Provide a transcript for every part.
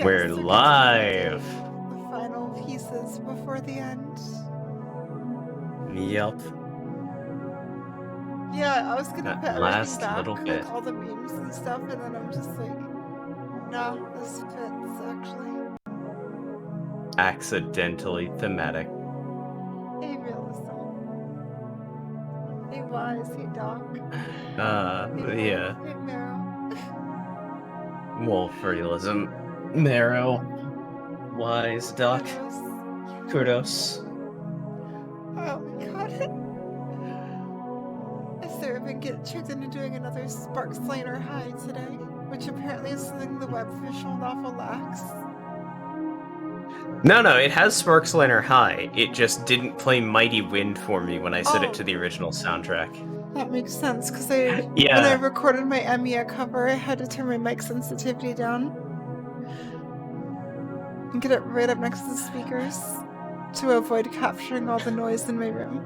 We're Yes, we're live. continuing the final pieces before the end. Yep. Yeah, I was gonna That put everything last back, little bit. like all the memes and stuff, and then I'm just like, nah, this fits actually. Accidentally thematic. Hey, realism. Hey, Wise. Hey, Doc. Hey, Yeah. Hey, Meryl. Wolf realism. Marrow. Wise Doc. Kudos. Oh my god. I started been get tricked into doing another Spark Slayer high today, which apparently is something the web visual novel lacks. No, it has Sparks Liner High. It just didn't play Mighty Wind for me when I set it to the original soundtrack. That makes sense, because when I Yeah. recorded my Emiya cover, I had to turn my mic sensitivity down and get it right up next to the speakers to avoid capturing all the noise in my room.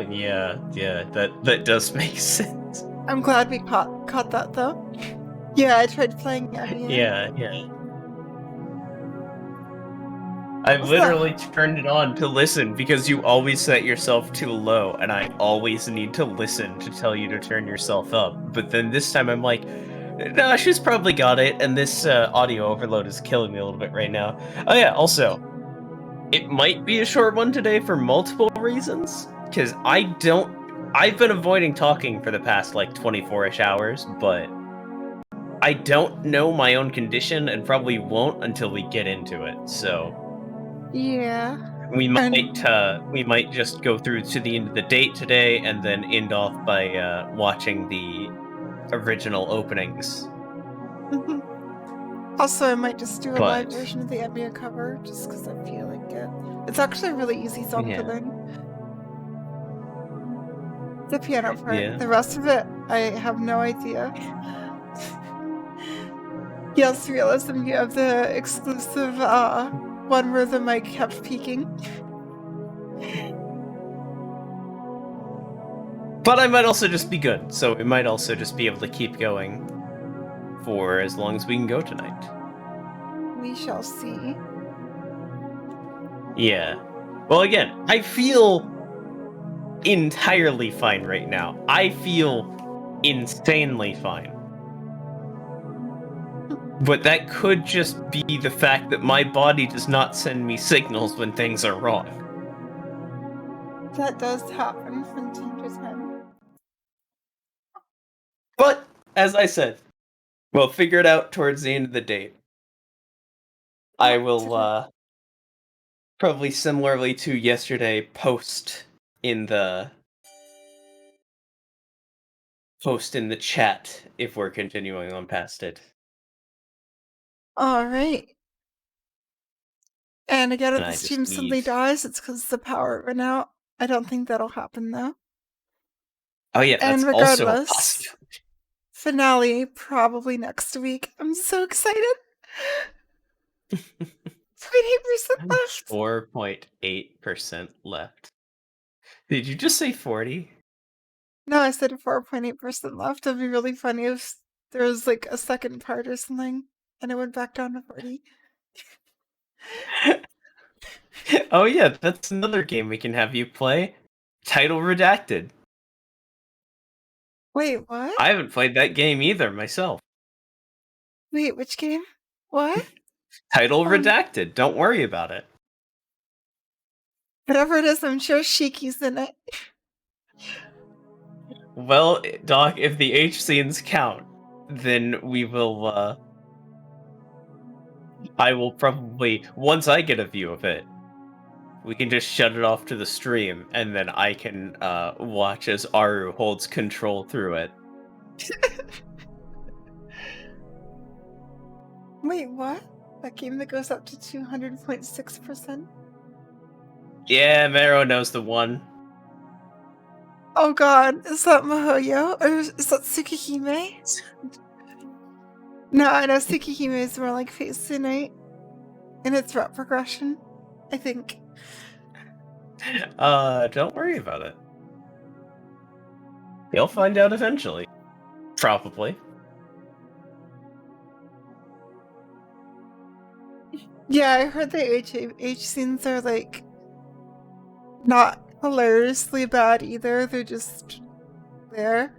Yeah, that does make sense. I'm glad we caught that, though. Yeah, I tried playing Emiya. Yeah. I literally turned it on to listen because you always set yourself too low, and I always need to listen to tell you to turn yourself up. But then this time I'm like, nah, she's probably got it, and this audio overload is killing me a little bit right now. Oh yeah, also, it might be a short one today for multiple reasons, because I've been avoiding talking for the past, like, 24-ish hours, but I don't know my own condition, and probably won't until we get into it, so... Yeah. We might just go through to the end of the date today, and then end off by watching the original openings. Also, I might just do a live But version of the Emiya cover, just because I feel like it. It's actually a really easy song to learn. The piano part. Yeah. The rest of it, I have no idea. Yes, realism, you have the exclusive one where the mic kept peaking. But I might also just be good, so we might also just be able to keep going for as long as we can go tonight. We shall see. Yeah. Well, again, I feel entirely fine right now. I feel insanely fine. But that could just be the fact that my body does not send me signals when things are wrong. That does happen from time to time. But, as I said, we'll figure it out towards the end of the date. I will, probably similarly to yesterday, post in the chat if we're continuing on past it. Alright. And again, if And the I stream just suddenly leave. dies, it's because the power went out. I don't think that'll happen, though. Oh yeah, that's And also a regardless, possibility. finale probably next week. I'm so excited. 0.8% left. 4.8% left. Did you just say 40? No, I said 4.8% left. It'd be really funny if there was like a second part or something and it went back down to 40. Oh yeah, that's another game we can have you play. Title redacted. Wait, what? I haven't played that game either myself. Wait, which game? What? Title redacted. Don't worry about it. Whatever it is, I'm sure Shiki's in it. Well, Doc, if the H scenes count, then we will, I will probably, once I get a view of it, we can just shut it off to the stream, and then I can, watch as Aru holds control through it. Wait, what? That game that goes up to 200.6%? Yeah, Mero knows the one. Oh god, is that Mihoyo? Or is that Tsukihime? No, I know Tsukihime is more like Face Night in its route progression, I think. Don't worry about it. You'll find out eventually. Probably. Yeah, I heard the H scenes are like not hilariously bad either. They're just there.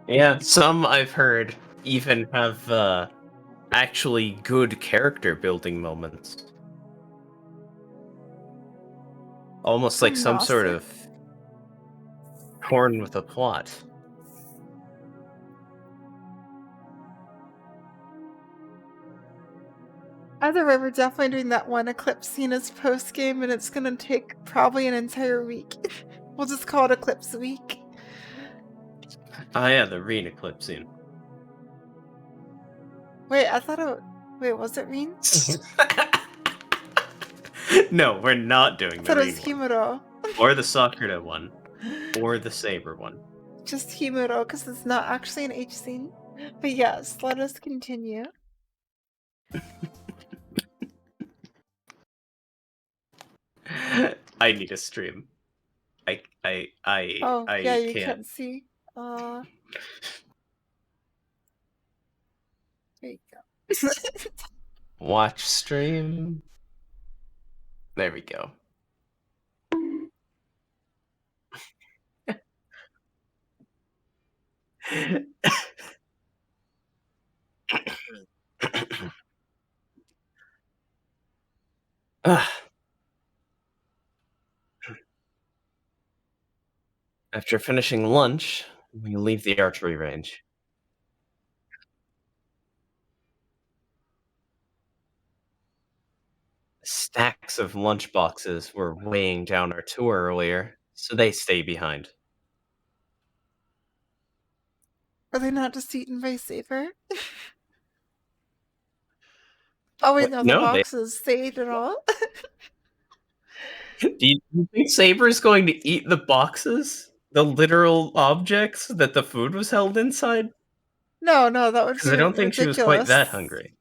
Yeah, some I've heard even have actually good character building moments. Almost like some sort of torn with a plot. Either way, we're definitely doing that one Eclipse scene as post game, and it's gonna take probably an entire week. We'll just call it Eclipse Week. Oh yeah, the Reen eclipse scene. Wait, I thought it. Wait, was it Reen? No, we're not doing I the thought it was Reen one. Himuro. Or the Sakura one. Or the Saber one. Just Himuro, because it's not actually an H scene. But yes, let us continue. I need a stream. Oh, I yeah, you can't. can't see. There you go. Watch stream. There we go. After finishing lunch, we leave the archery range. Stacks of lunch boxes were weighing down our tour earlier, so they stay behind. Are they not just eaten by Saber? Oh wait, no, the No, boxes. They ate it all? Do you think Saber's going to eat the boxes? The literal objects that the food was held inside? No, that would Because be I don't think she was quite that ridiculous. hungry.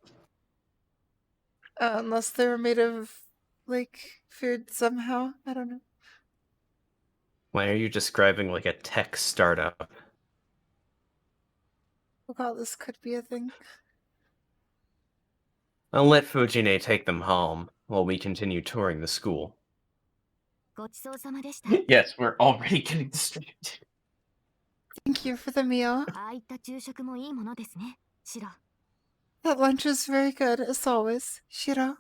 Unless they were made of, like, food somehow. I don't know. Why are you describing like a tech startup? Oh god, this could be a thing. I'll let Fujine take them home while we continue touring the school. Yes, we're already getting distracted. Thank you for the meal. That lunch is very good, as always, Shiro.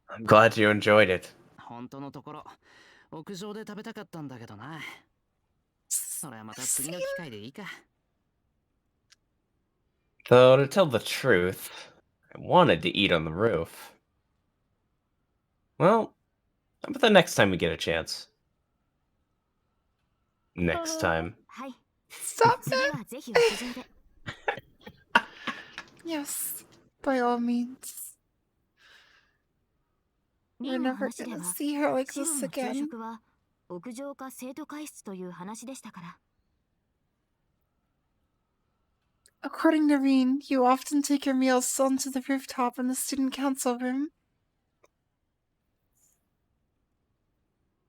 I'm glad you enjoyed it. Though, to tell the truth, I wanted to eat on the roof. Well, how about the next time we get a chance? Next time. Stop it! Yes, by all means. We're never gonna see her like this again. According to Reen, you often take your meals onto the rooftop in the student council room.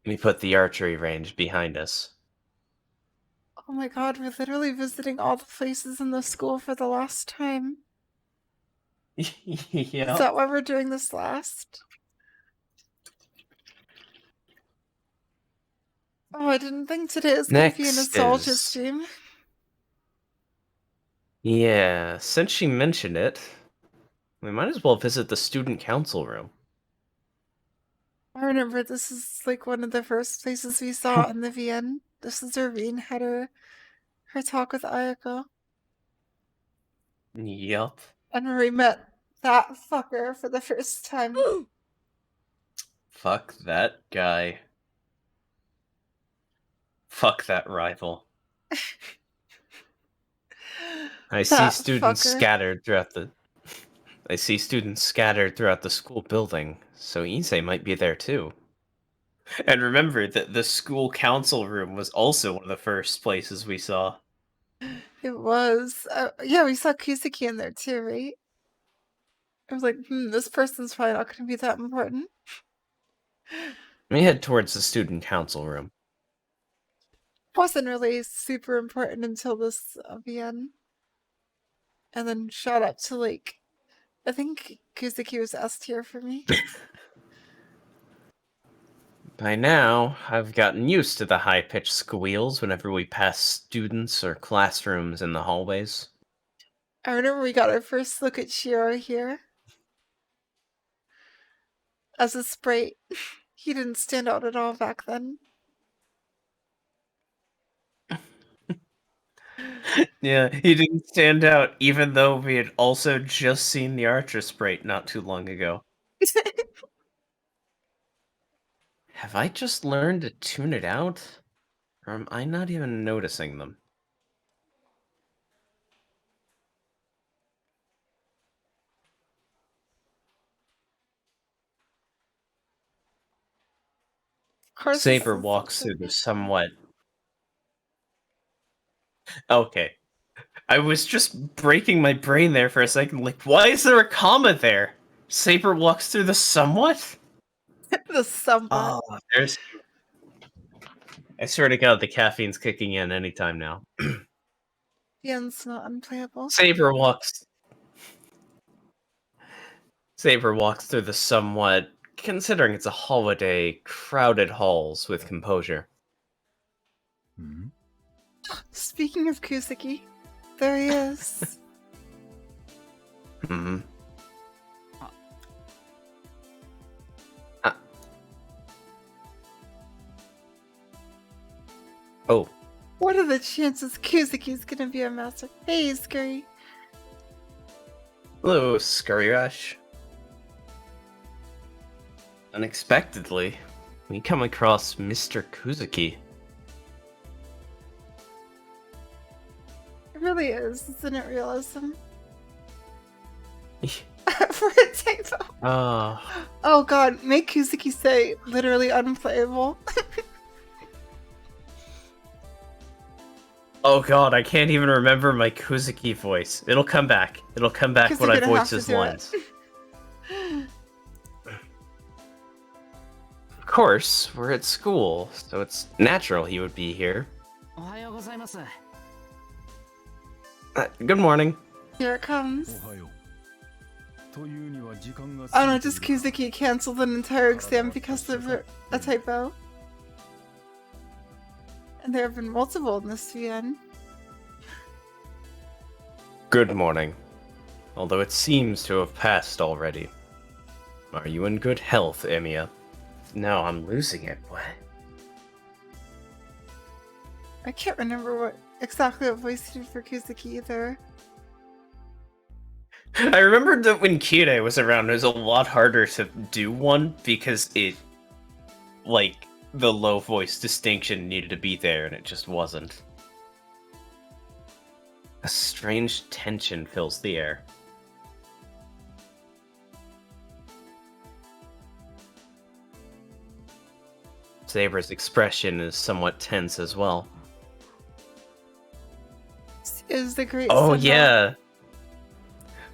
We put the archery range behind us. Oh my god, we're literally visiting all the places in the school for the last time. Yeah. Is that why we're doing this last? Oh, I didn't think today was going to be a nostalgia stream. Yeah, since she mentioned it, we might as well visit the student council room. I remember this is like one of the first places we saw in the VN. This is where Reen had her talk with Ayako. Yup. And where we met that fucker for the first time. Fuck that guy. Fuck that rival. I see students scattered throughout the school building, so Issei might be there too. And remember that the school council room was also one of the first places we saw. It was. Yeah, we saw Kusaki in there too, right? I was like, this person's probably not going to be that important. We head towards the student council room. Wasn't really super important until this VN. and then shot up to, like, I think Kuzuki was S tier for me. By now, I've gotten used to the high-pitched squeals whenever we pass students or classrooms in the hallways. I remember we got our first look at Shiro here. As a sprite. He didn't stand out at all back then. Yeah, he didn't stand out, even though we had also just seen the Archer Sprite not too long ago. Have I just learned to tune it out? Or am I not even noticing them? Of course, Saber walks through the somewhat... Okay. I was just breaking my brain there for a second, like, why is there a comma there? Saber walks through the somewhat? The somewhat. Oh, there's... I swear to God, the caffeine's kicking in anytime now. The end's not unplayable. Saber walks through the somewhat, considering it's a holiday, crowded halls with composure. Speaking of Kuzuki, there he is. Oh. What are the chances Kuzuki's gonna be a master? Hey, Scurry. Hello, Scurry Rush. Unexpectedly, we come across Mr. Kuzuki. It really is, isn't it realism? For a typo. Oh god, make Kuzuki say literally unplayable. Oh god, I can't even remember my Kuzuki voice. It'll come back. It'll come back when I voice his lines. Of course, we're at school, so it's natural he would be here. Good morning. Here it comes. Oh no, just Kuzuki canceled an entire exam because of a typo. And there have been multiple in this VN. Good morning. Although it seems to have passed already. Are you in good health, Emiya? No, I'm losing it. What? I can't remember exactly what voice he did for Kuzuki either. I remembered that when Kirei was around, it was a lot harder to do one because it, like, the low voice distinction needed to be there and it just wasn't. A strange tension fills the air. Saber's expression is somewhat tense as well. Is the great yeah.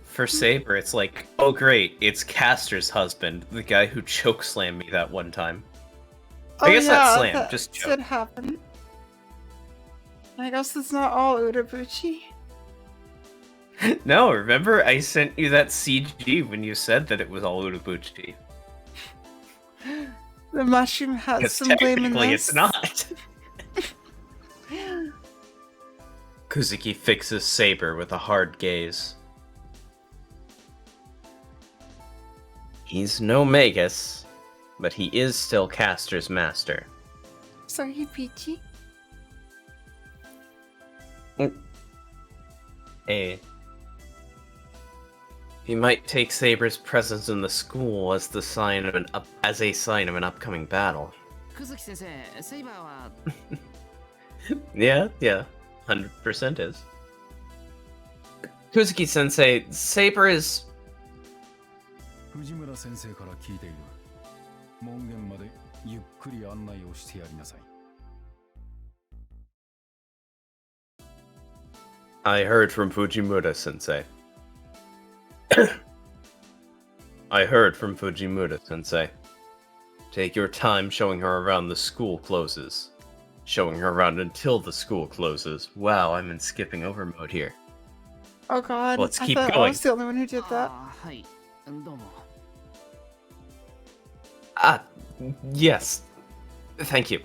For Saber, it's like, oh great, it's Castor's husband, the guy who chokeslammed me that one time. I guess not slam, that just choke. Did happen. I guess it's not all Udabuchi. No, remember I sent you that CG when you said that it was all Udabuchi. The mushroom has some blame in this. It's not. Kuzuki fixes Saber with a hard gaze. He's no Magus, but he is still Castor's master. Sorry, Peachy. Hey. He might take Saber's presence in the school as a sign of an upcoming battle. Yeah, 100% is. Kuzuki-sensei, Saber is... I heard from Fujimura-sensei. Take your time showing her around the school closes. Showing her around until the school closes. Wow, I'm in skipping over mode here. Oh god, Let's I keep thought I going. was the only one who did that. はい、どうも。Ah, yes. Thank you.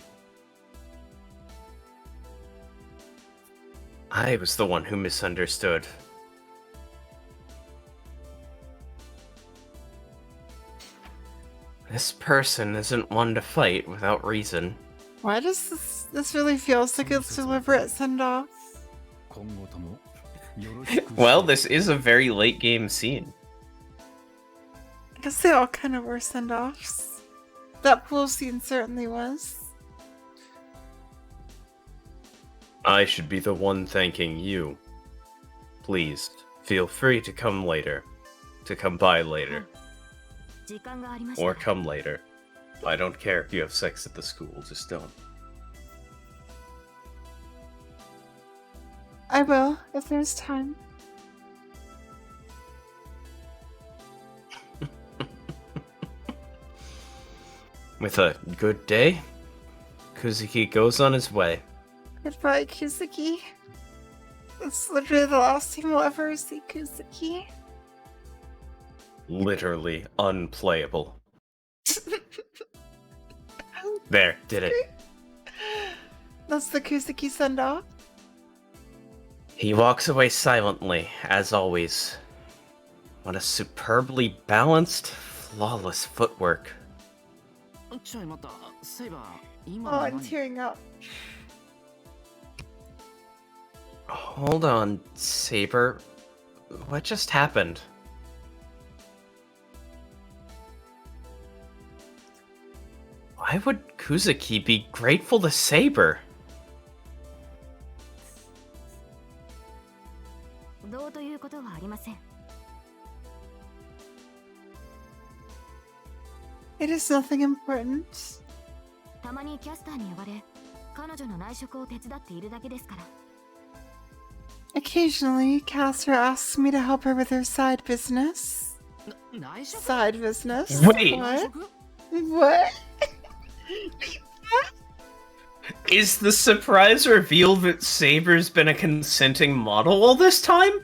I was the one who misunderstood. This person isn't one to fight without reason. Why does this really feels like it's deliberate send-off? 今後ともよろしくして。 Well, this is a very late game scene. I guess they all kind of were send-offs. That pool scene certainly was. I should be the one thanking you. Please, feel free to come later. To come by later. 時間がありました。 Or come later. I don't care if you have sex at the school, just don't. I will, if there's time. With a good day, Kuzuki goes on his way. Goodbye, Kuzuki. It's literally the last time we'll ever see Kuzuki. Literally unplayable. There, did it. That's the Kuzuki send-off. He walks away silently, as always. What a superbly balanced, flawless footwork. ちょい待った、セイバー、 Oh, 今 I'm 何 tearing up. Hold on, Saber. What just happened? Why would Kuzuki be grateful to Saber? どうということはありません。 It is nothing important. たまにキャスターに呼ばれ、彼女の内職を手伝っているだけですから。 Occasionally, Casper asks me to help her with her side business. 内職 Side business? Wait. 内 What? 職 What? Is the surprise reveal that Saber's been a consenting model all this time?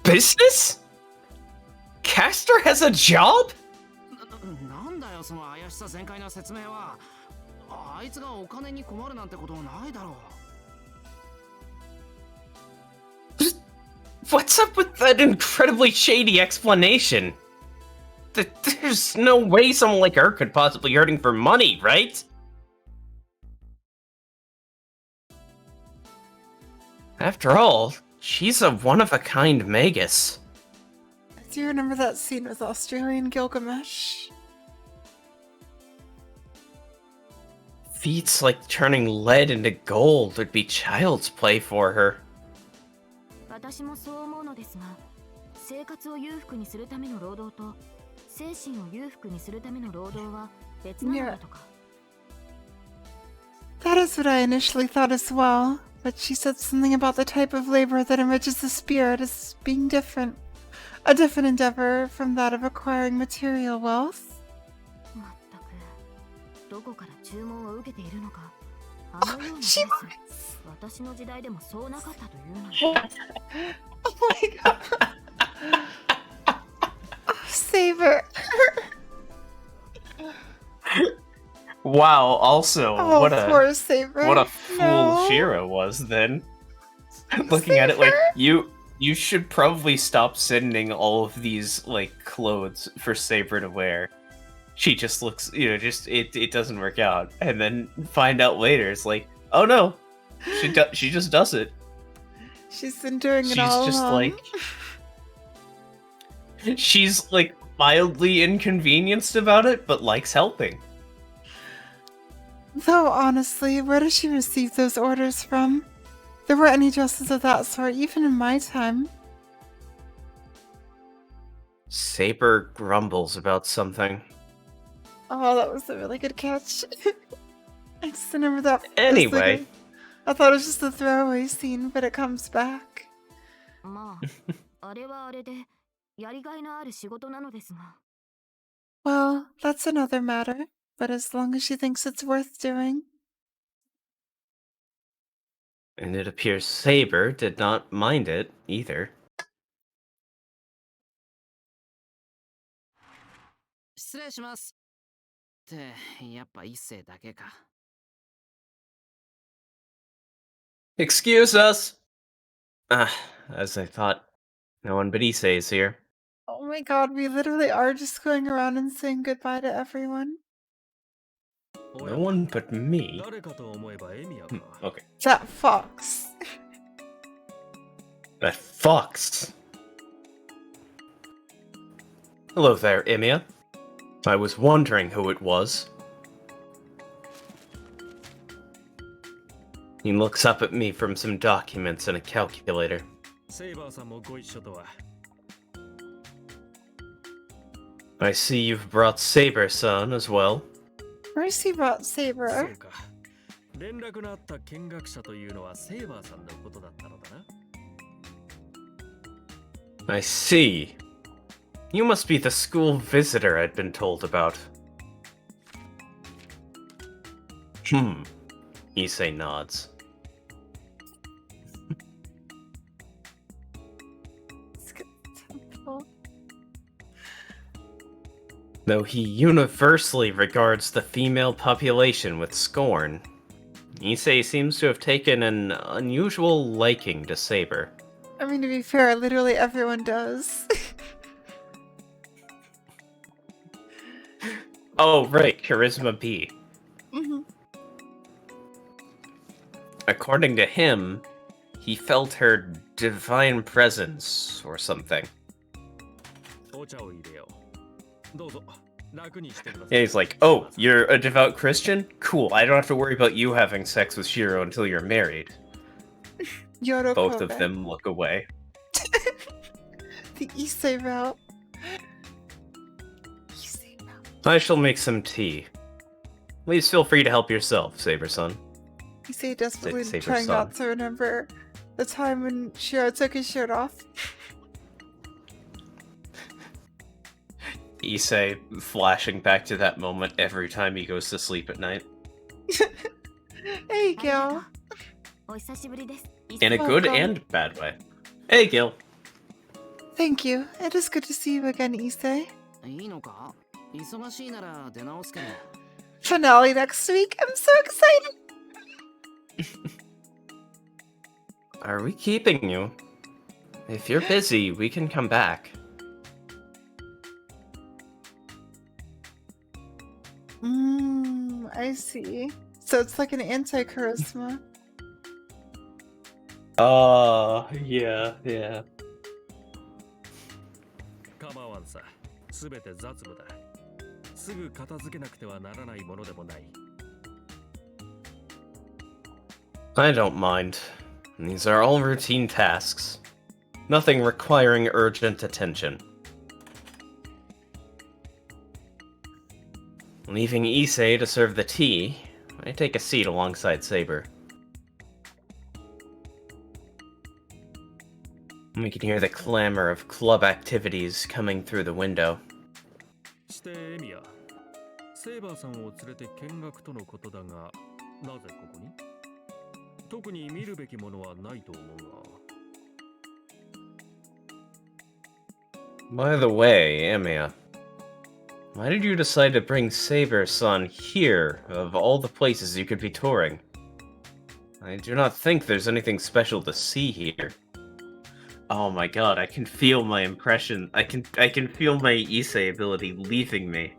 Business? Castor has a job? なんだよその怪しさ全開な説明は。あいつがお金に困るなんてことないだろう。 What's up with that incredibly shady explanation? There's no way someone like her could possibly be hurting for money, right? After all, she's a one-of-a-kind magus. Do you remember that scene with Australian Gilgamesh? Feats like turning lead into gold would be child's play for her. 私もそう思うのですが、生活を裕福にするための労働と精神を裕福にするための労働は別なのだとか。 That is what I initially thought as well, but she said something about the type of labor that enriches the spirit as being different. A different endeavor from that of acquiring material wealth. まったく、どこから注文を受けているのか。あのようなケース、私の時代でもそうなかったというのに。 Oh my god. Oh, Saber. Wow, also, Oh, what a poor Saber. what a fool No. Shira was then. Looking at it like, you should probably stop sending all of these, like, clothes for Saber to wear. She just looks, it doesn't work out. And then find out later, it's like, oh no, she just does it. She's been doing it She's all just along. like, she's like mildly inconvenienced about it, but likes helping. Though, honestly, where does she receive those orders from? There weren't any dresses of that sort, even in my time. Saber grumbles about something. Oh, that was a really good catch. I just remember that. Anyway. I thought it was just a throwaway scene, but it comes back. まあ、あれはあれでやりがいのある仕事なのですが。 Well, that's another matter, but as long as she thinks it's worth doing. And it appears Saber did not mind it either. 失礼します。ってやっぱ一世だけか。Excuse us! Ah, as I thought. No one but Issei is here. Oh my god, we literally are just going around and saying goodbye to everyone. No one but me? 誰かと思えばエミヤか。 Okay. That fox. That fox! Hello there, Emiya. I was wondering who it was. He looks up at me from some documents and a calculator. セイバーさんもご一緒とは。 I see you've brought Saber-san as well. Mercy brought そう Saber. か。連絡のあった見学者というのはセイバーさんのことだったのだな。 I see. You must be the school visitor I'd been told about. Issei nods. Let's get the temple. Though he universally regards the female population with scorn, Issei seems to have taken an unusual liking to Saber. I mean, to be fair, literally everyone does. Oh, right, Charisma B. Mhm. According to him, he felt her divine presence or something. お茶を入れよう。どうぞ。楽にしてください。 Yeah, he's like, oh, you're a devout Christian? Cool, I don't have to worry about you having sex with Shiro until you're married. Yoro Both of Kobe. them look away. The Issei route. Issei route. I shall make some tea. Please feel free to help yourself, Saber-san. Issei desperately Saber trying son. not to remember the time when Shiro took his shirt off. Issei flashing back to that moment every time he goes to sleep at night. Hey, Gil. お久しぶりです。 In a good Welcome. and bad way. Hey, Gil. Thank you. It is good to see you again, Issei. いいのか？忙しいなら出直すけど。 Finale next week. I'm so excited. Are we keeping you? If you're busy, we can come back. I see. So it's like an anti-charisma. Yeah. 構わんさ。すべて雑務だ。すぐ片付けなくてはならないものでもない。 I don't mind. These are all routine tasks. Nothing requiring urgent attention. Leaving Issei to serve the tea, I take a seat alongside Saber. We can hear the clamor of club activities coming through the window. してエミヤ、セイバーさんを連れて見学とのことだが、なぜここに？特に見るべきものはないと思うが。 By the way, Emiya, why did you decide to bring Saber-san here, of all the places you could be touring? I do not think there's anything special to see here. Oh my god, I can feel my impression. I can feel my Issei ability leaving me.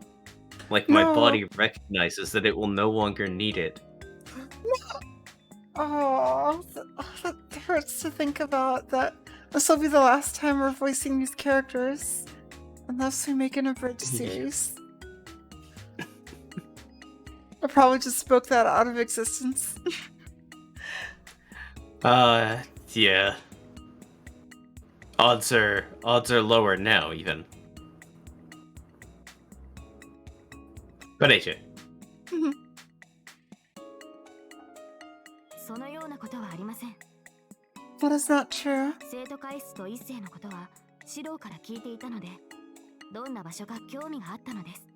Like my No. body recognizes that it will no longer need it. Oh, that hurts to think about. That this will be the last time we're voicing these characters, unless we make an abridged series. I probably just spoke that out of existence. Yeah. Odds are lower now, even. But AJ. そのようなことはありません。 That is not true. 生徒会室と一世のことは指導から聞いていたので、どんな場所か興味があったのです。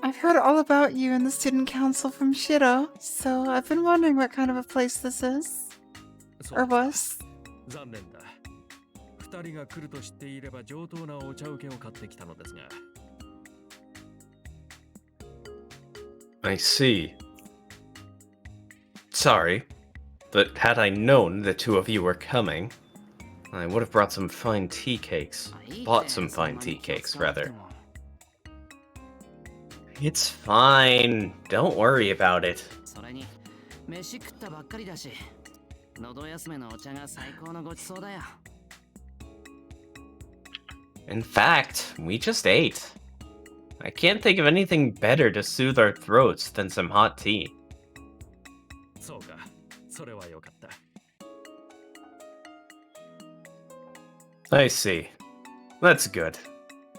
I've heard all about you and the student council from Shiro, so I've been wondering what kind of a place this is. そう Or ですか was. 残念だ。二人が来ると知っていれば上等なお茶受けを買ってきたのですが。 I see. Sorry, but had I known the two of you were coming, I would have brought some fine tea cakes. Bought some fine tea cakes, rather. It's fine. Don't worry about it. それに飯食ったばっかりだし、喉休めのお茶が最高のごちそうだよ。 In fact, we just ate. I can't think of anything better to soothe our throats than some hot tea. そうか、それはよかった。 I see. That's good.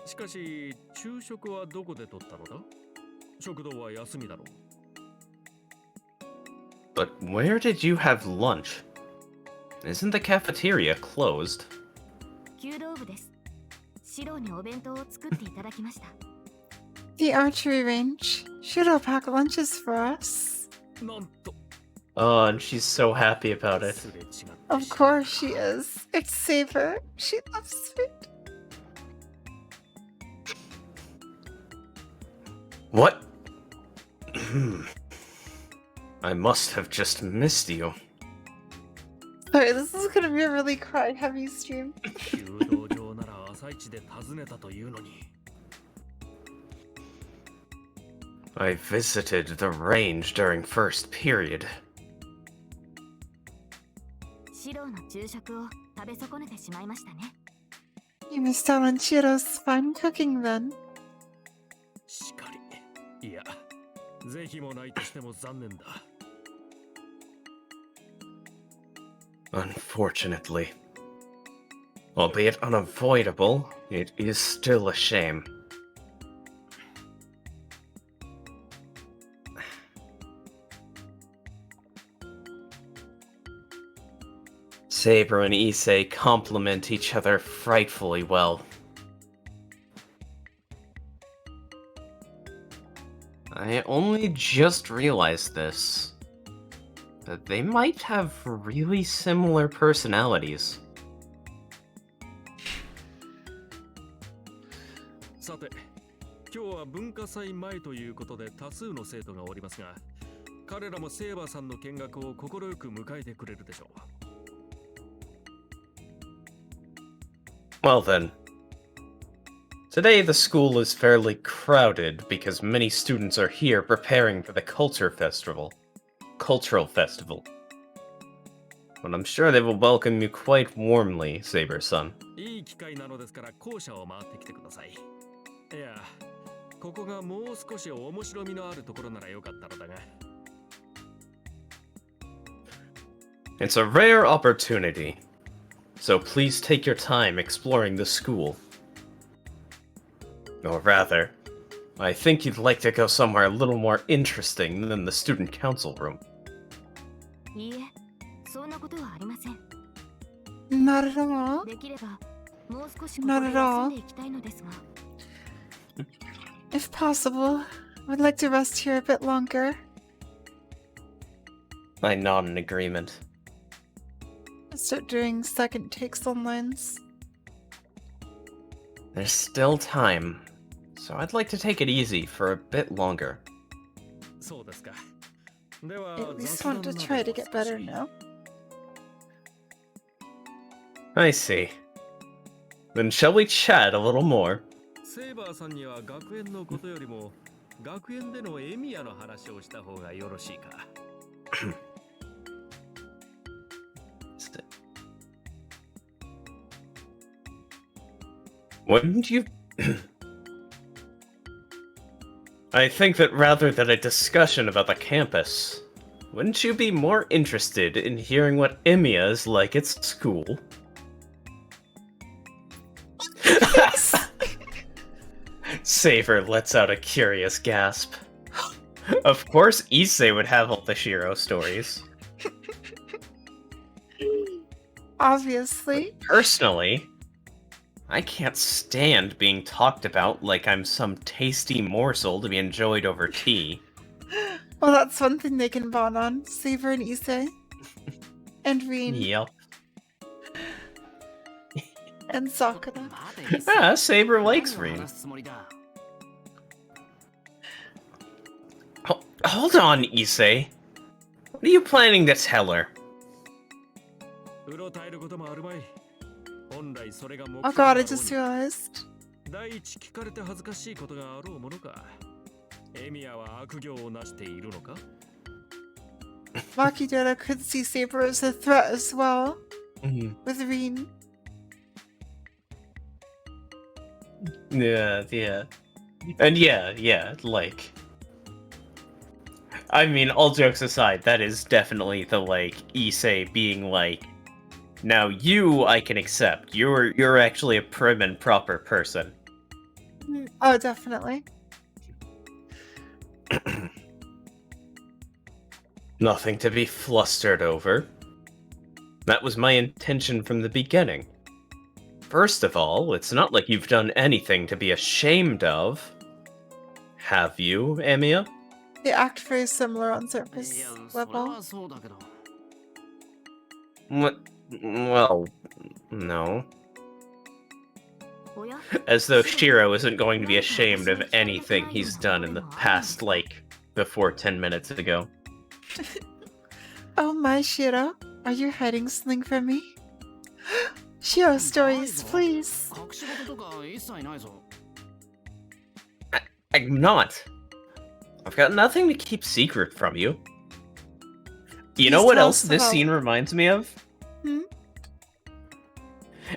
しかし、昼食はどこで取ったのだ？食堂は休みだろう。 But where did you have lunch? Isn't the cafeteria closed? 弓道部です。シロにお弁当を作っていただきました。 The archery range. Shiro pack lunches for us. なんと。 Oh, and she's so happy about it. すれ違ってし Of course she is. It's Saber. She loves sweet. What? I must have just missed you. Sorry, this is gonna be a really cry-heavy stream. 弓道場なら朝一で訪ねたというのに。 I visited the range during first period. シロの昼食を食べ損ねてしまいましたね。 You missed out on Shiro's fine cooking then. しかり。いや、是非もないとしても残念だ。 Unfortunately. Albeit unavoidable, it is still a shame. Saber and Issei complement each other frightfully well. I only just realized this. That they might have really similar personalities. さて、今日は文化祭前ということで多数の生徒がおりますが、彼らもセーバーさんの見学を快く迎えてくれるでしょう。 Well then. Today the school is fairly crowded because many students are here preparing for the cultural festival. But I'm sure they will welcome you quite warmly, Saber-san. いい機会なのですから校舎を回ってきてください。いや、ここがもう少し面白みのあるところならよかったのだが。 It's a rare opportunity, so please take your time exploring the school. Or rather, I think you'd like to go somewhere a little more interesting than the student council room. いいえ、そんなことはありません。 Not at all. できればもう少しここ Not で at 休 all. んでいきたいのですが。 If possible, I'd like to rest here a bit longer. I nod in agreement. Start doing second takes on lines. There's still time, so I'd like to take it easy for a bit longer. そうですか。では、 At least want to try to get better now. I see. Then shall we chat a little more? セーバーさんには学園のことよりも学園でのエミヤの話をした方がよろしいか。Wouldn't you? I think that rather than a discussion about the campus, wouldn't you be more interested in hearing what Emiya is like at school? Saber lets out a curious gasp. Of course, Issei would have all the Shiro stories. Obviously. Personally, I can't stand being talked about like I'm some tasty morsel to be enjoyed over tea. Well, that's one thing they can bond on. Saber and Issei. And Rin. Yep. And Sakura. Ah, Saber likes Rin. Hold on, Issei. What are you planning to tell her? Oh god, I just realized. Makidera could see Saber as a threat as well. With Rin. Yeah. And yeah, like... I mean, all jokes aside, that is definitely the, like, Issei being like, now you I can accept. You're actually a prim and proper person. Oh, definitely. Nothing to be flustered over. That was my intention from the beginning. First of all, it's not like you've done anything to be ashamed of. Have you, Emiya? They act very similar on surface level. Well, no. As though Shiro isn't going to be ashamed of anything he's done in the past, like, before 10 minutes ago. Oh my, Shiro. Are you hiding something from me? Shiro stories, please. I'm not. I've got nothing to keep secret from you. You know what else this scene reminds me of?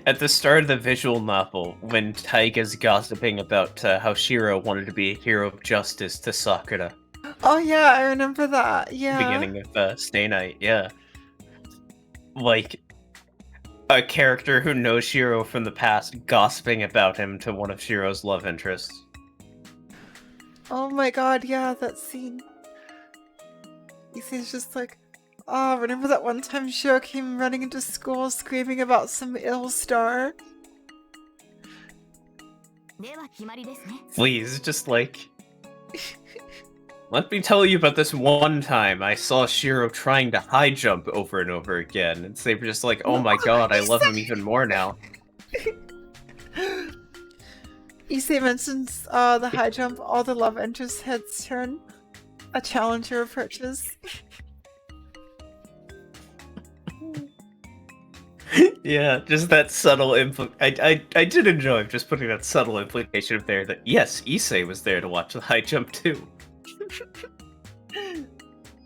At the start of the visual novel, when Taiga's gossiping about how Shiro wanted to be a hero of justice to Sakura. Oh yeah, I remember that, yeah. Beginning of Stay Night, yeah. Like, a character who knows Shiro from the past gossiping about him to one of Shiro's love interests. Oh my god, yeah, that scene. He's just like, oh, remember that one time Shiro came running into school screaming about some ill star? Please, just like... Let me tell you about this one time I saw Shiro trying to high jump over and over again, and they were just like, oh my god, I love him even more now. Issei mentions the high jump, all the love interests' heads turn. A challenger approaches. Yeah, just that subtle I did enjoy just putting that subtle implication of there that, yes, Issei was there to watch the high jump too.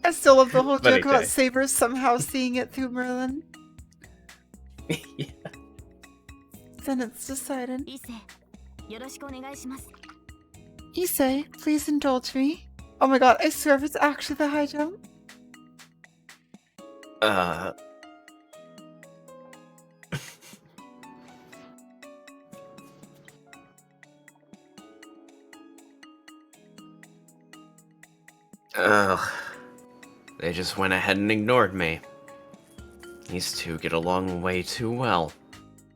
I still love the whole joke about Saber somehow seeing it through Merlin. Yeah. Then it's decided. Issei, please indulge me. Oh my god, I swear if it's actually the high jump. Ugh. They just went ahead and ignored me. These two get along way too well.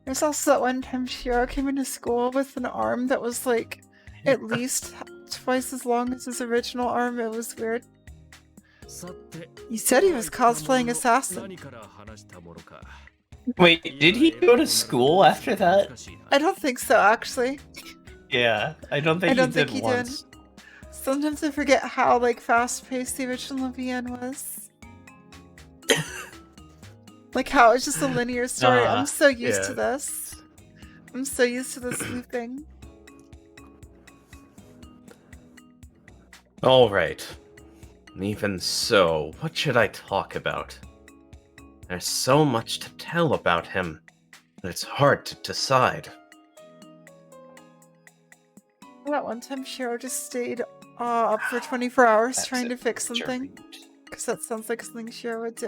There's also that one time Shiro came into school with an arm that was like at least twice as long as his original arm. It was weird. He said he was cosplaying Assassin. Wait, did he go to school after that? I don't think so, actually. Yeah, I don't think he did once. Sometimes I forget how like fast-paced the original VN was. Like how it's just a linear story. I'm so used to this. I'm so used to this looping. Alright. Even so, what should I talk about? There's so much to tell about him that it's hard to decide. That one time Shiro just stayed up for 24 hours trying to fix something. Because that sounds like something Shiro would do.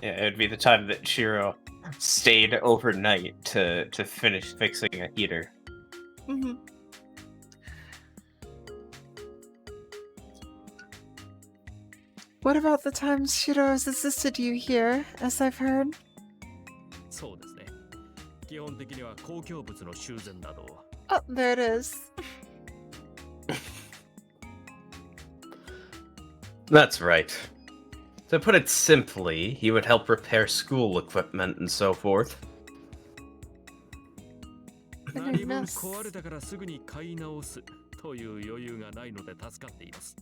Yeah, it would be the time that Shiro stayed overnight to finish fixing a heater. Mm-hmm. What about the times Shiro has assisted you here, as I've heard? そうですね。基本的には公共物の修繕など。 Oh, there it is. That's right. To put it simply, he would help repair school equipment and so forth. 何分壊れたからすぐに買い直すという余裕がないので助かっています。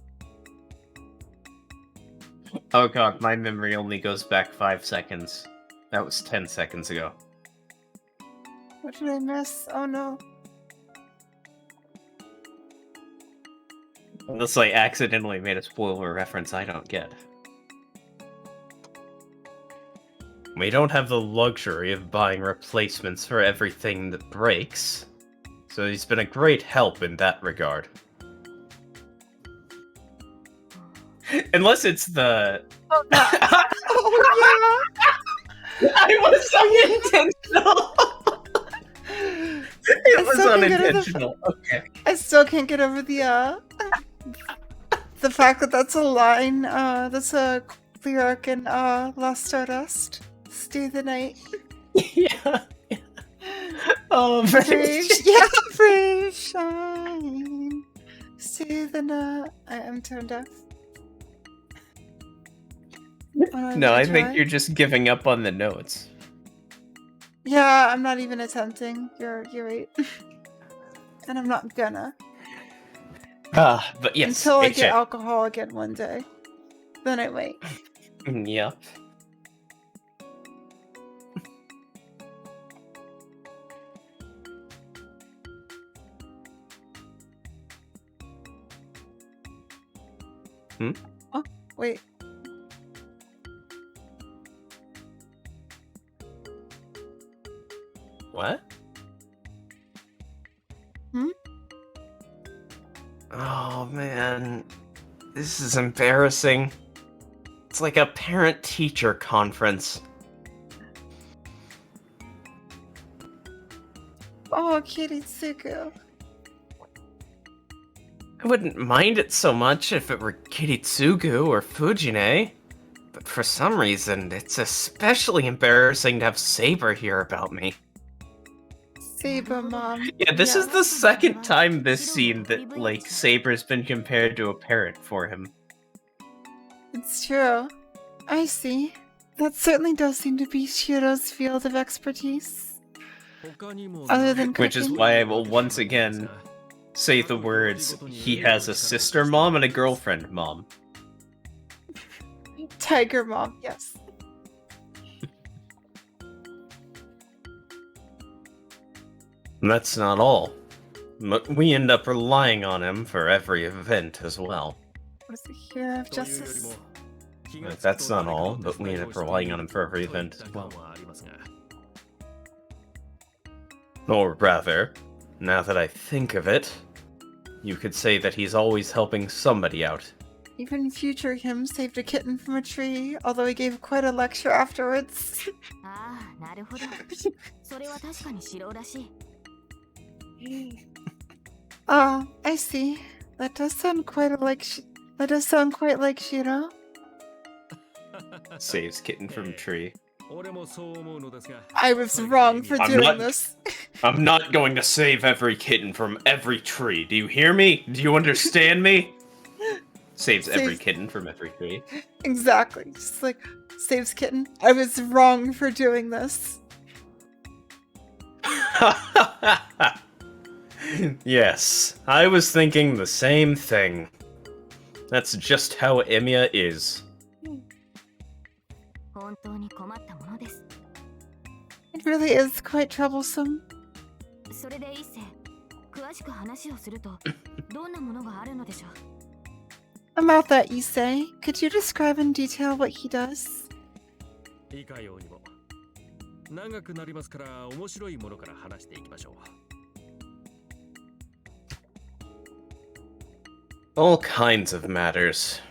Oh god, my memory only goes back 5 seconds. That was 10 seconds ago. What did I miss? Oh no. Unless I accidentally made a spoiler reference I don't get. We don't have the luxury of buying replacements for everything that breaks, so he's been a great help in that regard. Unless it's the... Oh no. Oh I was unintentional! It was unintentional, okay. yeah. I still can't get over the fact that that's a line, that's a lyric in Lost Stardust. Stay the night. Yeah. Oh, Brave, yeah, brave, shine. Stay the night. I am tone deaf. No, I think you're just giving up on the notes. Yeah, I'm not even attempting. You're right. And I'm not gonna. But yes. Until I HF. get alcohol again one day. Then I wait. Yep. Oh, wait. What? Hmm? Oh man, this is embarrassing. It's like a parent-teacher conference. Oh, Kiritsugu. I wouldn't mind it so much if it were Kiritsugu or Fujine, but for some reason, it's especially embarrassing to have Saber hear about me. Saber Mom. Yeah, this is the second time this scene that, like, Saber's been compared to a parent for him. It's true. I see. That certainly does seem to be Shiro's field of expertise. Other than Which is cooking. why I will once again say the words, he has a sister mom and a girlfriend mom. Tiger Mom, yes. And that's not all. But we end up relying on him for every event as well. Was the hero of justice? That's not all, but we end up relying on him for every event as well. Or rather, now that I think of it, you could say that he's always helping somebody out. Even future him saved a kitten from a tree, although he gave quite a lecture afterwards. Ah, I see. That does sound quite like Shiro. Saves kitten from tree. I was wrong for doing this. I'm not going to save every kitten from every tree. Do you hear me? Do you understand me? Saves every kitten from every tree. Exactly. Just like, saves kitten. I was wrong for doing this. Yes, I was thinking the same thing. That's just how Emiya is. It really is quite troublesome. About that, Issei, could you describe in detail what he does? いかようにも長くなりますから面白いものから話していきましょう。 All kinds of matters.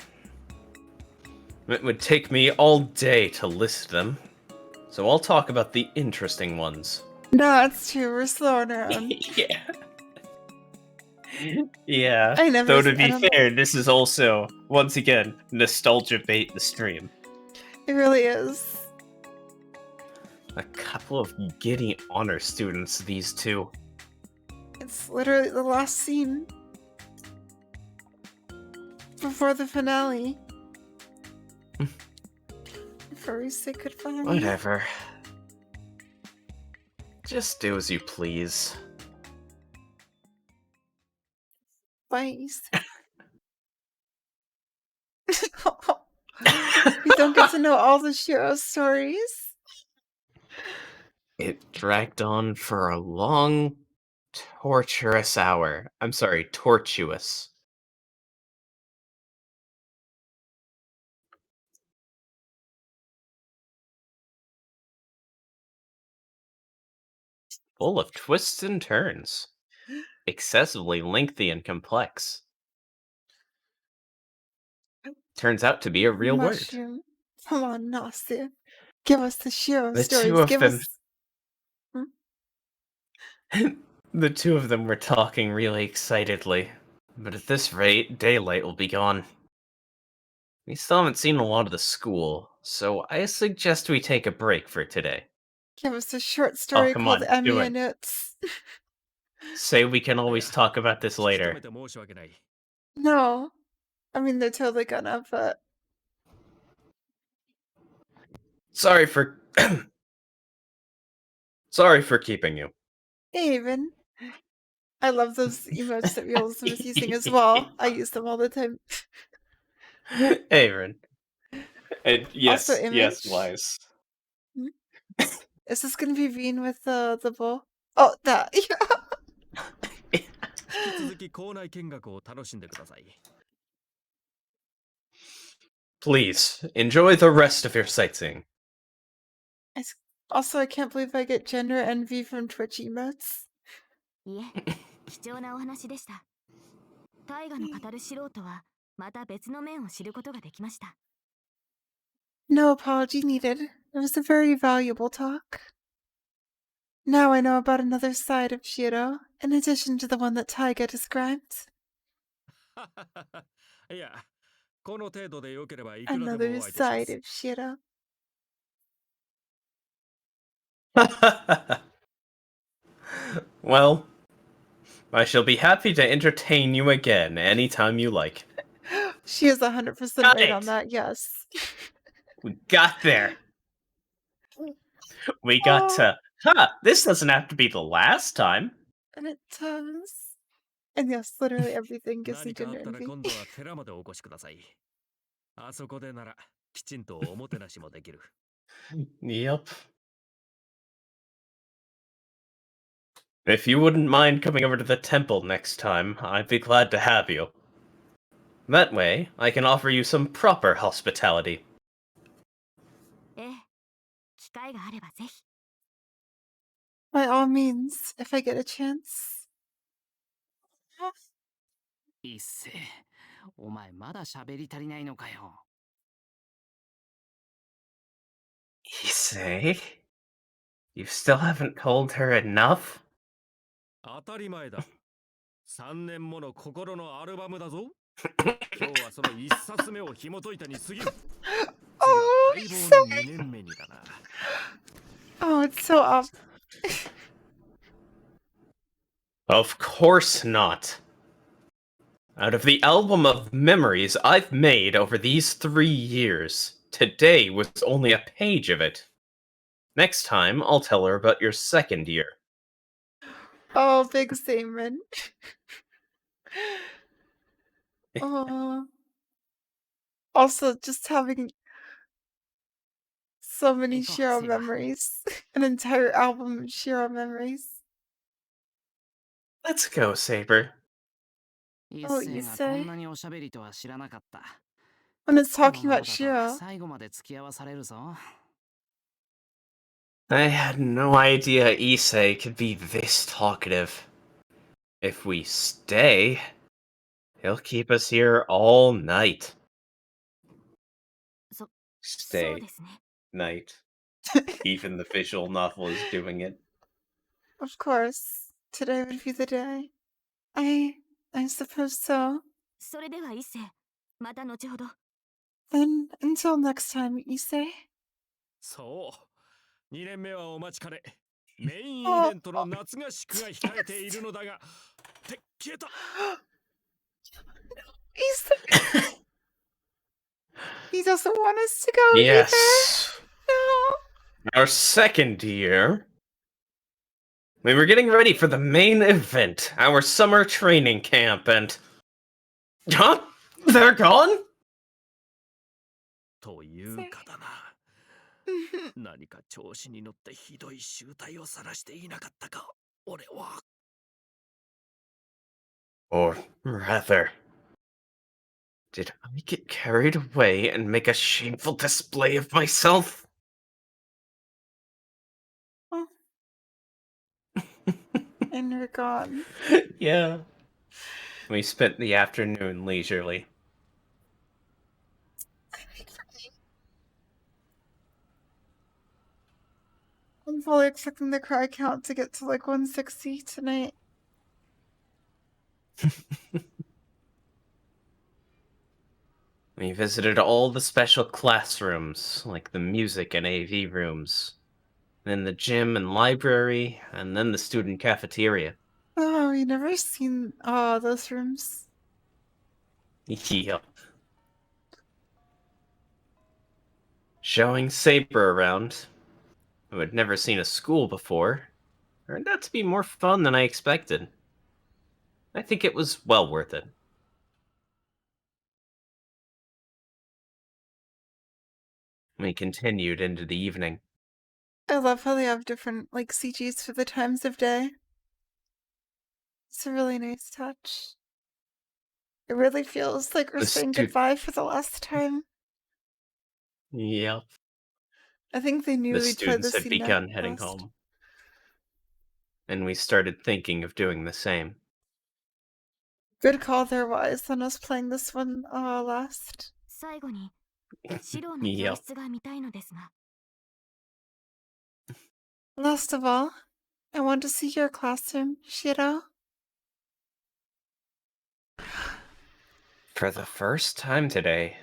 It would take me all day to list them, so I'll talk about the interesting ones. No, it's true. We're slowing around. Yeah. Yeah. I never. Though to I be don't. fair, this is also, once again, nostalgia bait the stream. It really is. A couple of giddy honor students, these two. It's literally the last scene before the finale. Before we say goodbye. Whatever. Just do as you please. Twice. We don't get to know all the Shiro stories. It dragged on for a long, torturous hour. I'm sorry, tortuous. Full of twists and turns. Excessively lengthy and complex. Turns out to be a real word. Mushroom. Come on, Nastia. Give us the Shiro The stories. two of Give them. us. The two of them were talking really excitedly. But at this rate, daylight will be gone. We still haven't seen a lot of the school, so I suggest we take a break for today. Give us a short story come called on, Emmy do it. and It's. Say we can always talk about this 引き止め later. て申し訳ない。 No. I mean, they're totally gonna, but Sorry for... Sorry for keeping you. even. I love those emotes that Realism is using as well. I use them all the time. Aaron. And yes, Also yes, image. Wise. Is this gonna be Veen with the bow? Oh, that. 引き続き校内見学を楽しんでください。 Please, enjoy the rest of your sightseeing. Also, I can't believe I get gender envy from Twitch emotes. いえ、貴重なお話でした。大河の語る素人はまた別の面を知ることができました。 No apology needed. It was a very valuable talk. Now I know about another side of Shiro, in addition to the one that Taiga described. いや、この程度で良ければいくらでもお Another 相手しま side す。 of Shiro. Well, I shall be happy to entertain you again anytime you like. She is 100% right on Right. that, yes. We got there. We got to... this doesn't have to be the last time. And it does. And yes, literally everything gives me 何かあっ gender たら envy. 今度は寺までお越しください。あそこでならきちんとおもてなしもできる。 Yep. If you wouldn't mind coming over to the temple next time, I'd be glad to have you. That way, I can offer you some proper hospitality. ええ、機会があればぜひ。 By all means, if I get a chance. 一世、お前まだ喋り足りないのかよ。 Issei? You still haven't told her enough? 当たり前だ。3年もの心のアルバムだぞ。今日はその1冊目を紐解いたに過ぎる。 Oh, 待 he's 望 so... の2年目にだな。 Oh, it's so up. Of course not. Out of the album of memories I've made over these 3 years, today was only a page of it. Next time, I'll tell her about your second year. Oh, big statement. Oh. Also, just having so many Echo, Shiro Seba. memories. An entire album of Shiro memories. Let's go, Saber. 一 Oh, 世 you がこ say? んなにおしゃべりとは知らなかった。 When it's この talking まま about だと Shiro. 最後まで付き合わされるぞ。 I had no idea Issei could be this talkative. If we stay, he'll keep us here all night. そう Stay ですね。 night. Even the visual novel is doing it. Of course. Today would be the day. I I suppose so. それでは一世、また後ほど。 Then, until next time, Issei. そう2年目はお待ちかねメインイあベントの夏合宿が控えているのだがって消えた Issei! He doesn't want us to go Yes. either. Our second year. We were getting ready for the main event, our summer training camp, and... Huh? They're gone? というかだな No. 何か調子に乗ってひどい醜態を晒していなかったか俺は Or rather... Did I get carried away and make a shameful display of myself? Oh. And you're gone. Yeah. We spent the afternoon leisurely. I'm fully expecting the cry count to get to like 160 tonight. We visited all the special classrooms, like the music and AV rooms, then the gym and library, and then the student cafeteria. Oh, you never seen those rooms. Yep. Showing Saber around, who had never seen a school before, turned out to be more fun than I expected. I think it was well worth it. We continued into the evening. I love how they have different like CGs for the times of day. It's a really nice touch. It really feels like we're The saying stu- goodbye for the last time. Yep. I think they knew The we'd play students this had scene begun heading last. home. And we started thinking of doing the same. Good call there, Wise, on us playing this one last. 最後に、指導の教室が見たいのですが。 Last of all, I want to see your classroom, Shiro. For the first time today,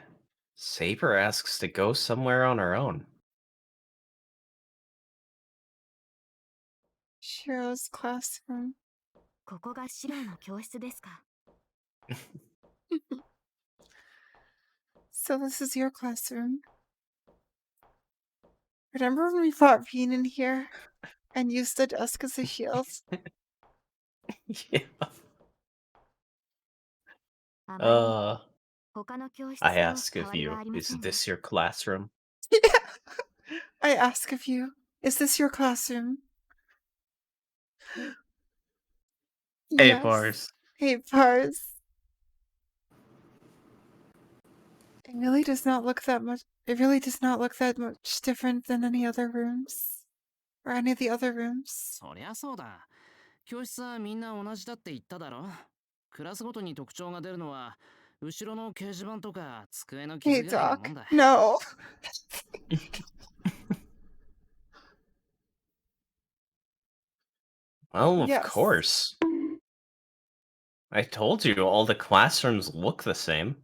Saber asks to go somewhere on her own. Shiro's classroom. ここが指導の教室ですか。 So this is your classroom. Remember when we fought Veen in here and used the desk as a shield? Yeah. あまり Uh, 他の教室 I と ask 変 of わり you, はありま is せんね。 this your classroom? Yeah. I ask of you, is this your classroom? Hey, Yes. Bars. Hey, Pars. It really does not look that much. It really does not look that much different than any other rooms, or any of the other rooms. そりゃそうだ。教室はみんな同じだって言っただろ。クラスごとに特徴が出るのは、後ろの掲示板とか机の Hey, 傷ぐらいな Doc. もんだ。 No. Well, of Yes. course. I told you all the classrooms look the same.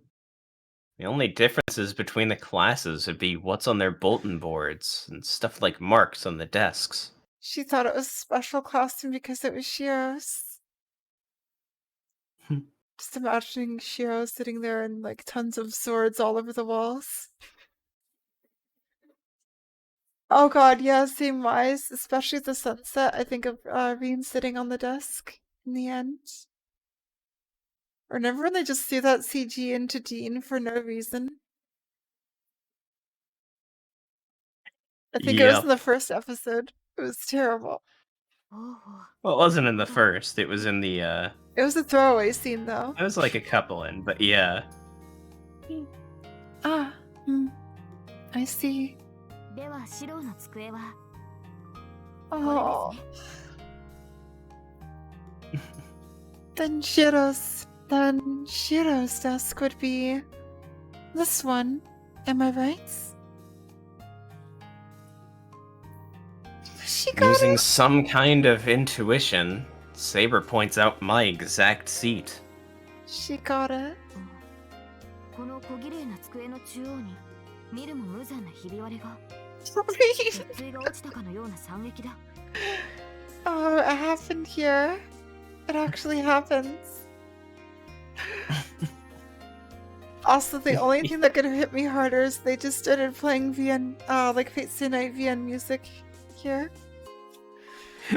The only differences between the classes would be what's on their bulletin boards and stuff like marks on the desks. She thought it was a special costume because it was Shiro's. Just imagining Shiro sitting there and like tons of swords all over the walls. Oh god, yeah, same wise. Especially at the sunset, I think of Reen sitting on the desk in the end. Remember when they just threw that CG into Dean for no reason? I think it was in the first episode. It was terrible. おうおう Well, it wasn't in the first. It was in the, It was a throwaway scene though. it was like a couple in, but yeah. Ah, I see. では指導の机は Oh. これですね。 Then Shiro's desk would be this one. Am I right? She got Using it. some kind of intuition, Saber points out my exact seat. She got it. この小綺麗な机の中央に見るも無残なひび割れが鉄槌が落ちたかのような惨劇だ。 Oh, it happened here. It actually happens. Also, the only thing that could have hit me harder is they just started playing VN, like Fate Stay Night VN music here.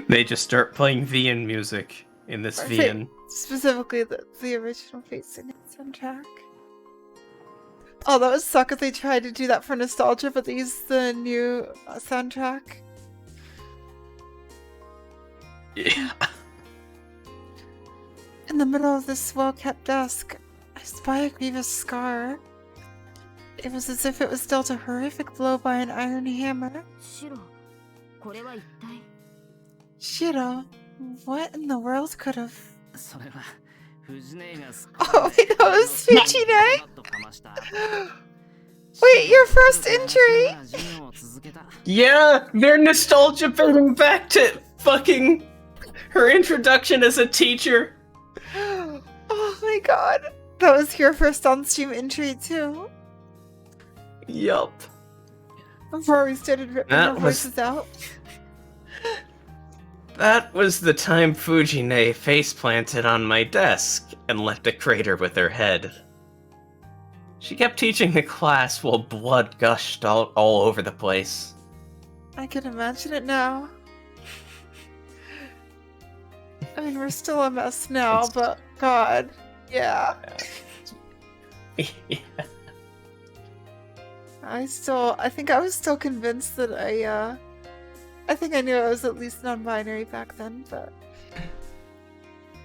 They just start playing VN music in this VN. Specifically, the original Fate Stay Night soundtrack. Oh, that would suck if they tried to do that for nostalgia, but they used the new soundtrack. Yeah. In the middle of this well-kept desk, I spy a grievous scar. It was as if it was dealt a horrific blow by an iron hammer. シロ、これは一体。 Shiro, what in the world could have... それは藤姉がすっ Oh wait, that was Fujine? Wait, your first injury? Yeah, they're nostalgia bringing back to fucking her introduction as a teacher. Oh my god. That was your first on-stream injury too. Yup. Before we started ripping our voices out. That was the time Fujine face-planted on my desk and left a crater with her head. She kept teaching the class while blood gushed all over the place. I can imagine it now. I mean, we're still a mess now, but god, yeah. Yeah. I think I was still convinced that I think I knew I was at least non-binary back then, but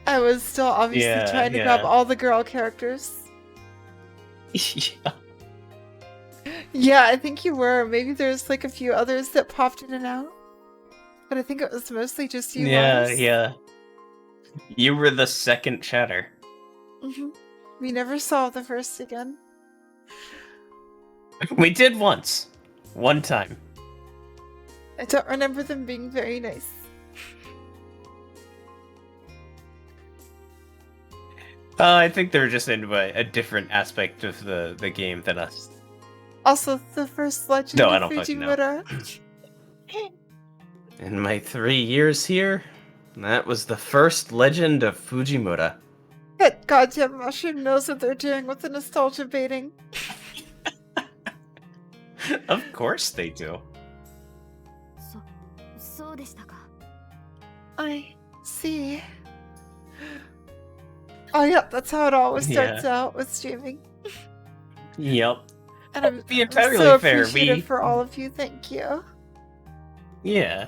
I was still obviously trying to grab all the girl characters. Yeah. Yeah, I think you were. Maybe there's like a few others that popped in and out, but I think it was mostly just you. Yeah. You were the second chatter. We never saw the first again. We did once. One time. I don't remember them being very nice. I think they were just into a different aspect of the game than us. Also, the first legend No, I of don't fucking know. Fujimura. In my 3 years here, that was the first legend of Fujimura. That goddamn mushroom knows what they're doing with the nostalgia baiting. Of course they do. そうでしたか。 I see. Oh yeah, that's how it always starts out with streaming. Yep. And I'm, To be I'm entirely so fair, appreciative for all of you. Thank you. Yeah.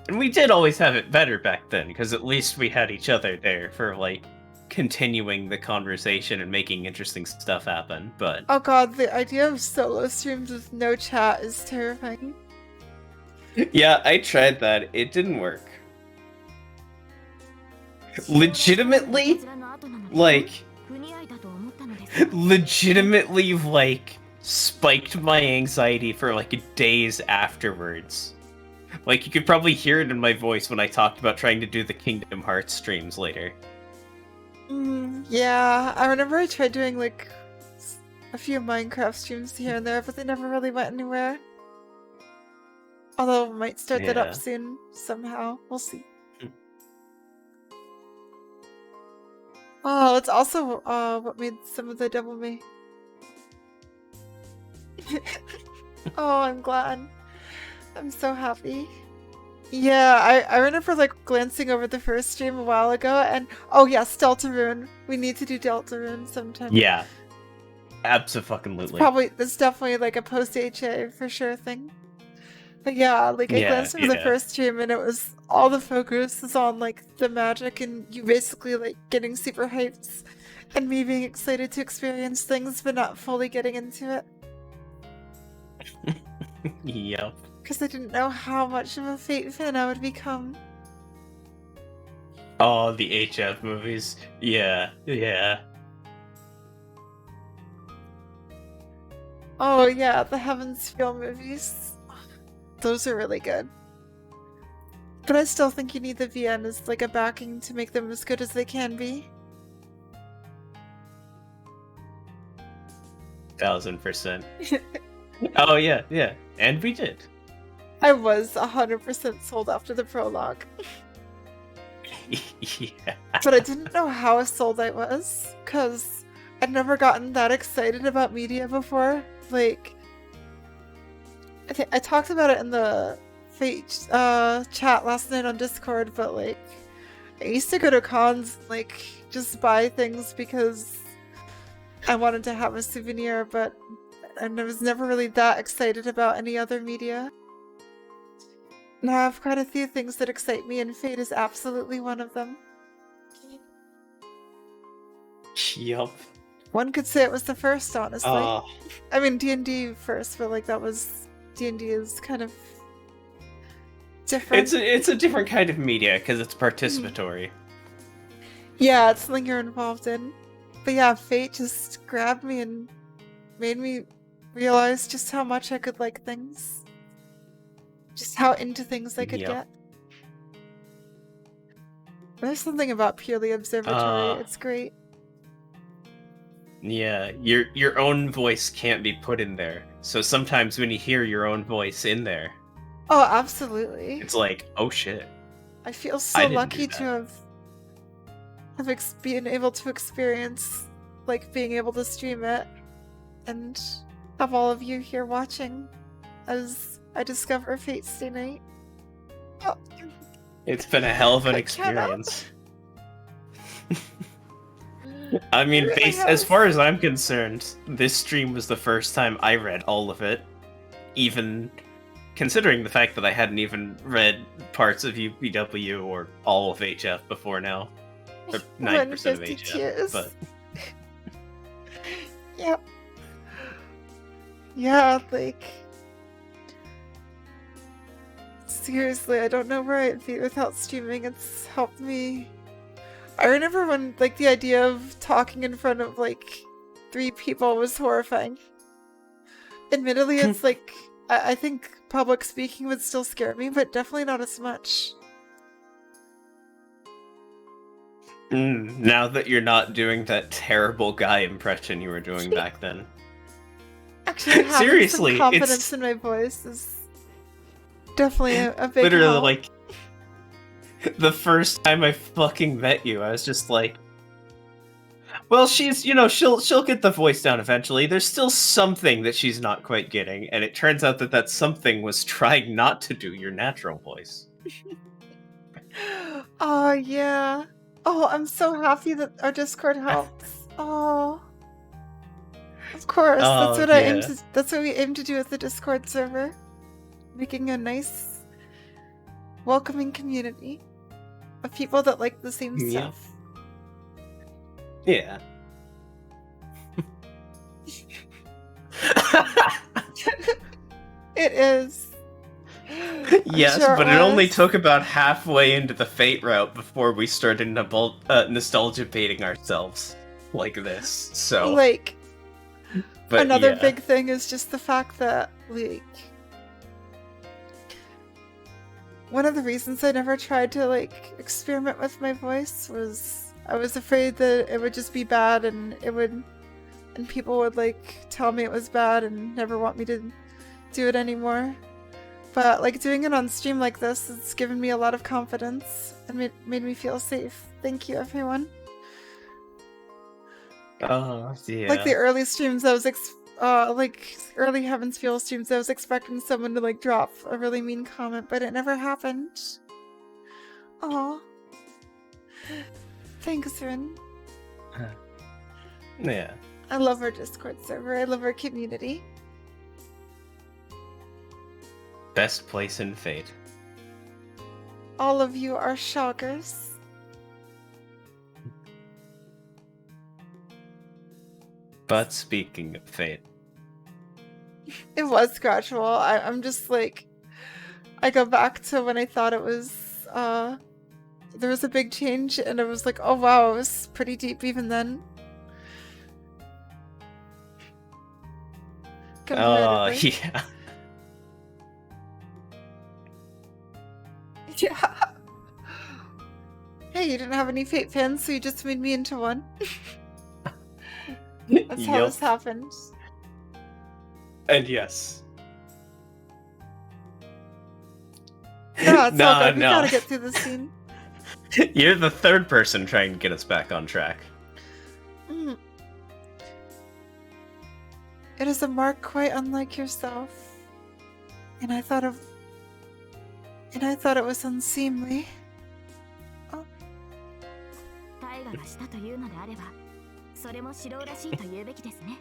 And we did always have it better back then, because at least we had each other there for, like, continuing the conversation and making interesting stuff happen, but... Oh god, the idea of solo streams with no chat is terrifying. Yeah, I tried that. It didn't work. Legitimately, like, spiked my anxiety for, like, days afterwards. Like, you could probably hear it in my voice when I talked about trying to do the Kingdom Hearts streams later. Yeah, I remember I tried doing, like, a few Minecraft streams here and there, but they never really went anywhere. Although, might start that up soon, somehow. We'll see. Oh, it's also what made some of the Devil May. Oh, I'm glad. I'm so happy. Yeah, I remember like glancing over the first stream a while ago, and oh yes, Deltarune. We need to do Deltarune sometime. Yeah, absolutely. It's definitely like a post HA for sure thing. But yeah, like I glanced over the first stream, and it was all the focus is on like the magic, and you basically like getting super hyped, and me being excited to experience things, but not fully getting into it. Yep. Because I didn't know how much of a Fate fan I would become. Oh, the HF movies. Yeah. Oh yeah, the Heaven's Feel movies. Those are really good. But I still think you need the VN as like a backing to make them as good as they can be. 1000%. Oh yeah, yeah, and we did. I was 100% sold after the prologue, Yeah. but I didn't know how sold I was, because I'd never gotten that excited about media before. Like, I talked about it in the Fate chat last night on Discord, but like, I used to go to cons, like, just buy things because I wanted to have a souvenir, but I was never really that excited about any other media. Now I have quite a few things that excite me, and Fate is absolutely one of them. Yup. One could say it was the first, honestly. Oh, I mean, D&D first, but like that was... D&D is kind of different. it's a different kind of media because it's participatory. Yeah, it's something you're involved in. But yeah, Fate just grabbed me and made me realize just how much I could like things. Just how into things I could Yep. get. There's something about purely observatory. It's great. Yeah, your own voice can't be put in there. So sometimes when you hear your own voice in there, Oh, absolutely. it's like, oh shit. I feel I so didn't lucky do to have been able to experience, like, being able to stream it and have all of you here watching as I discover Fate Stay Night. Oh, It's been a hell of an I cannot. experience. I mean, Really as has. far as I'm concerned, this stream was the first time I read all of it. Even considering the fact that I hadn't even read parts of UPW or all of HF before now. Or 90% of 150 HF. tears. But Yep. Yeah, like... Seriously, I don't know where I'd be without streaming. It's helped me. I remember when, like, the idea of talking in front of, like, 3 people was horrifying. Admittedly, it's like, I think public speaking would still scare me, but definitely not as much. now that you're not doing that terrible guy impression you were doing back then. Actually, having Seriously, some confidence it's in my voice is definitely a big literally help. like the first time I fucking met you, I was just like, well, she's, she'll get the voice down eventually. There's still something that she's not quite getting, and it turns out that that something was trying not to do your natural voice. Oh, yeah. Oh, I'm so happy that our Discord helps. Oh. Of course, that's Oh, what I aim yeah. to. That's what we aim to do with the Discord server, making a nice, welcoming community of people that like the same Yeah. stuff. Yeah. It is. Yes, sure it but it only was. took about halfway into the Fate route before we started nostalgia baiting ourselves like this. So, Like, but another yeah. big thing is just the fact that, like, one of the reasons I never tried to, like, experiment with my voice was I was afraid that it would just be bad and people would, like, tell me it was bad and never want me to do it anymore. But, like, doing it on stream like this has given me a lot of confidence and made me feel safe. Thank you, everyone. Oh, yeah. Like, the early streams I was like, early Heaven's Fuel streams, I was expecting someone to, like, drop a really mean comment, but it never happened. Aw. Thanks, Rin. Yeah. I love our Discord server. I love our community. Best place in Fate. All of you are shockers. But speaking of Fate, It was gradual. I'm just like, I go back to when I thought it was, there was a big change, and I was like, oh wow, it was pretty deep even then. Comparatively. yeah. Yeah. Hey, you didn't have any Fate fans, so you just made me into one. That's how Yup. this happened. And yes. No, it's all Nah, good. We nah. gotta get through this scene. You're the third person trying to get us back on track. Mm. It is a mark quite unlike yourself. And I thought it was unseemly. タイガがしたというのであれば、それもシロウらしいと言うべきですね。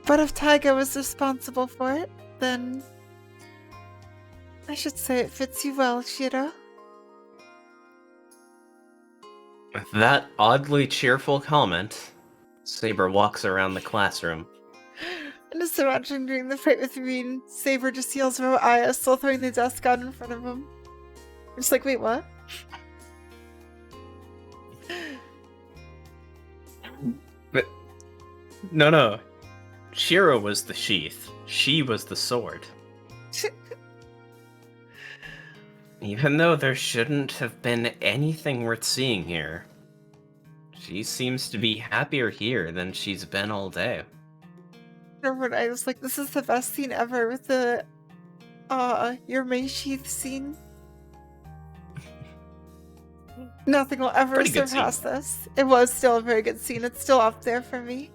But if Taiga was responsible for it, then I should say it fits you well, Shiro. With that oddly cheerful comment, Saber walks around the classroom. And just imagining during the fight with Rin, Saber just yells about Aya, still throwing the desk out in front of him. I'm just like, wait, what? But no. Shiro was the sheath. She was the sword. Even though there shouldn't have been anything worth seeing here, she seems to be happier here than she's been all day. Remember, I was like, this is the best scene ever with the your May sheath scene. Nothing will ever Pretty good surpass scene. this. It was still a very good scene. It's still up there for me.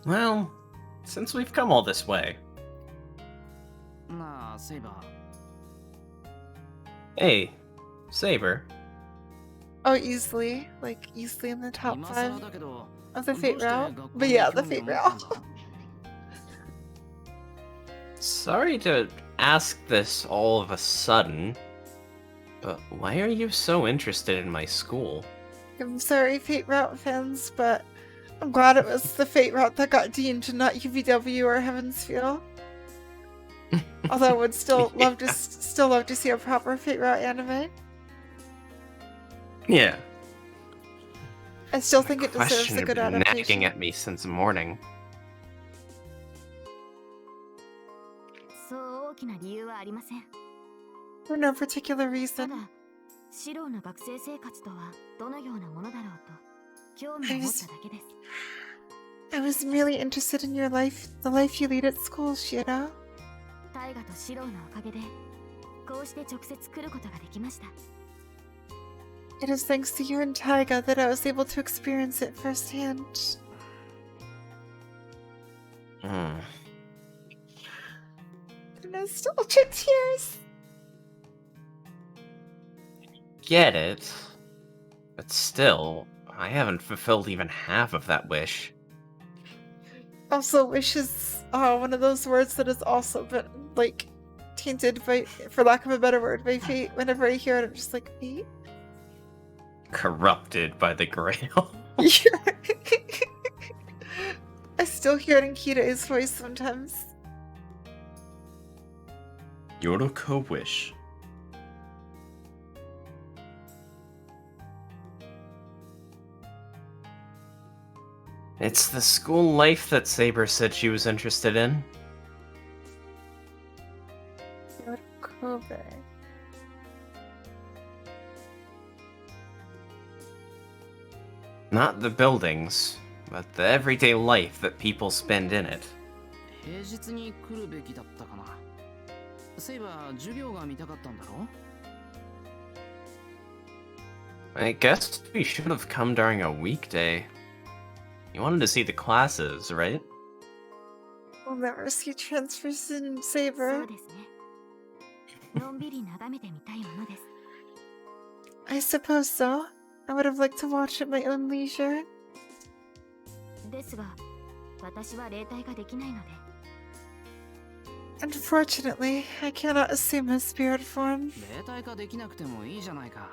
Well, since we've come all this way. なあ、セイバー。 Hey, Saber. Oh, easily. Like, easily in the top 今更 5 だけど、 of the どう Fate して route. 学校 But に yeah, the 興味を Fate 持ったん route. だ Sorry to ask this all of a sudden, but why are you so interested in my school? I'm sorry, Fate route fans, but I'm glad it was the Fate route that got deemed and not UVW or Heavensfield. Although I would still love to see a proper Fate route anime. Yeah. I still think it deserves Question a had good been adaptation. nagging at me since morning. そう大きな理由はありません。 For no particular た reason. だ、シロウの学生生活とはどのようなものだろうと興味を持っただけです。 I was merely interested in your life, the life you lead at school, Shiro. タイガとシロウのおかげで、こうして直接来ることができました。 It is thanks to you and Taiga that I was able to experience it firsthand. Hmm. Nostalgic tears. Get it. But still, I haven't fulfilled even half of that wish. Also, wish is one of those words that has also been, like, tainted by, for lack of a better word, by fate. Whenever I hear it, I'm just like, fate? Corrupted by the grail. I still hear it in Kirai's voice sometimes. Yoroko wish. It's the school life that Saber said she was interested in. Kobe. Not the buildings, but the everyday life that people spend in it. 平日に来るべきだったかな。セイバー、授業が見たかったんだろ I guess we should have come during a weekday. You wanted to see the classes, right? We'll never see transfers in そ Saber. うですね。のんびり眺めてみたいものです。 I suppose so. I would have liked to watch at my own leisure. ですが、私は霊体ができないので、 Unfortunately, I cannot assume his spirit form. 霊体化できなくてもいいじゃないか。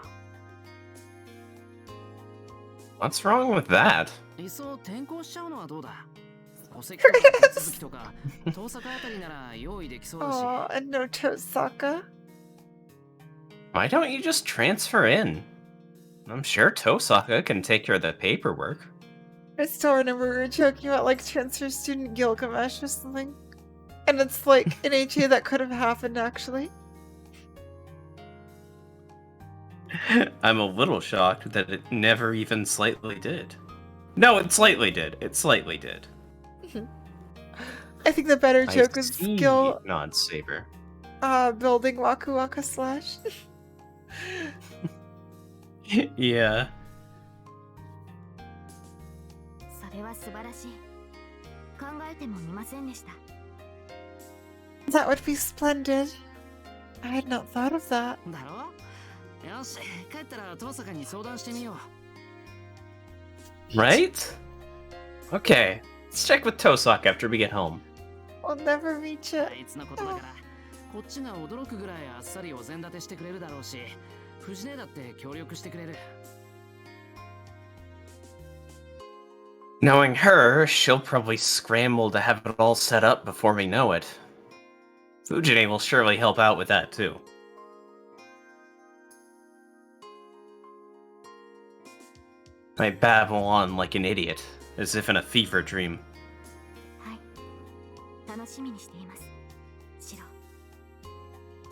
What's wrong with that? いっそ転校しちゃうのはどうだ戸籍とか手続きとか、遠坂あたりなら用意できそうだし。 Oh, and no Tosaka. Why don't you just transfer in? I'm sure Tosaka can take care of the paperwork. I still remember we were joking about like transfer student Gilgamesh or something. And it's like an HA that could have happened actually. I'm a little shocked that it never even slightly did. No, it slightly did. It slightly did. I think the better I joke was see, skill Nod Saber. building Waku Waka Slash. Yeah. それは素晴らしい。考えてもみませんでした。 That would be splendid. I had not thought of that. だろよし、帰ったら遠坂に相談してみよう。 Right? Okay. Let's check with Tosak after we get home. We'll never reach あ it. いつのことだから、こっちが驚くぐらいあっさりお膳立てしてくれるだろうし、藤根だって協力してくれる。 Knowing her, she'll probably scramble to have it all set up before we know it. Fujine will surely help out with that too. I babble on like an idiot, as if in a fever dream. はい。楽しみにしています。シロ。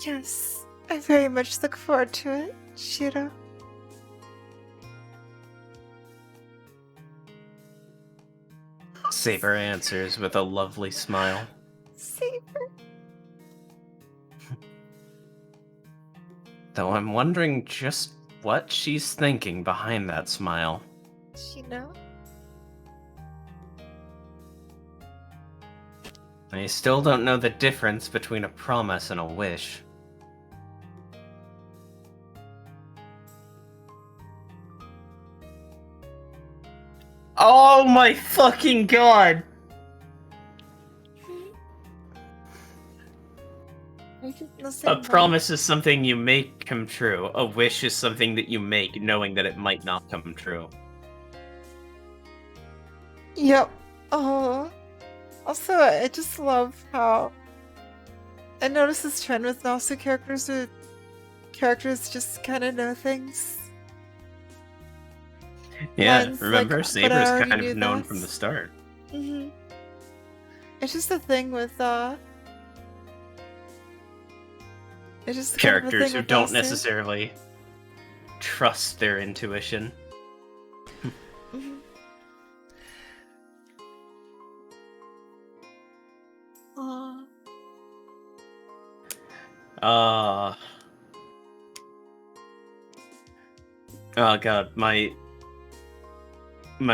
Yes, I very much look forward to it, Shiro. Saber answers with a lovely smile. Saber. Though I'm wondering just what she's thinking behind that smile. Shino. I still don't know the difference between a promise and a wish. Oh my fucking god! A promise is something you make come true. A wish is something that you make knowing that it might not come true. Yep. Oh. Also, I just love how I noticed this trend with Nasu characters where characters just kind of know things. Yeah, Mine's remember, like, Saber's but I already kind knew of known this. from the start. Mm-hmm. It's just a thing with it's just kind of a Characters thing who with don't Nasu. necessarily trust their intuition. Mhm. Aw. Oh god, my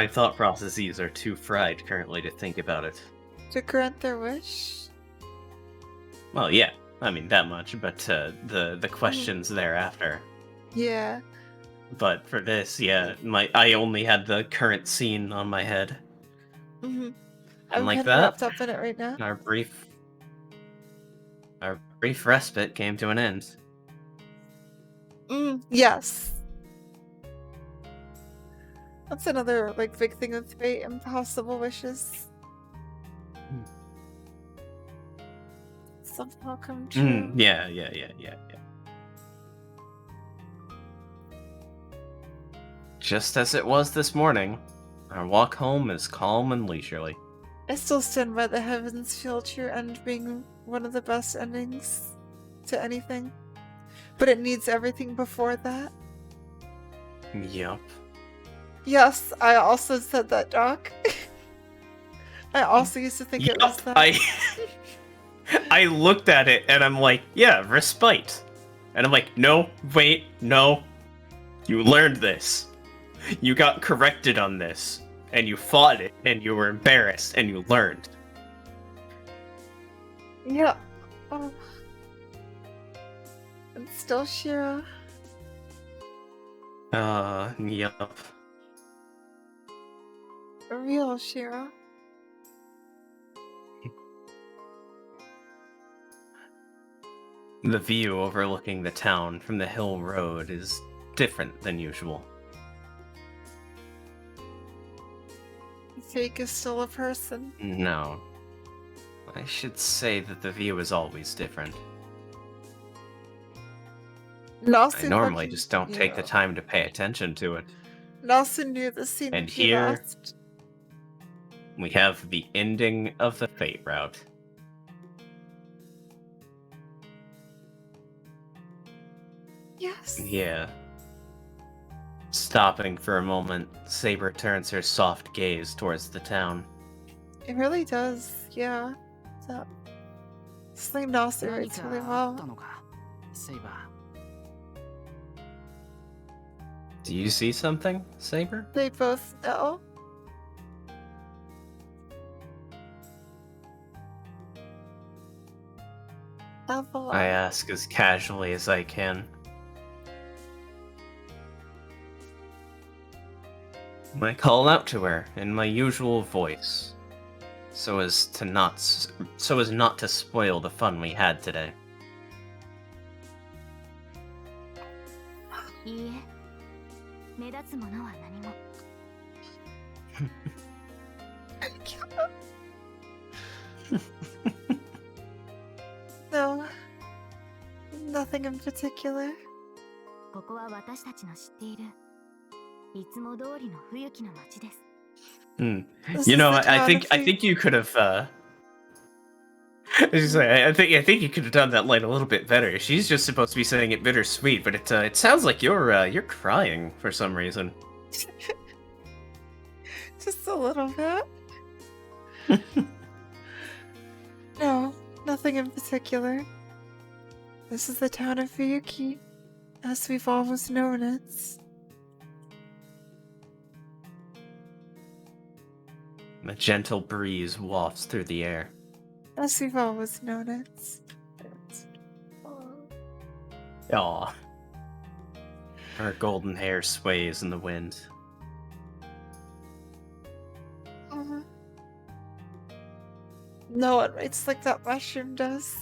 thought processes are too fried currently to think about it. To grant their wish? Well, yeah, I mean that much, but the questions thereafter. Yeah. But for this, yeah, I only had the current scene on my head. Mm-hmm. And I'm like kind that, of wrapped up in it right now. our brief respite came to an end. Yes. That's another like big thing with fate, impossible wishes. Somehow come true. Yeah. Just as it was this morning, our walk home is calm and leisurely. I still stand by the Heavens Feel True end being one of the best endings to anything. But it needs everything before that. Yup. Yes, I also said that, Doc. I also used to think it was that. I looked at it and I'm like, yeah, respite. And I'm like, no, wait, no. You learned this. You got corrected on this. And you fought it, and you were embarrassed, and you learned. Yeah. Oh. And still Shira. Yup. A real Shira. The view overlooking the town from the hill road is different than usual. Fake is still a person. No. I should say that the view is always different. Nasu I normally fucking- just don't take the time to pay attention to it. Nasu knew the scene And he here- lost. We have the ending of the Fate route. Yes. Yeah. Stopping for a moment, Saber turns her soft gaze towards the town. It really does, yeah. That Sling Nossi 何 writes か really あった well. のか、セイバ Do you see something, Saber? They both know. Avalon. I ask as casually as I can. I call out to her in my usual voice, so as not to spoil the fun we had today. いいえ、目立つものは何も。No. Nothing in particular. ここは私たちの知っているいつも通りの冬季の街です。 Hmm. This You is know, the I town think of you could have. I think you could have done that line a little bit better. She's just supposed to be saying it bittersweet, but it sounds like you're crying for some reason. Just a little bit. No, nothing in particular. This is the town of Fuyuki, as we've always known it. A gentle breeze wafts through the air. As we've always known it. Aw. Her golden hair sways in the wind. No one writes like that mushroom does.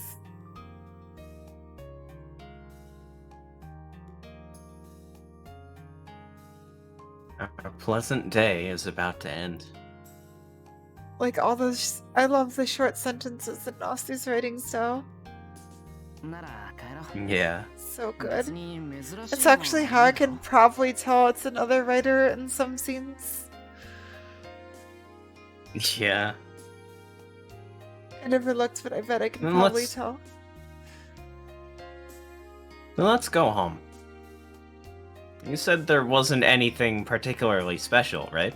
A pleasant day is about to end. Like all those, I love the short sentences in Nossi's writing style. なら帰ろう。 Yeah. So 別 good. に珍しい It's ものは actually ない how I よ can probably tell it's another writer in some scenes. Yeah. I never looked, but I bet I can Then probably let's- tell. Then let's go home. You said there wasn't anything particularly special, right?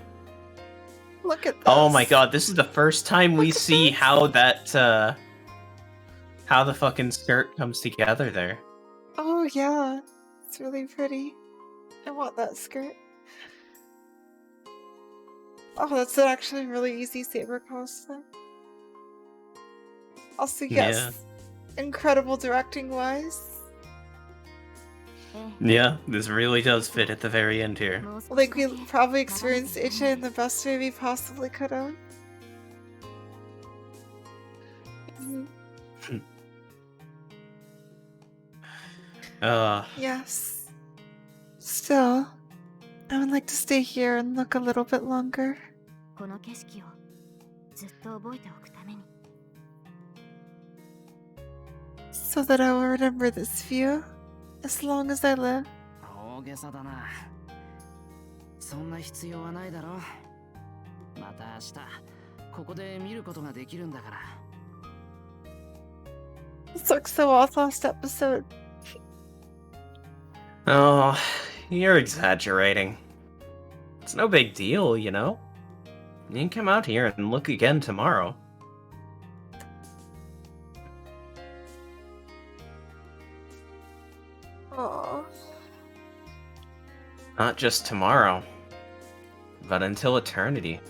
Look at this. Oh my god, this is the first time we Look at see this. how that, how the fucking skirt comes together there. Oh yeah, it's really pretty. I want that skirt. Oh, that's an actually really easy saber costume. Also, yes, incredible directing wise. え Yeah, this really does fit at the very end え here. もう少し Like we だけ probably experienced HA in the best way we possibly could have. Yes. Still, I would like to stay here and look a little bit longer. この景色をずっと覚えておくために So that I will remember this view as long as I live. 大げさだな。そんな必要はないだろう。また明日ここで見ることができるんだから。 This looks so off last episode. Oh, you're exaggerating. It's no big deal, you know? You can come out here and look again tomorrow. Aww. Not just tomorrow, but until eternity.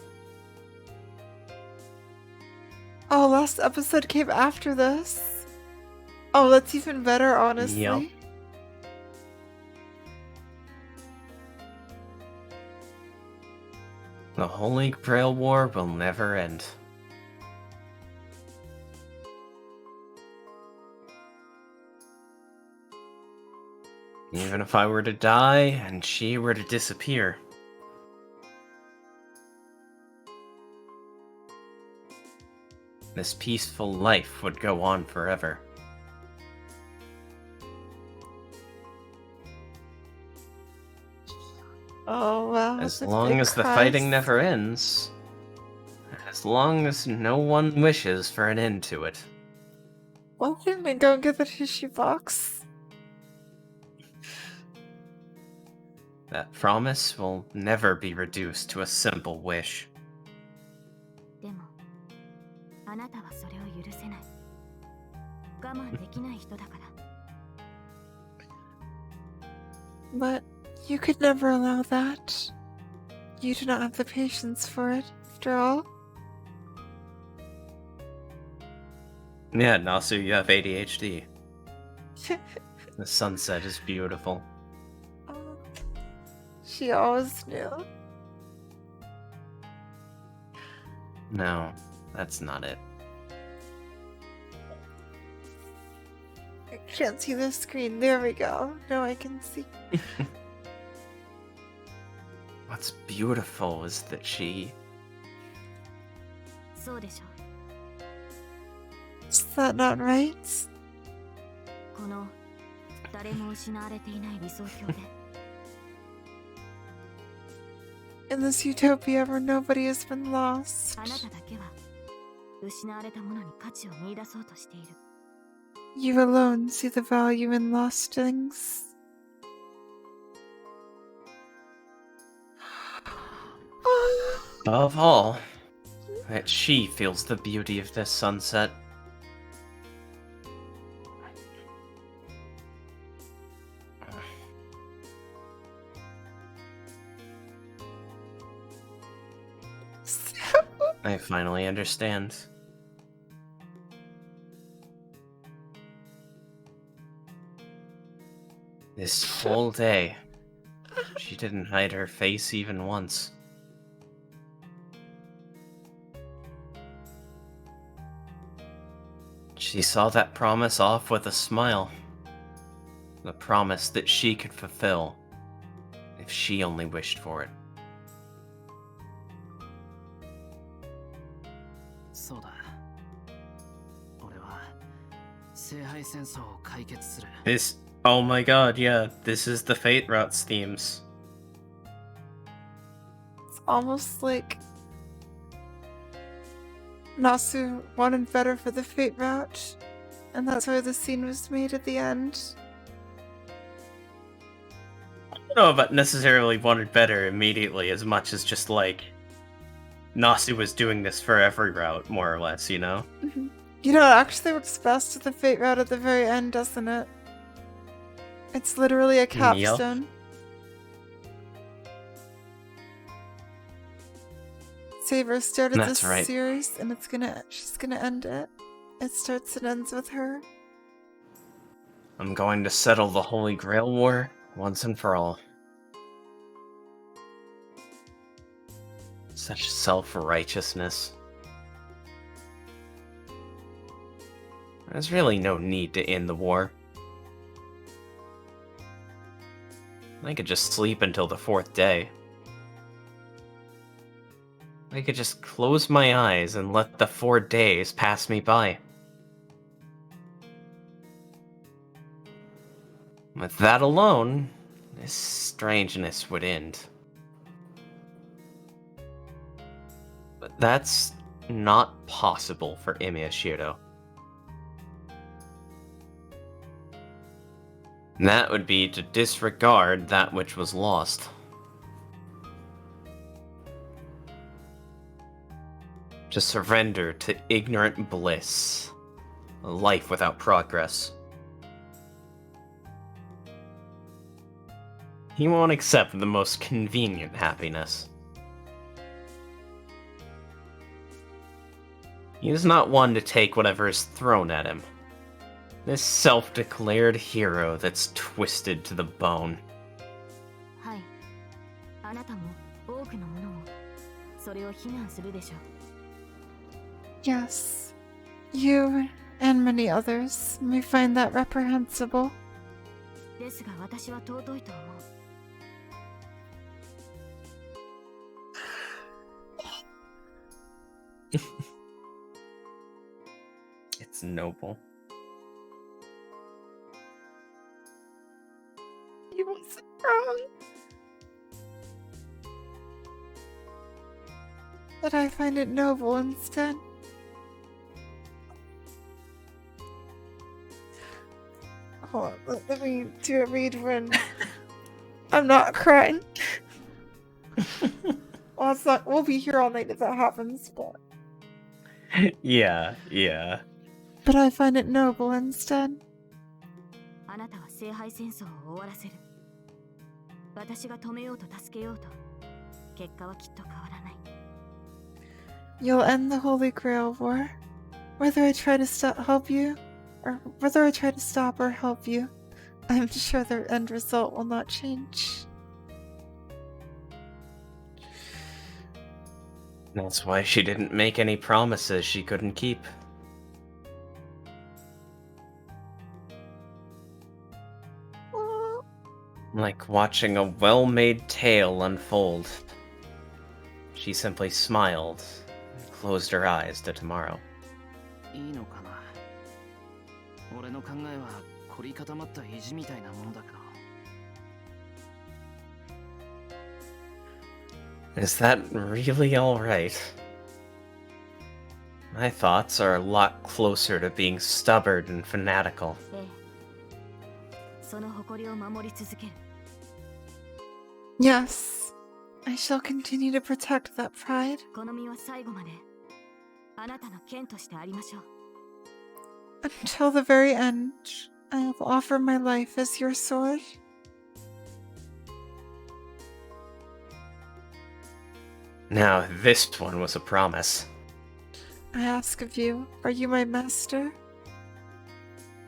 Oh, last episode came after this. Oh, that's even better, honestly. Yep. The Holy Grail War will never end. Even if I were to die and she were to disappear. This peaceful life would go on forever. Oh, wow. As the long big as the cries. fighting never ends. As long as no one wishes for an end to it. Why didn't I go and get the tissue box? That promise will never be reduced to a simple wish. でもあなたはそれを許せない。我慢できない人だから。 But you could never allow that. You do not have the patience for it, after all. Yeah, Nasu, you have ADHD. The sunset is beautiful. She always knew. No, that's not it. I can't see the screen. There we go. Now I can see. What's beautiful is that she... そうでしょ Is that not right? う。この誰も失われていない理想郷で In this utopia where nobody has been lost, あなただけは失われたものに価値を見出そうとしている。 you alone see the value in lost things. Above all, that she feels the beauty of this sunset. I finally understand. This whole day, she didn't hide her face even once. She saw that promise off with a smile. The promise that she could fulfill if she only wished for it. そうだ。俺は聖杯戦争を解決する。 This, oh my god, yeah, this is the Fate Routes themes. It's almost like Nasu wanted better for the Fate route, and that's why the scene was made at the end. I don't know about necessarily wanted better immediately as much as just like Nasu was doing this for every route, more or less, you know? You know, it actually works best with the Fate route at the very end, doesn't it? It's literally a capstone. Saber started That's this right. series, and she's gonna end it. It starts and ends with her. I'm going to settle the Holy Grail War once and for all. Such self-righteousness. There's really no need to end the war. I could just sleep until the 4th day. I could just close my eyes and let the 4 days pass me by. With that alone, this strangeness would end. But that's not possible for Imiyashiro. That would be to disregard that which was lost. To surrender to ignorant bliss, a life without progress. He won't accept the most convenient happiness. He is not one to take whatever is thrown at him. This self-declared hero that's twisted to the bone. はい。あなたも多くのものもそれを非難するでしょう。 Yes, you and many others may find that reprehensible. ですが私は尊いと思う。 It's noble. He wasn't wrong. But I find it noble instead. Hold on, let me do a read when I'm not crying. Well, it's not. We'll be here all night if that happens, but. Yeah, yeah. But I find it noble instead. あなたは聖杯戦争を終わらせる。私が止めようと助けようと、結果はきっと変わらない。You'll end the Holy Grail War. Whether I try to help you, or whether I try to stop or help you, I'm sure the end result will not change. That's why she didn't make any promises she couldn't keep. Like watching a well-made tale unfold. She simply smiled and closed her eyes to tomorrow. いいのかな。俺の考えは凝り固まった意地みたいなものだけど。Is that really alright? My thoughts are a lot closer to being stubborn and fanatical. ええ。その誇りを守り続ける。Yes, I shall continue to protect that pride. この身は最後まであなたの剣としてありましょう。Until the very end, I will offer my life as your sword. Now, this one was a promise. I ask of you, are you my master?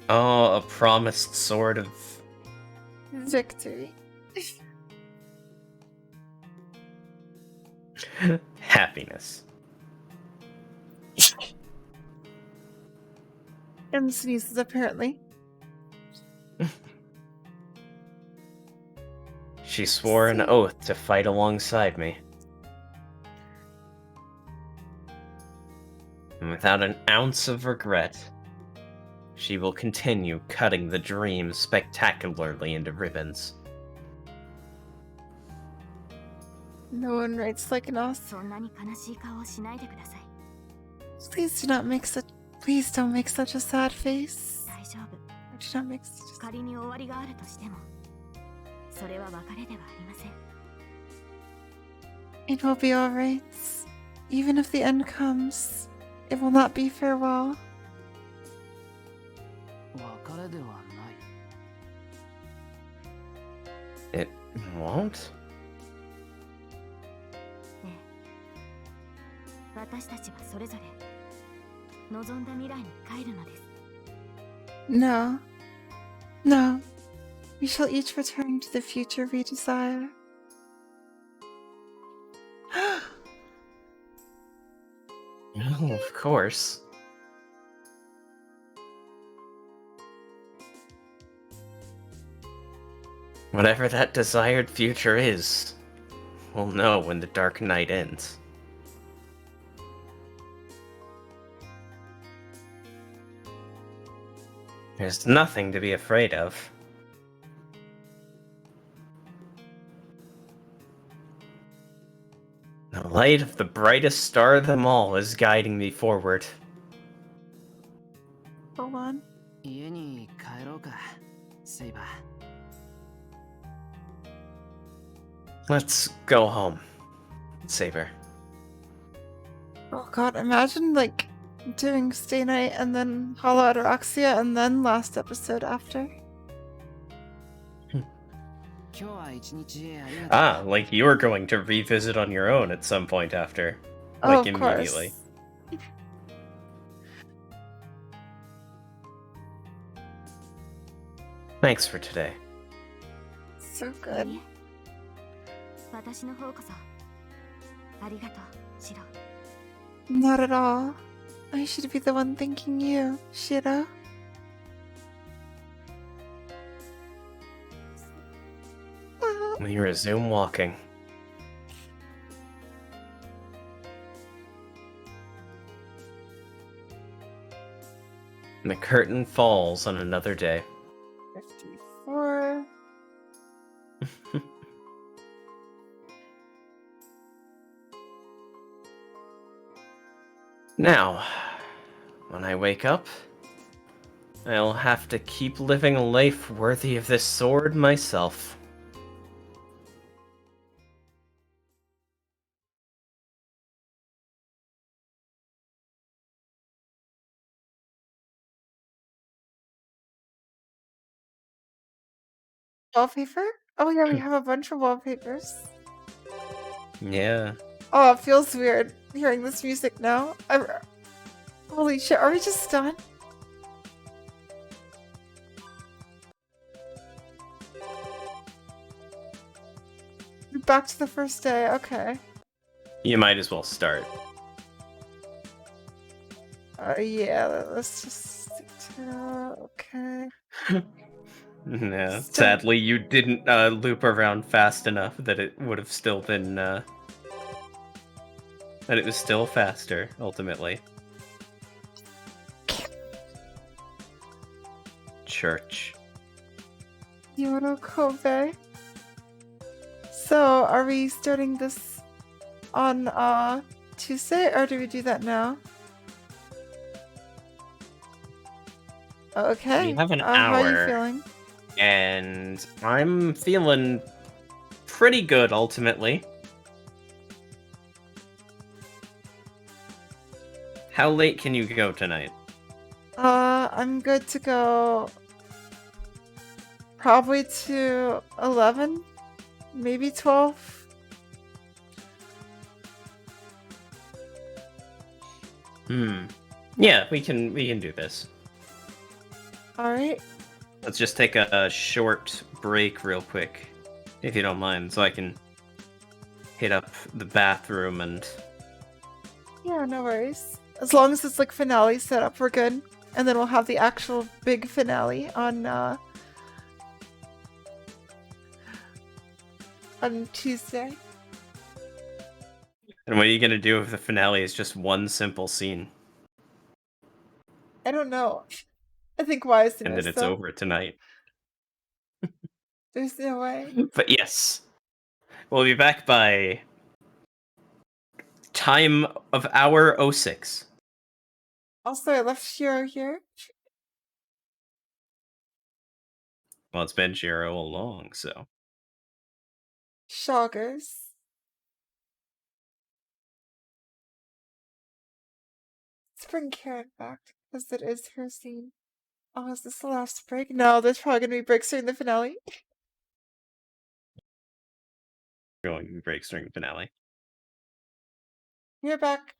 Oh, a promised sword of... Victory. happiness. And sneezes, apparently. She swore an oath to fight alongside me. And without an ounce of regret, she will continue cutting the dream spectacularly into ribbons. No one writes like an us. そんなに悲しい顔をしないでください。 Please don't make such a sad face. 大丈夫。 Do not make such a... 仮に終わりがあるとしても、それは別れではありません。 It will be alright. Even if the end comes, it will not be farewell. 別れではない。It won't? ええ。私たちはそれぞれ望んだ未来に帰るのです。No. No. We shall each return to the future we desire. Oh, of course. Whatever that desired future is, we'll know when the dark night ends. There's nothing to be afraid of. The light of the brightest star of them all is guiding me forward. Hold on. 家に帰ろうか、セイバー。Let's go home, Saber. Oh god, imagine like doing stay night and then Hollow Ataraxia and then last episode after. 今日は一日ありがとう。 Ah, like you were going to revisit on your own at some point after. Oh, Like of immediately. course. Thanks for today. So good. いえ。私の方こそありがとう、シロ。 Not at all. I should be the one thanking you, Shiro. We resume walking. And the curtain falls on another day. 54. Now, when I wake up, I'll have to keep living a life worthy of this sword myself. Wallpaper? Oh yeah, we have a bunch of wallpapers. Yeah. Oh, it feels weird hearing this music now. Holy shit, are we just done? Back to the first day, okay. You might as well start. Yeah, let's just stick to... okay. Yeah. Start. Sadly, you didn't loop around fast enough that it would have still been that it was still faster ultimately. Church. Yodo Kobe. So, are we starting this on Tuesday, or do we do that now? Okay. We have an How are you hour. feeling? And I'm feeling pretty good ultimately. How late can you go tonight? I'm good to go probably to 11, maybe 12. Yeah, we can do this. All right. Let's just take a short break real quick, if you don't mind, so I can hit up the bathroom and... Yeah, no worries. As long as it's like finale set up, we're good. And then we'll have the actual big finale on Tuesday. And what are you gonna do if the finale is just one simple scene? I don't know. I think wise And then it's though. over tonight. There's no way. But yes, we'll be back by time of hour 06. Also, I left Shiro here. Well, it's been Shiro all along, so... Shoggers. Let's bring Karen back, because it is her scene. Oh, is this the last break? No, there's probably gonna be breaks during the finale. Going to breaks during the finale. You're back.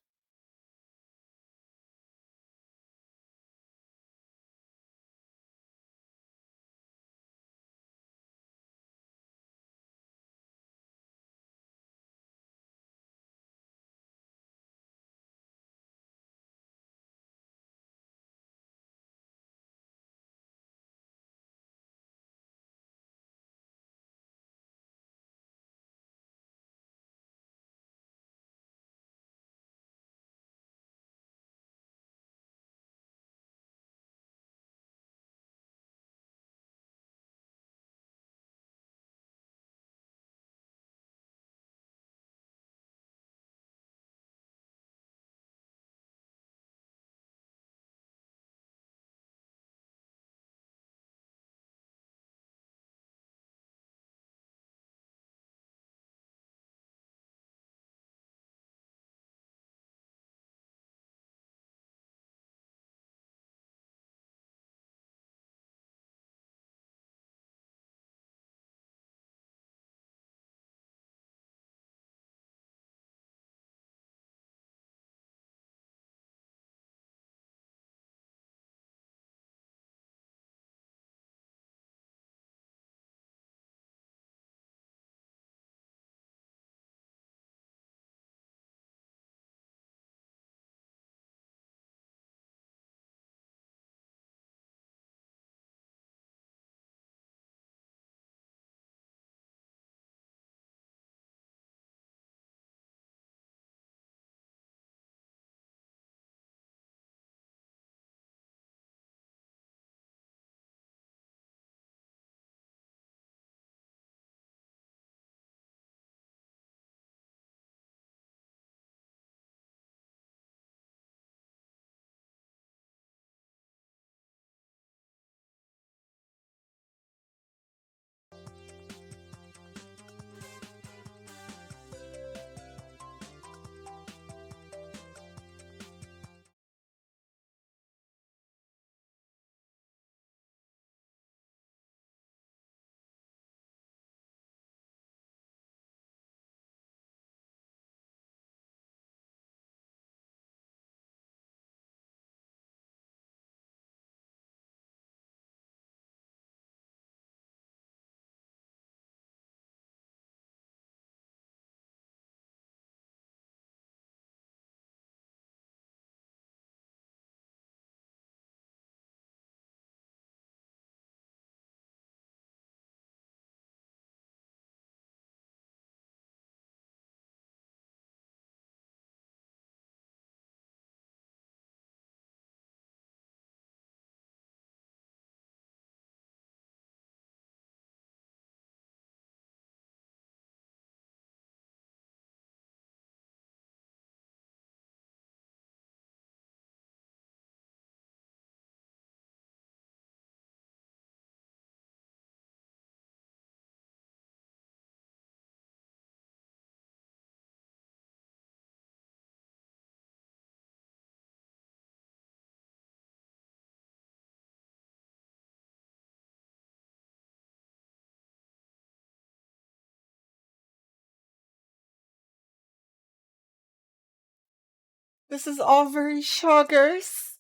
This is all very shoggers.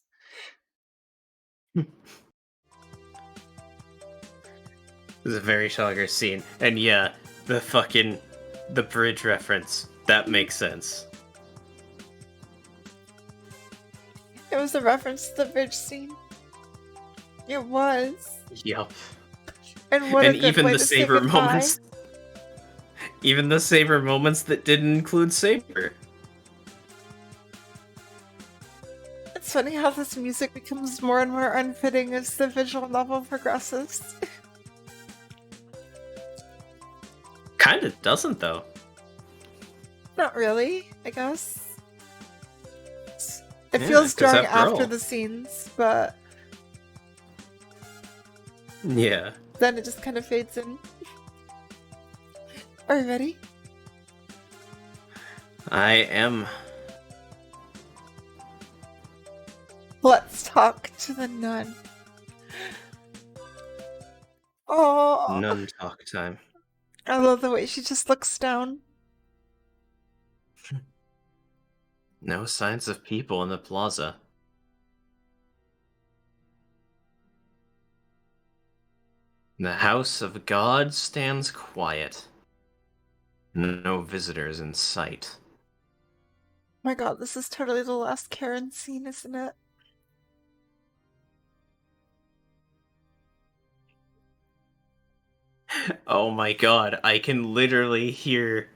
This is a very shogger scene. And yeah, the bridge reference. That makes sense. It was a reference to the bridge scene. It was. Yup. And what a And good even way the to say Saber goodbye. moments. Even the Saber moments that didn't include Saber. It's funny how this music becomes more and more unfitting as the visual novel progresses. Kinda doesn't, though. Not really, I guess. It Yeah, feels 'cause strong after after all- the scenes, but Yeah. then it just kind of fades in. Are you ready? I am. Let's talk to the nun. Oh, Nun talk time. I love the way she just looks down. No signs of people in the plaza. The house of God stands quiet. No visitors in sight. My god, this is totally the last Karen scene, isn't it? Oh my god, I can literally hear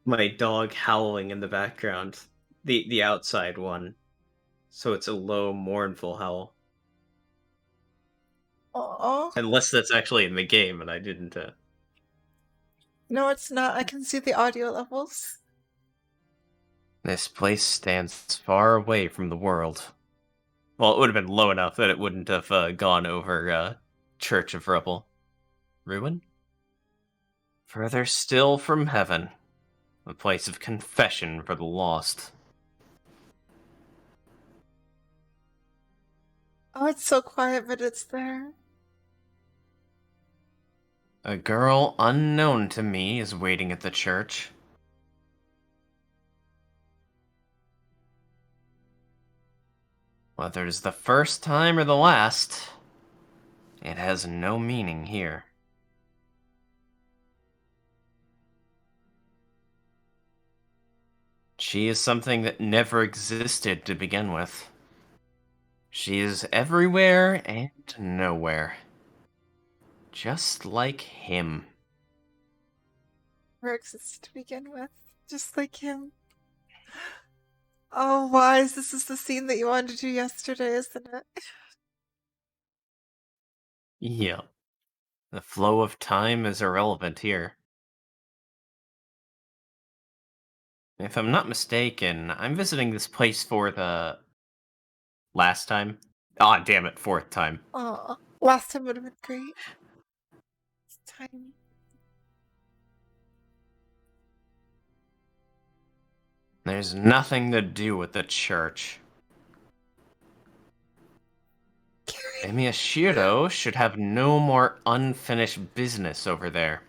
my dog howling in the background. The outside one. So it's a low, mournful howl. Oh, Unless that's actually in the game and I didn't no, it's not. I can see the audio levels. This place stands far away from the world. Well, it would have been low enough that it wouldn't have gone over Church of Rubble. Ruin? Further still from heaven. A place of confession for the lost. Oh, it's so quiet, but it's there. A girl unknown to me is waiting at the church. Whether it's the first time or the last, it has no meaning here. She is something that never existed to begin with. She is everywhere and nowhere. Just like him. Where exists to begin with. Just like him. Oh, Wise, this is the scene that you wanted to do yesterday, isn't it? Yeah. The flow of time is irrelevant here. If I'm not mistaken, I'm visiting this place for the last time. Ah, damn it, fourth time. Aw, last time would have been great. It's tiny. There's nothing to do with the church. Miyashiro should have no more unfinished business over there.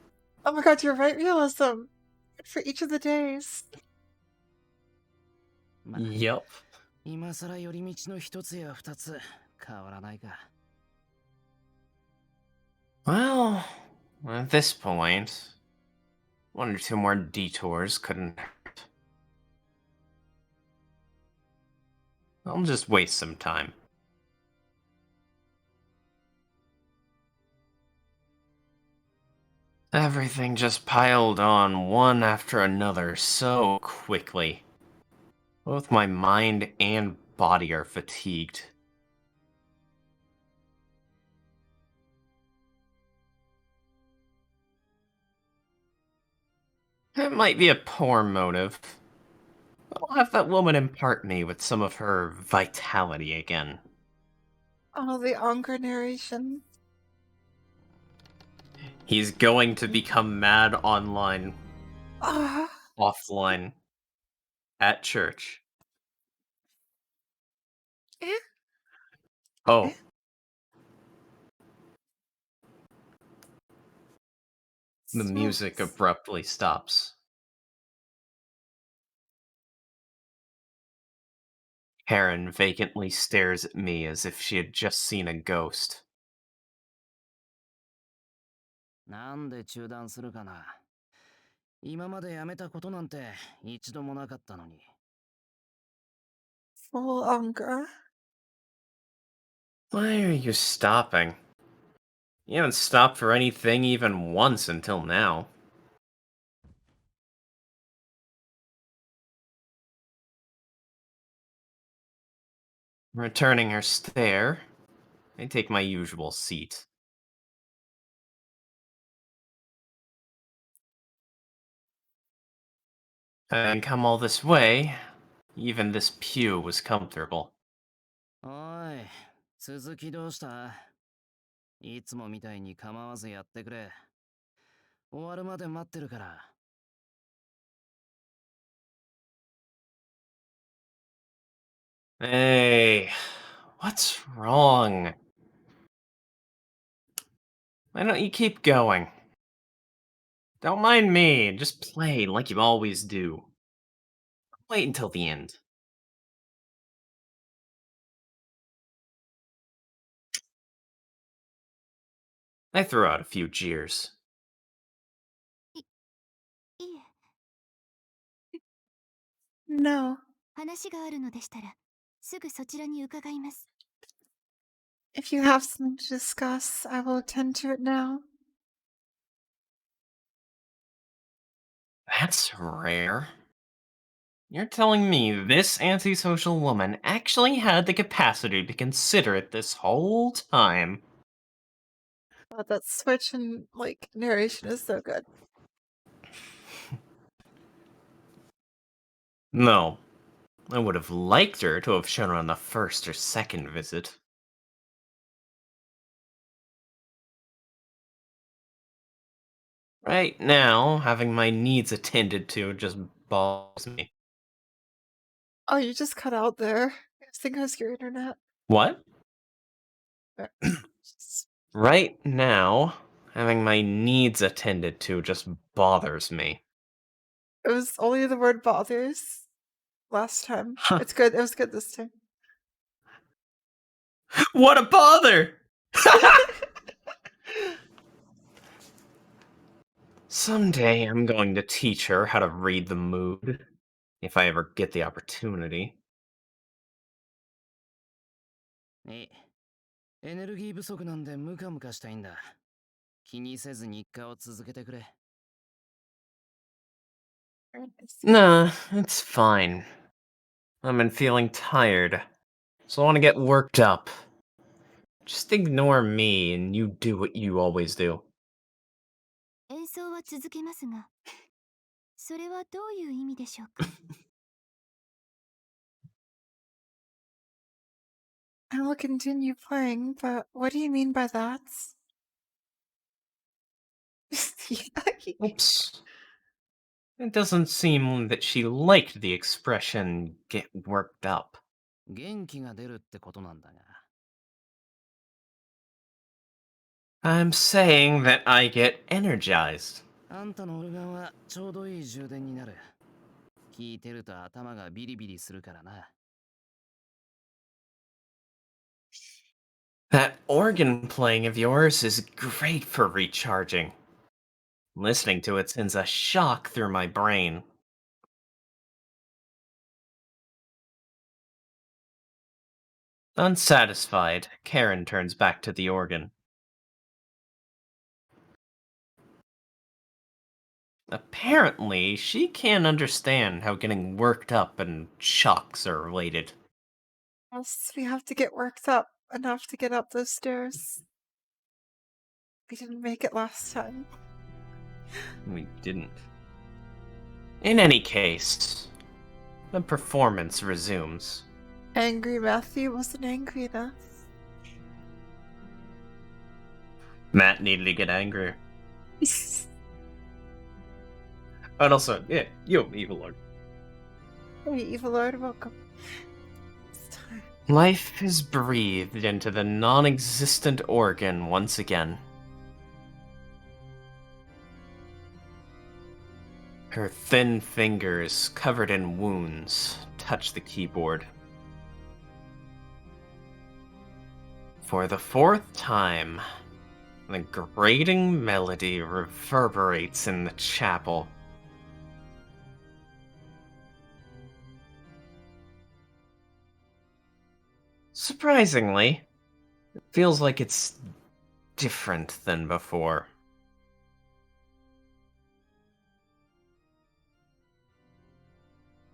Oh my god, you're right, realism. For each of the days. まあ Yup. 今さら寄り道の一つや二つ変わらないか。 Well, at this point, one or two more detours couldn't hurt. I'll just waste some time. Everything just piled on one after another so quickly. Both my mind and body are fatigued. It might be a poor motive. I'll have that woman impart me with some of her vitality again. Oh, the Angra narration. He's going to become mad online, Ah, offline, at church. eh? Oh. Eh? The music abruptly stops. Karen vacantly stares at me as if she had just seen a ghost. なんで中断するかな。今までやめたことなんて一度もなかったのに。Full anger. Why are you stopping? You haven't stopped for anything even once until now. Returning her stare, I take my usual seat. Having come all this way, even this pew was comfortable. おい、続きどうした？いつもみたいに構わずやってくれ。終わるまで待ってるから。Hey, what's wrong? Why don't you keep going? Don't mind me, just play like you always do. Wait until the end. I threw out a few jeers. いえ、 No. 話があるのでしたらすぐそちらに伺います。 If you have something to discuss, I will attend to it now. That's rare. You're telling me this antisocial woman actually had the capacity to consider it this whole time? Oh, that switch in, like, narration is so good. No. I would have liked her to have shown on the first or second visit. Right now, having my needs attended to just bothers me. Oh, you just cut out there. I think it was your internet. What? But just- Right now, having my needs attended to just bothers me. It was only the word bothers last time. Huh. It's good. It was good this time. What a bother! Someday I'm going to teach her how to read the mood, if I ever get the opportunity. エネルギー不足なんでムカムカしたいんだ。気にせず日課を続けてくれ。Nah, it's fine. I've been feeling tired, so I want to get worked up. Just ignore me and you do what you always do. 演奏は続けますが、それはどういう意味でしょうか？ I will continue playing, but what do you mean by that? Oops. It doesn't seem that she liked the expression get worked up. 元気が出るってことなんだが。I'm saying that I get energized. あんたのオルガンはちょうどいい充電になる。聞いてると頭がビリビリするからな。That organ playing of yours is great for recharging. Listening to it sends a shock through my brain. Unsatisfied, Karen turns back to the organ. Apparently, she can't understand how getting worked up and shocks are related. Yes, we have to get worked up enough to get up those stairs. We didn't make it last time. We didn't. In any case, the performance resumes. Angry Matthew wasn't angry enough. Matt needed to get angrier. And also, yeah, you, Evil Lord. Hey, Evil Lord, welcome. It's time. Life is breathed into the non-existent organ once again. Her thin fingers, covered in wounds, touch the keyboard. For the fourth time, the grating melody reverberates in the chapel. Surprisingly, it feels like it's different than before.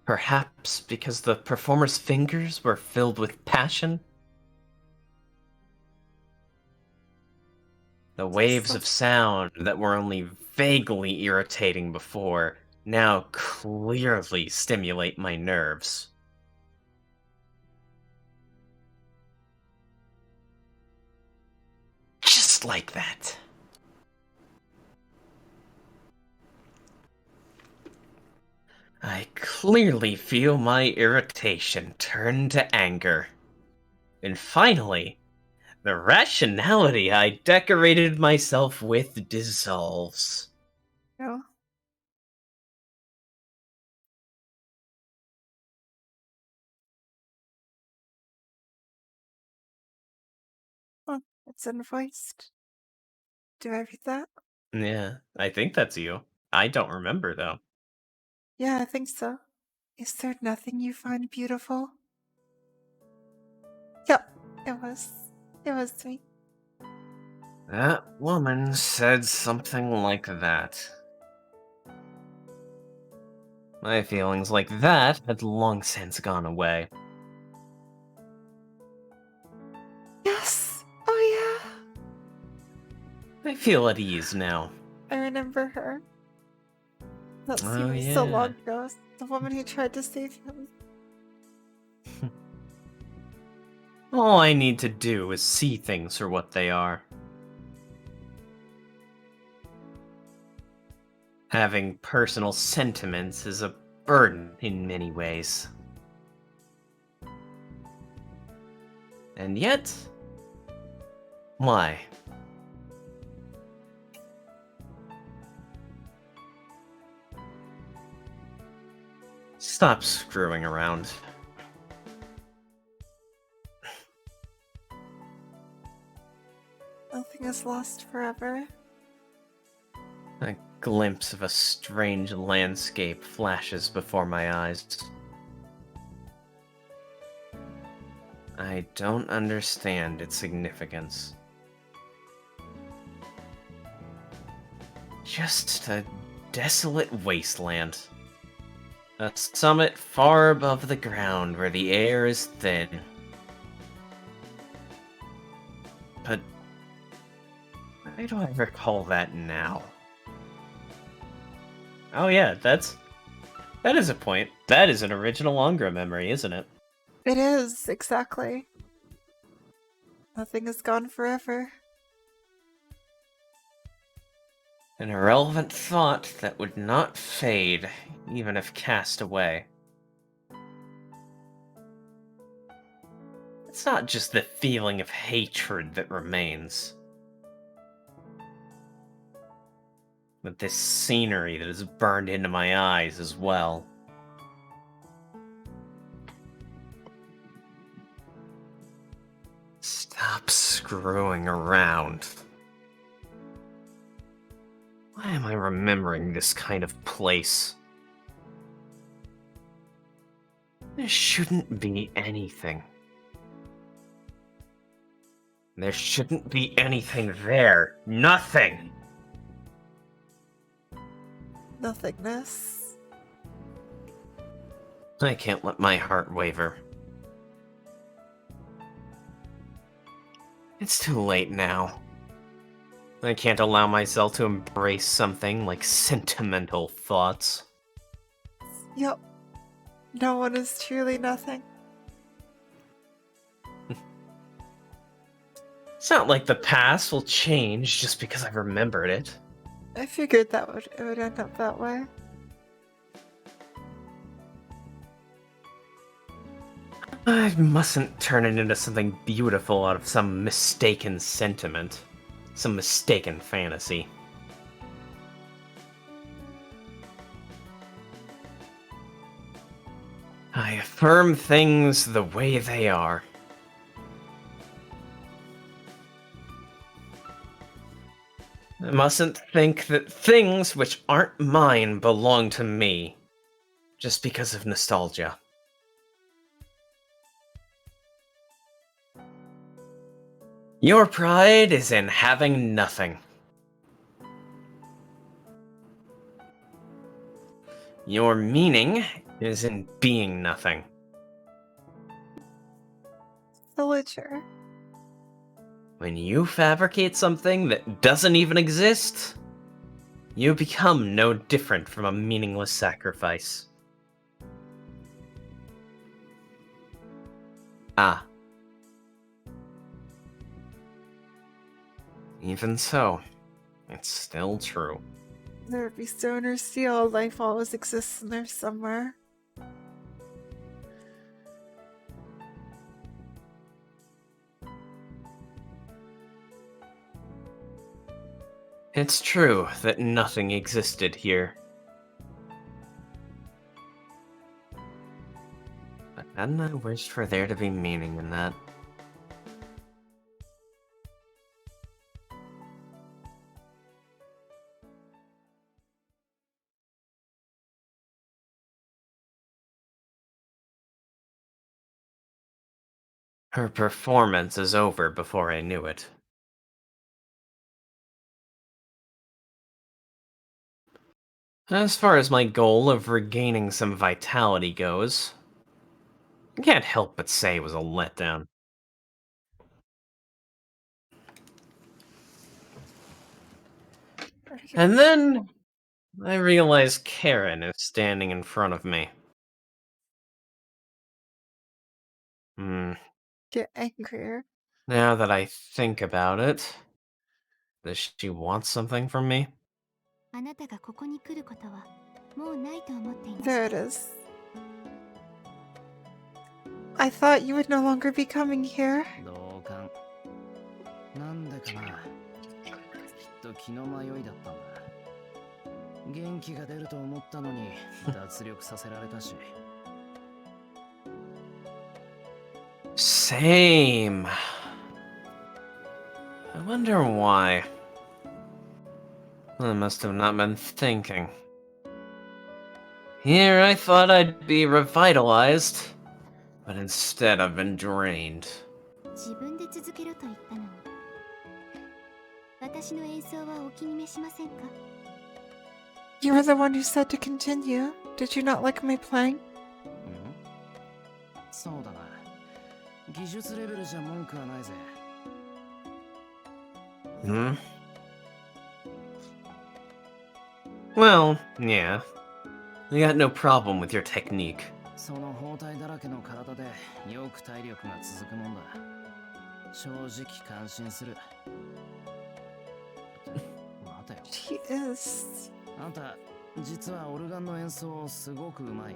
Perhaps because the performer's fingers were filled with passion? The waves of sound that were only vaguely irritating before now clearly stimulate my nerves. Just like that. I clearly feel my irritation turn to anger. And finally, the rationality I decorated myself with dissolves. No. Oh, it's unvoiced. Do I read that? Yeah, I think that's you. I don't remember, though. Yeah, I think so. Is there nothing you find beautiful? Yep, it was. It was me. That woman said something like that. My feelings like that had long since gone away. Yes! Oh yeah! I feel at ease now. I remember her. That scene Oh, was so yeah. long ago. The woman who tried to save him. All I need to do is see things for what they are. Having personal sentiments is a burden in many ways. And yet, why? Stop screwing around. Nothing is lost forever. A glimpse of a strange landscape flashes before my eyes. I don't understand its significance. Just a desolate wasteland. A summit far above the ground where the air is thin. But why do I recall that now? Oh yeah, that is a point. That is an original Angra memory, isn't it? It is, exactly. Nothing is gone forever. An irrelevant thought that would not fade, even if cast away. It's not just the feeling of hatred that remains, but this scenery that is burned into my eyes as well. Stop screwing around. Why am I remembering this kind of place? There shouldn't be anything. There shouldn't be anything there. Nothing! Nothingness. I can't let my heart waver. It's too late now. I can't allow myself to embrace something like sentimental thoughts. Yep. No one is truly nothing. It's not like the past will change just because I remembered it. I figured it would end up that way. I mustn't turn it into something beautiful out of some mistaken sentiment. Some mistaken fantasy. I affirm things the way they are. I mustn't think that things which aren't mine belong to me, just because of nostalgia. Your pride is in having nothing. Your meaning is in being nothing. Villager. When you fabricate something that doesn't even exist, you become no different from a meaningless sacrifice. Ah. Even so, it's still true. Whether it be stone or steel, life always exists in there somewhere. It's true that nothing existed here. But hadn't I wished for there to be meaning in that? Her performance is over before I knew it. As far as my goal of regaining some vitality goes, I can't help but say it was a letdown. And then I realize Karen is standing in front of me. Get angrier. Now that I think about it, does she want something from me? あなたがここに来ることはもうないと思っていまし There た it is. I thought you would no longer be coming here. 同感。なんでかな。きっと気の迷いだったんだ。元気が出ると思ったのに脱力させられたし。Same. I wonder why. I must have not been thinking. Here I thought I'd be revitalized, but instead I've been drained. 自分で続けろと言ったのに私の演奏はお気に召しませんか You were the one who said to continue. Did you not like my playing? そうだな。技術レベルじゃ文句はないぜ。Hmm? Well, yeah. I got no problem with your technique. その包帯だらけの体でよく体力が続くもんだ。正直感心する。待てよ。 She is. あんた、実はオルガンの演奏すごくうまい。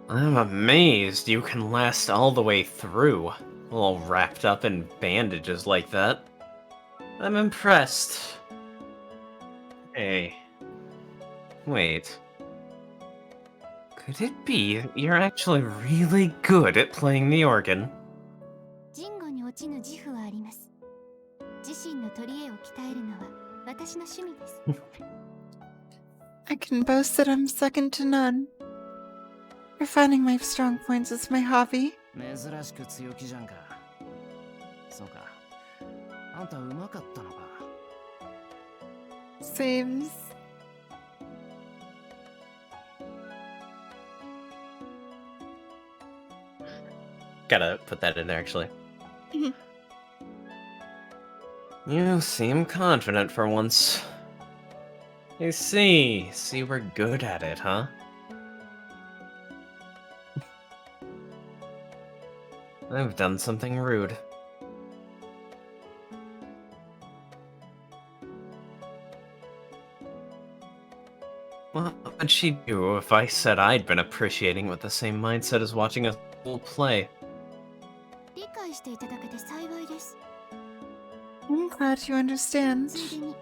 I'm amazed you can last all the way through, all wrapped up in bandages like that. I'm impressed. Hey. Wait. Could it be that you're actually really good at playing the organ? 人語に落ちぬ自負はあります。自身の取り柄を鍛えるのは私の趣味です。I can boast that I'm second to none. Refining my strong points is my hobby. 珍しく強気じゃんか。そうか。あんたうまかったのか。Seems. Gotta put that in there, actually. Mhm. You seem confident for once. I see. See, we're good at it, huh? I've done something rude. What would she do if I said I'd been appreciating with the same mindset as watching a full play? 理解していただけて幸いです。 I'm glad you understand. ついでに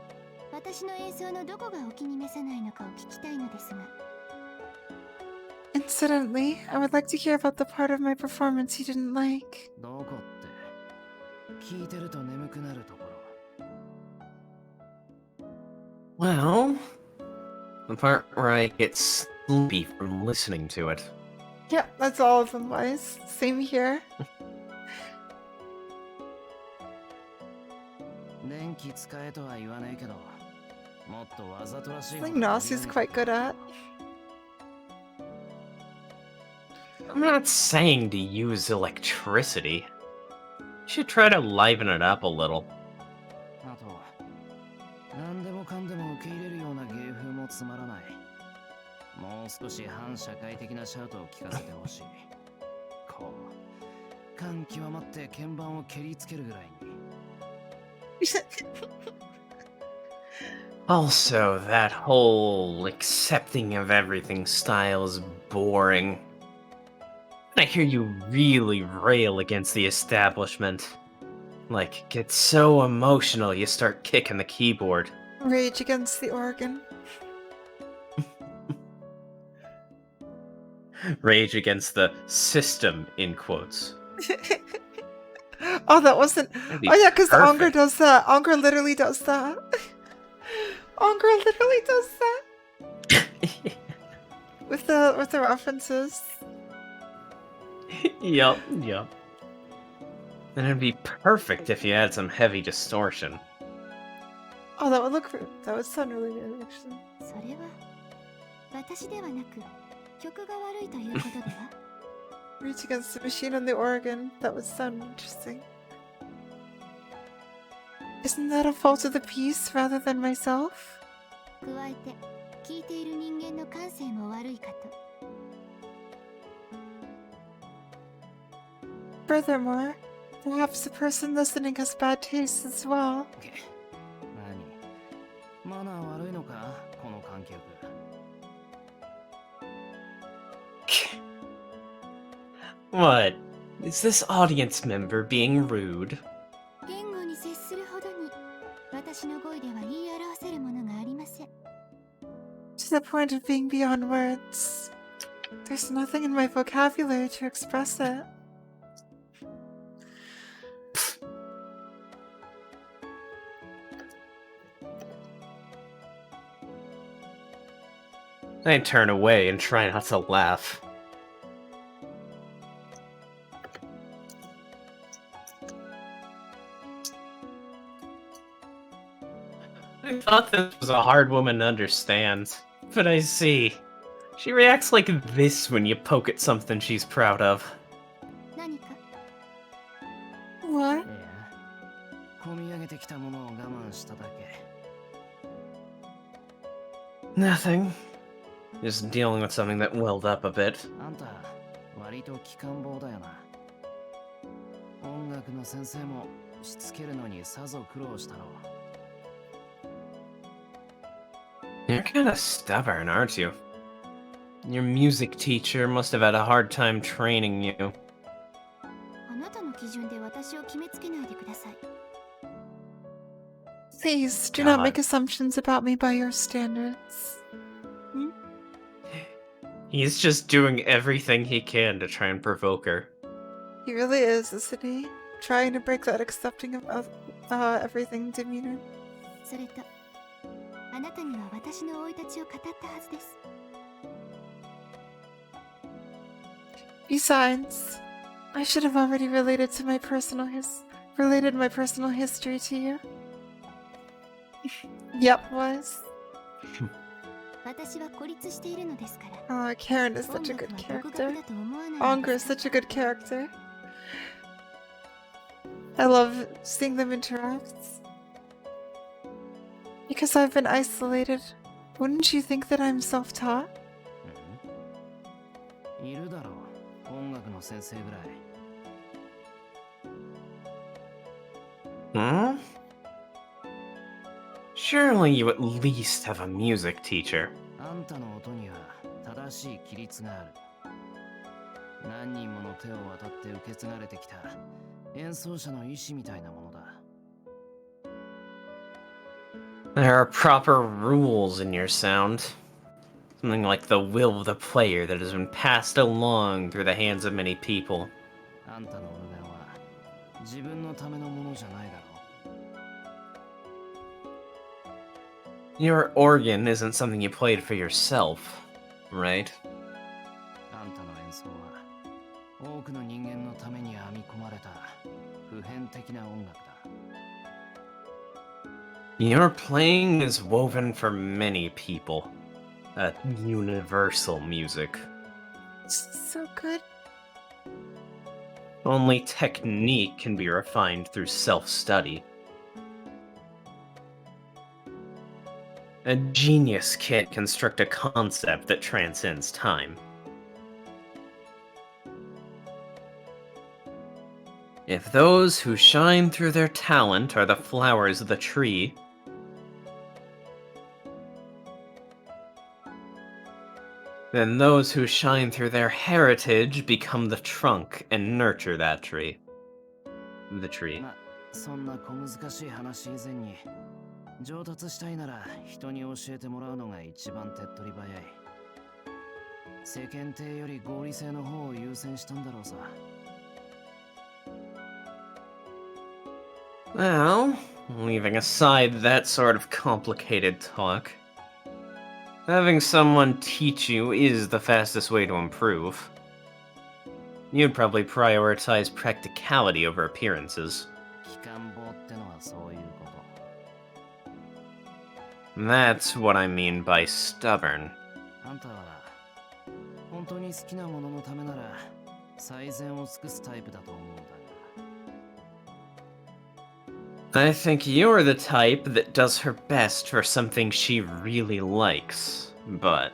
私の演奏のどこがお気に召さないのかを聞きたいのですが。 Incidentally, I would like to hear about the part of my performance you didn't like. どこって。聞いてると眠くなるところ。 Well, the part where I get sleepy from listening to it. Yeah, that's all of them, Wise. Same here. 電気使えとは言わないけど、もっとわざとらしい Something Nasi's quite good at. I'm not saying to use electricity. You should try to liven it up a little. あと、何でもかんでも受け入れるような芸風もつまらない。もう少し反社会的なシャウトを聞かせてほしい。こう、感極まって鍵盤を蹴りつけるぐらいに。 Also, that whole accepting of everything style is boring. I hear you really rail against the establishment. Like, get so emotional you start kicking the keyboard. Rage against the organ. Rage against the system, in quotes. Oh, that wasn't. That'd be Oh yeah, because Onger perfect. does that. Onger literally does that. Onger literally does that with the references. Yup. And it'd be perfect if you had some heavy distortion. Oh, that would sound really good actually. それは私ではなく曲が悪いということでは？ Rage against the machine on the organ. That would sound interesting. Isn't that a fault of the piece rather than myself? 加えて聞いている人間の感性も悪いかと。 Furthermore, perhaps the person listening has bad taste as well. 何？マナー悪いのか？この観客。 What? Is this audience member being rude? 言語に接するほどに私の語彙では言い表せるものがありません。 To the point of being beyond words. There's nothing in my vocabulary to express it. I turn away and try not to laugh. I thought this was a hard woman to understand, but I see. She reacts like this when you poke at something she's proud of. 何か What? いや、込み上げてきたものを我慢しただけ。 Nothing. Just dealing with something that welled up a bit. あんた、割と機関棒だよな。音楽の先生もしつけるのにさぞ苦労したろう。 You're kinda stubborn, aren't you? Your music teacher must have had a hard time training you. あなたの基準で私を決めつけないでください。 Please do not God. make assumptions about me by your standards. He's just doing everything he can to try and provoke her. He really is, isn't he? Trying to break that accepting of everything demeanor. それとあなたには私の生い立ちを語ったはずです。 Besides, I should have already related my personal history to you. Yep, was. 私は孤立しているのですから。 Oh, Karen is 音 such a 楽 good は独 character. 学だと思わないの Onger で is すか？ such a good character. I love seeing them interact. Because I've been isolated, wouldn't you think that I'm self-taught? いるだろう、音楽の先生ぐらい。 Hmm? Surely you at least have a music teacher. あんたの音には正しい規律がある。何人もの手を渡って受け継がれてきた演奏者の意志みたいなものだ。 There are proper rules in your sound. Something like the will of the player that has been passed along through the hands of many people. あんたのオルガンは自分のためのものじゃないだろう。 Your organ isn't something you played for yourself, right? あんたの演奏は多くの人間のために編み込まれた普遍的な音楽だ。 Your playing is woven for many people. Universal music. So good. Only technique can be refined through self-study. A genius can't construct a concept that transcends time. If those who shine through their talent are the flowers of the tree, then those who shine through their heritage become the trunk and nurture that tree. The tree. まあそんな小難しい話以前に上達したいなら人に教えてもらうのが一番手っ取り早い。世間体より合理性の方を優先したんだろうさ。 Well, leaving aside that sort of complicated talk, having someone teach you is the fastest way to improve. You'd probably prioritize practicality over appearances. 機関棒ってのはそういうこと。 That's what I mean by stubborn. あんたは本当に好きなもののためなら最善を尽くすタイプだと思うんだが。 I think you're the type that does her best for something she really likes, but...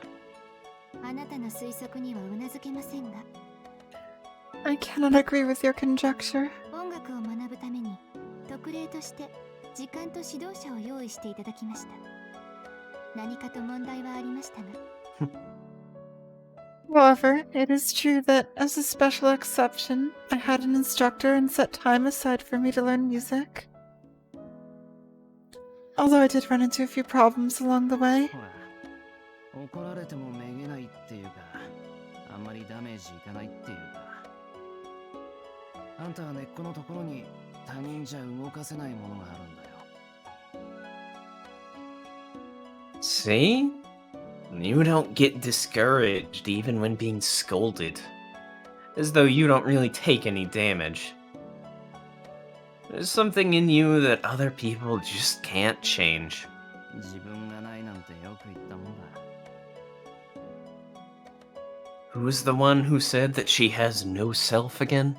あなたの推測にはうなずけませんが、 I cannot agree with your conjecture. 音楽を学ぶために特例として時間と指導者を用意していただきました。何かと問題はありましたが。 However, it is true that, as a special exception, I had an instructor and set time aside for me to learn music. Although I did run into a few problems along the way. ほら、怒られてもめげないっていうか、あんまりダメージいかないっていうか。あんたは根っこのところに他人じゃ動かせないものがあるんだよ。 See? You don't get discouraged even when being scolded. As though you don't really take any damage. There's something in you that other people just can't change. 自分がないなんてよく言ったもんだ。 Who's the one who said that she has no self again?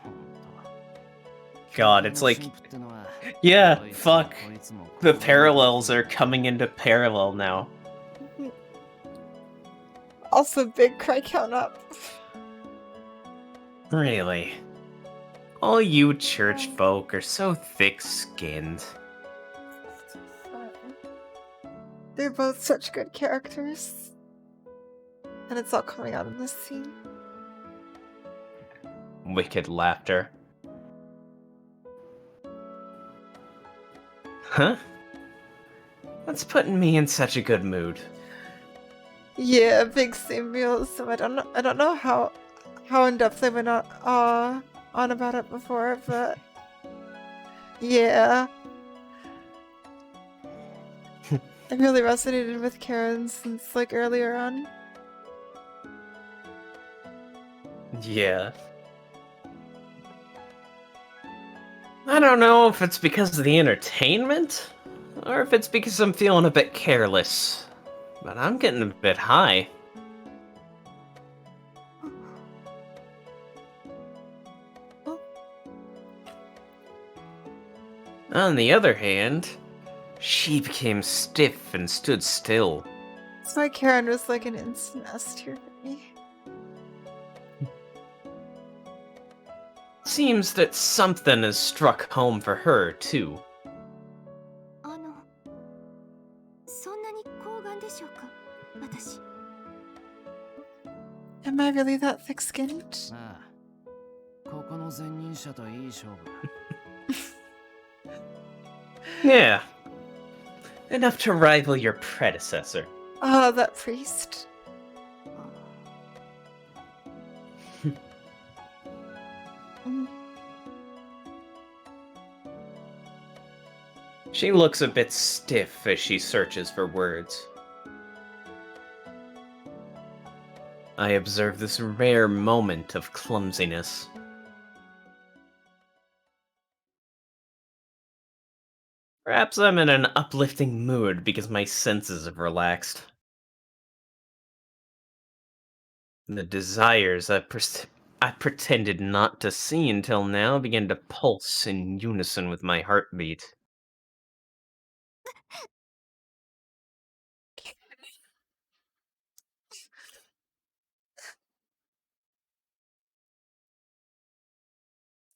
ほんと。 God, it's like... 神父ってのは Yeah, こいつも fuck. こいつも The parallels are coming into parallel now. Also, big cry count up. Really? All you church folk are so thick-skinned. They're both such good characters. And it's all coming out in this scene. Wicked laughter. Huh? What's putting me in such a good mood? Yeah, big symbiosm. I don't know how in depth they went on about it before, but yeah. I really resonated with Karen since like earlier on. Yeah. I don't know if it's because of the entertainment, or if it's because I'm feeling a bit careless, but I'm getting a bit high. On the other hand, she became stiff and stood still. That's why Karen was like an instant S tier for me. Seems that something has struck home for her, too. あの、そんなに高顔でしょうか、私。 Am I really that thick-skinned? ああ、ここの前任者といい勝負。 Yeah. Enough to rival your predecessor. Oh, that priest. She looks a bit stiff as she searches for words. I observe this rare moment of clumsiness. Perhaps I'm in an uplifting mood because my senses have relaxed. The desires I pretended not to see until now begin to pulse in unison with my heartbeat.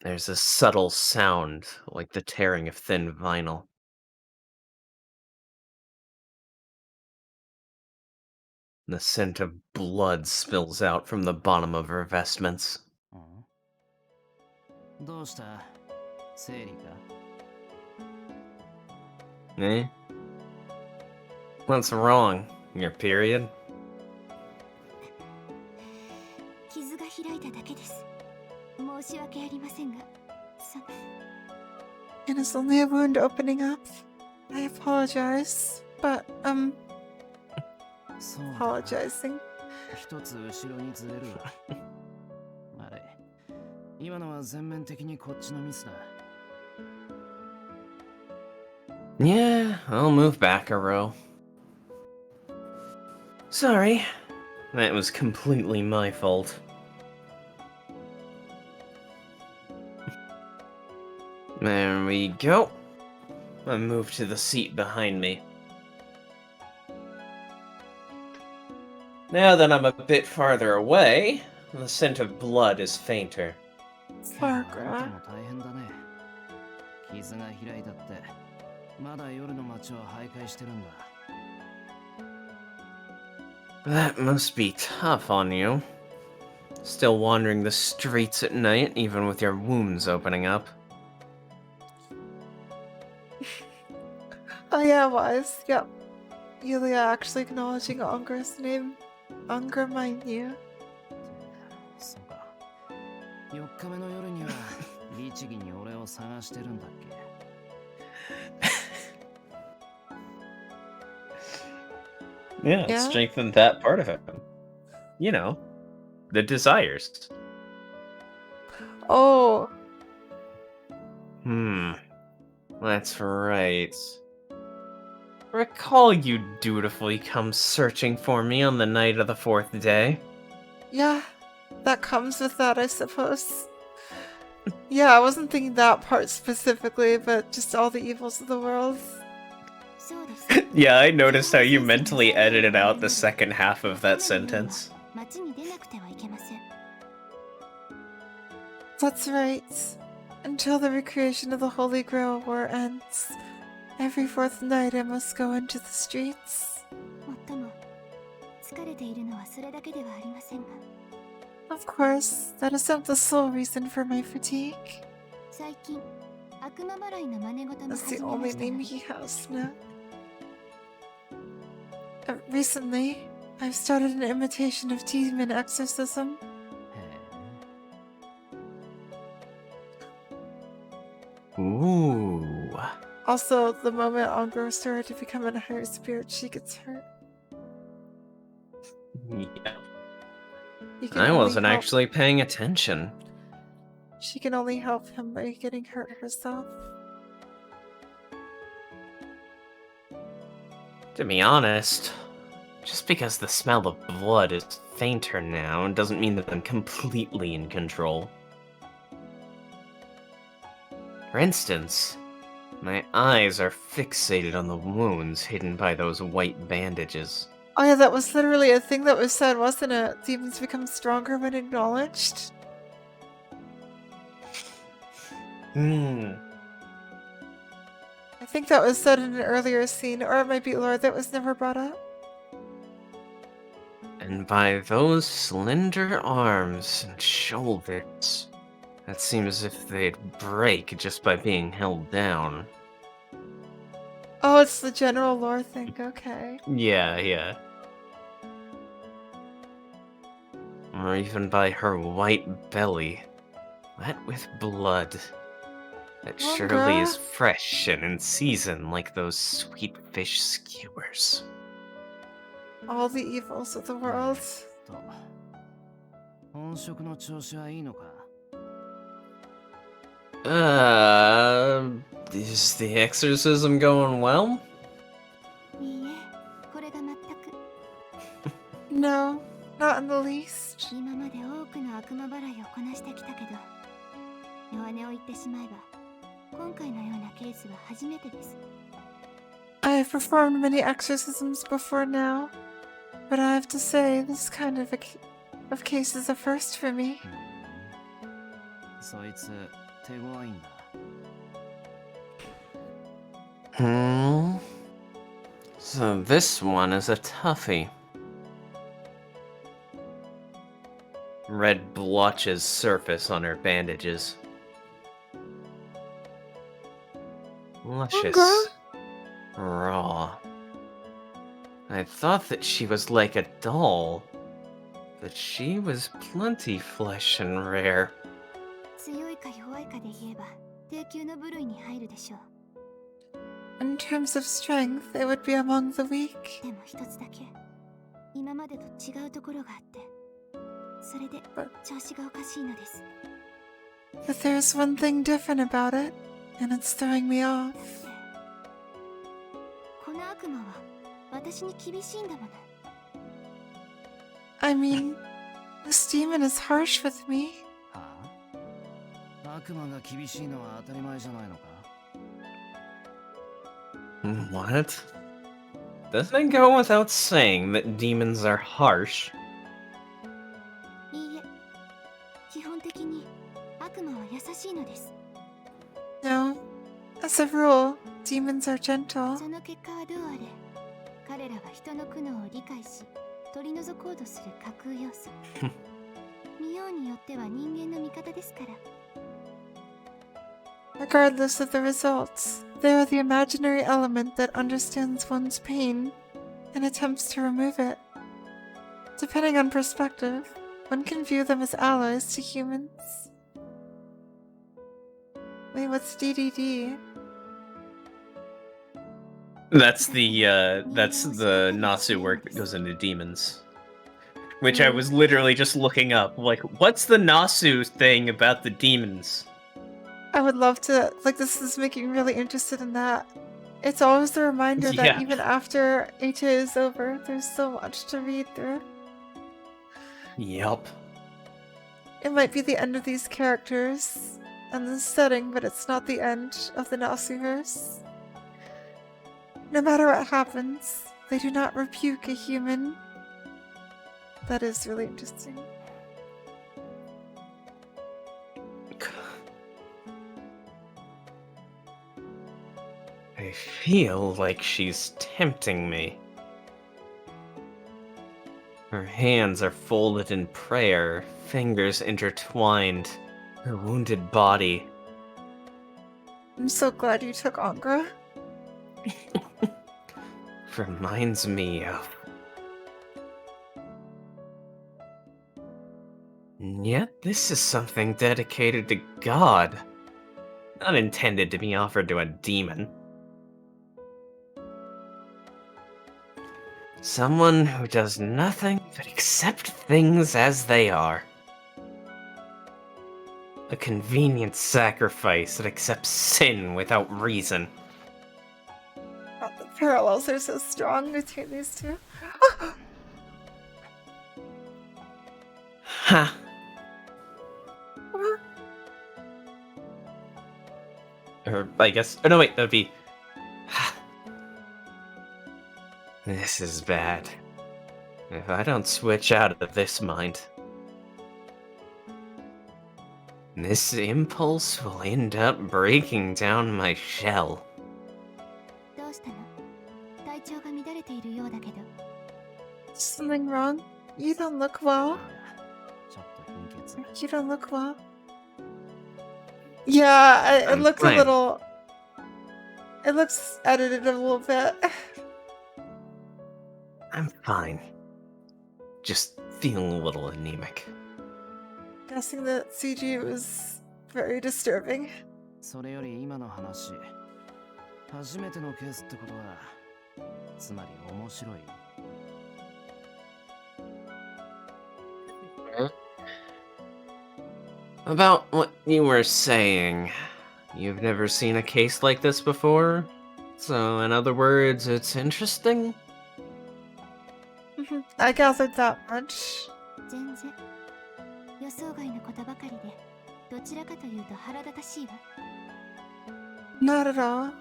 There's a subtle sound, like the tearing of thin vinyl. The scent of blood spills out from the bottom of her vestments. どうした生理か Eh? What's wrong? Your period? 傷が開いただけです。申し訳ありませんが、And it's only a wound opening up. I apologize, but, そうだ apologizing. 一つ後ろにずれるわあれ今のは全面的にこっちのミスだ Yeah, I'll move back a row. Sorry. That was completely my fault. There we go. I move to the seat behind me. Now that I'm a bit farther away, the scent of blood is fainter. あな Fargra. たも大変だね傷が開いたってまだ夜の街を徘徊してるんだ That must be tough on you. Still wandering the streets at night, even with your wounds opening up. Oh yeah, it was. Yep. Yulia actually acknowledging Unger's name. Unger, mind you. そうか4日目の夜には律儀に俺を探してるんだっけ Yeah, it Yeah? strengthened that part of him. You know, the desires. Oh, That's right. Recall you dutifully come searching for me on the night of the 4th day. yeah. That comes with that, I suppose. Yeah, I wasn't thinking that part specifically, but just all the evils of the world. そうです。 Yeah, I noticed how you mentally edited out the second half of that sentence. 街に出なくてはいけません。 That's right. Until the recreation of the Holy Grail War ends, every 4th night I must go into the streets. もっとも疲れているのはそれだけではありませんが、 Of course, that is not the sole reason for my fatigue. 最近悪魔払いの真似事も That's 始 the めま only したが name he has now. Recently, I've started an imitation of demon exorcism. へえ Ooh. Also, the moment Unger started to become a higher spirit, she gets hurt. Yeah. He can I only wasn't help- actually paying attention. She can only help him by getting hurt herself. To be honest, just because the smell of blood is fainter now doesn't mean that I'm completely in control. For instance, my eyes are fixated on the wounds hidden by those white bandages. Oh yeah, that was literally a thing that was said, wasn't it? Demons become stronger when acknowledged. I think that was said in an earlier scene, or it might be lore that was never brought up. And by those slender arms and shoulders, that seems as if they'd break just by being held down. Oh, it's the general lore thing, okay. Yeah. Or even by her white belly, wet with blood. That surely is Longer. fresh and in season like those sweet fish skewers. All the evils of the world. 本職の調子はいいのか Is the exorcism going well? いいえ、これが全く No, not in the least. 今まで多くの悪魔払いをこなしてきたけど、弱音を言ってしまえば、今回のようなケースは初めてです。I have performed many exorcisms before now, but I have to say this kind of case is a first for me. そいつ手強いんだ So this one is a toughie. Red blotches surface on her bandages. Luscious. Girl. Raw. I thought that she was like a doll, but she was plenty flesh and rare. 強いか弱いかで言えば、低級の部類に入るでしょう。 In terms of strength, it would be among the weak. でも一つだけ、今までと違うところがあって、それで調子がおかしいのです。 But there's one thing different about it, and it's throwing me off. この悪魔は私に厳しいんだもの。 I mean, this demon is harsh with me. はあ悪魔が厳しいのは当たり前じゃないのか What? Doesn't it go without saying that demons are harsh? いいえ、基本的に悪魔は優しいのです。 No, as a rule, demons are gentle. その結果はどうあれ、彼らは人の苦悩を理解し、取り除こうとする架空要素。見ようによっては人間の味方ですから。 Regardless of the results, they are the imaginary element that understands one's pain and attempts to remove it. Depending on perspective, one can view them as allies to humans. Wait, what's DDD? That's the Nasu work that goes into demons. Which I was literally just looking up. Like, what's the Nasu thing about the demons? I would love to, like, this is making me really interested in that. It's always the reminder that Yeah. even after HA is over, there's so much to read through. Yup. It might be the end of these characters and this setting, but it's not the end of the Nasuverse. No matter what happens, they do not rebuke a human. That is really interesting. I feel like she's tempting me. Her hands are folded in prayer, fingers intertwined, her wounded body. I'm so glad you took Angra. Reminds me of... Yet this is something dedicated to God, not intended to be offered to a demon. Someone who does nothing but accept things as they are. A convenient sacrifice that accepts sin without reason. Oh, the parallels are so strong between these two. Ha! Or, I guess... Oh, no, wait, that'd be... This is bad. If I don't switch out of this mind, this impulse will end up breaking down my shell. どうしたの？体調が乱れているようだけど。 Something wrong? You don't look well. ちょっと貧血 You don't look well. Yeah, it I'm looks fine. a little... It looks edited a little bit. I'm fine. Just feeling a little anemic. Guessing that CG was very disturbing. それより今の話、初めてのケースってことは、つまり面白い。About what you were saying. You've never seen a case like this before? So, in other words, it's interesting? I gathered that much. 全然予想外のことばかりで、どちらかというと腹立たしいわ。 Not at all.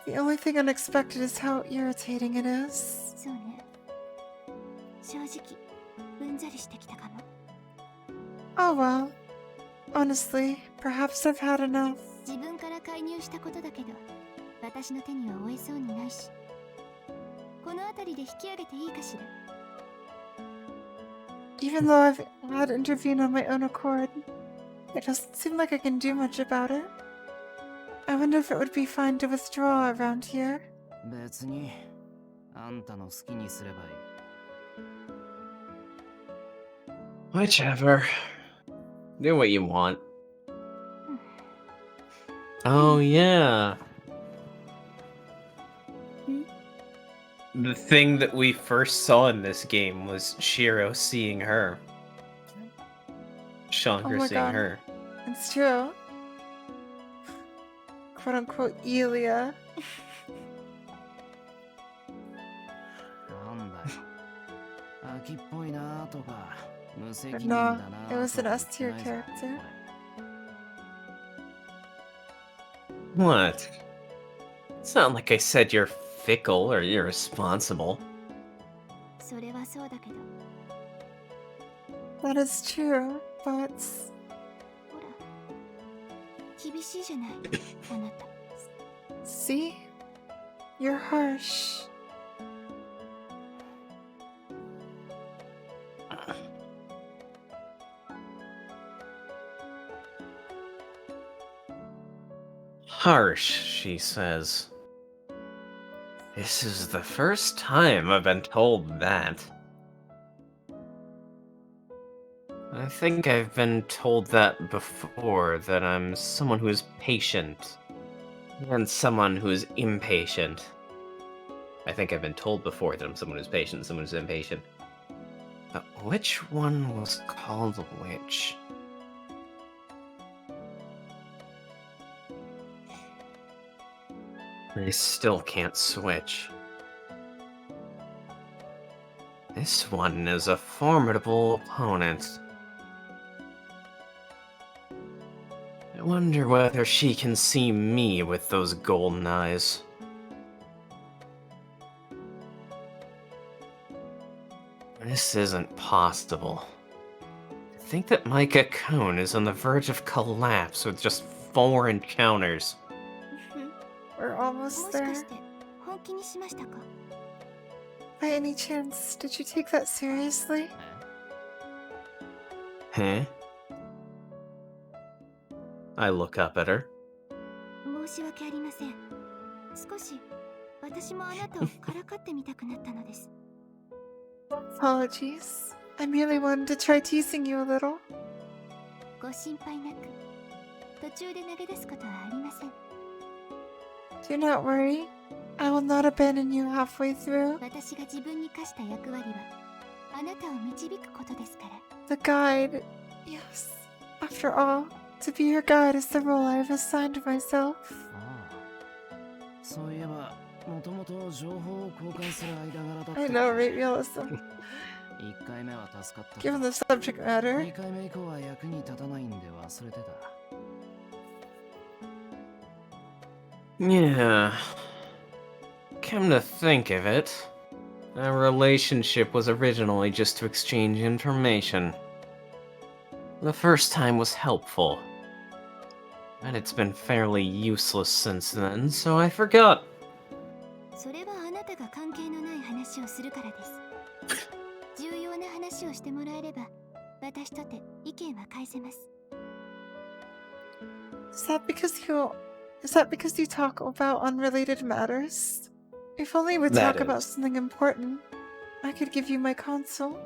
The only thing unexpected is how irritating it is. そうね。正直うんざりしてきたかも。 Oh well. Honestly, perhaps I've had enough. 自分から介入したことだけど、私の手には負えそうにないし、この辺りで引き上げていいかしら。 Even though I've had intervened on my own accord, it doesn't seem like I can do much about it. I wonder if it would be fine to withdraw around here. 別に、あんたの好きにすればいい。 Whichever. Do what you want. Oh, yeah. The thing that we first saw in this game was Shiro seeing her. Shankar Oh my seeing God. her. It's true. Quote unquote Elia. なんだよ。秋っぽいなとか、無責任 No, だな it was an とか S tier 言ってないぞ character. What? It's not like I said you're fickle or irresponsible. それはそうだけど、 That is true, but ほら、厳しいじゃない、あなた。 see? You're harsh. Harsh, she says. This is the first time I've been told that. I think I've been told that before, that I'm someone who is patient, and someone who is impatient. I think I've been told before that I'm someone who's patient and someone who's impatient. But which one was called which? I still can't switch. This one is a formidable opponent. I wonder whether she can see me with those golden eyes. This isn't possible. I think that Micah Cone is on the verge of collapse with just 4 encounters. We're も almost しか there. して本気にしましたか？ By any chance, did you take that seriously? Huh? I look up at her. 申し訳ありません。少し私もあなたをからかってみたくなったのです。 Apologies. I merely wanted to try teasing you a little. ご心配なく、途中で投げ出すことはありません。 Do not worry. I will not abandon you halfway through. 私が自分に課した役割はあなたを導くことですから。 The guide. Yes. After all, to be your guide is the role I have assigned myself. ああ、そういえば、もともと情報を交換する間柄だったっけ。 I know, right, realism. 1回目は助かった。 Given the subject matter. 2回目以降は役に立たないんで忘れてた。 Yeah. Come to think of it, our relationship was originally just to exchange information. The first time was helpful, but it's been fairly useless since then, so I forgot. それはあなたが関係のない話をするからです。重要な話をしてもらえれば、私とて意見は返せます。 Is that because you talk about unrelated matters? If only we That talk about is. something important, I could give you my counsel.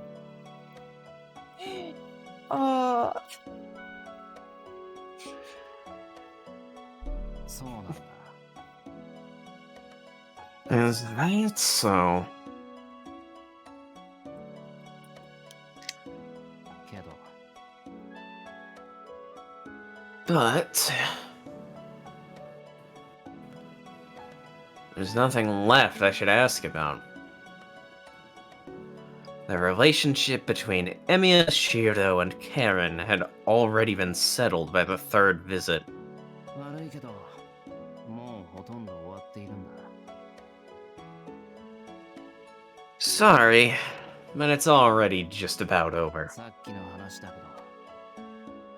そうなんだ。 Is that so? けど But there's nothing left I should ask about. The relationship between Emiya, Shiro, and Karen had already been settled by the third visit. 悪いけどもうほとんど終わっているんだ。 Sorry, but it's already just about over. さっきの話だけ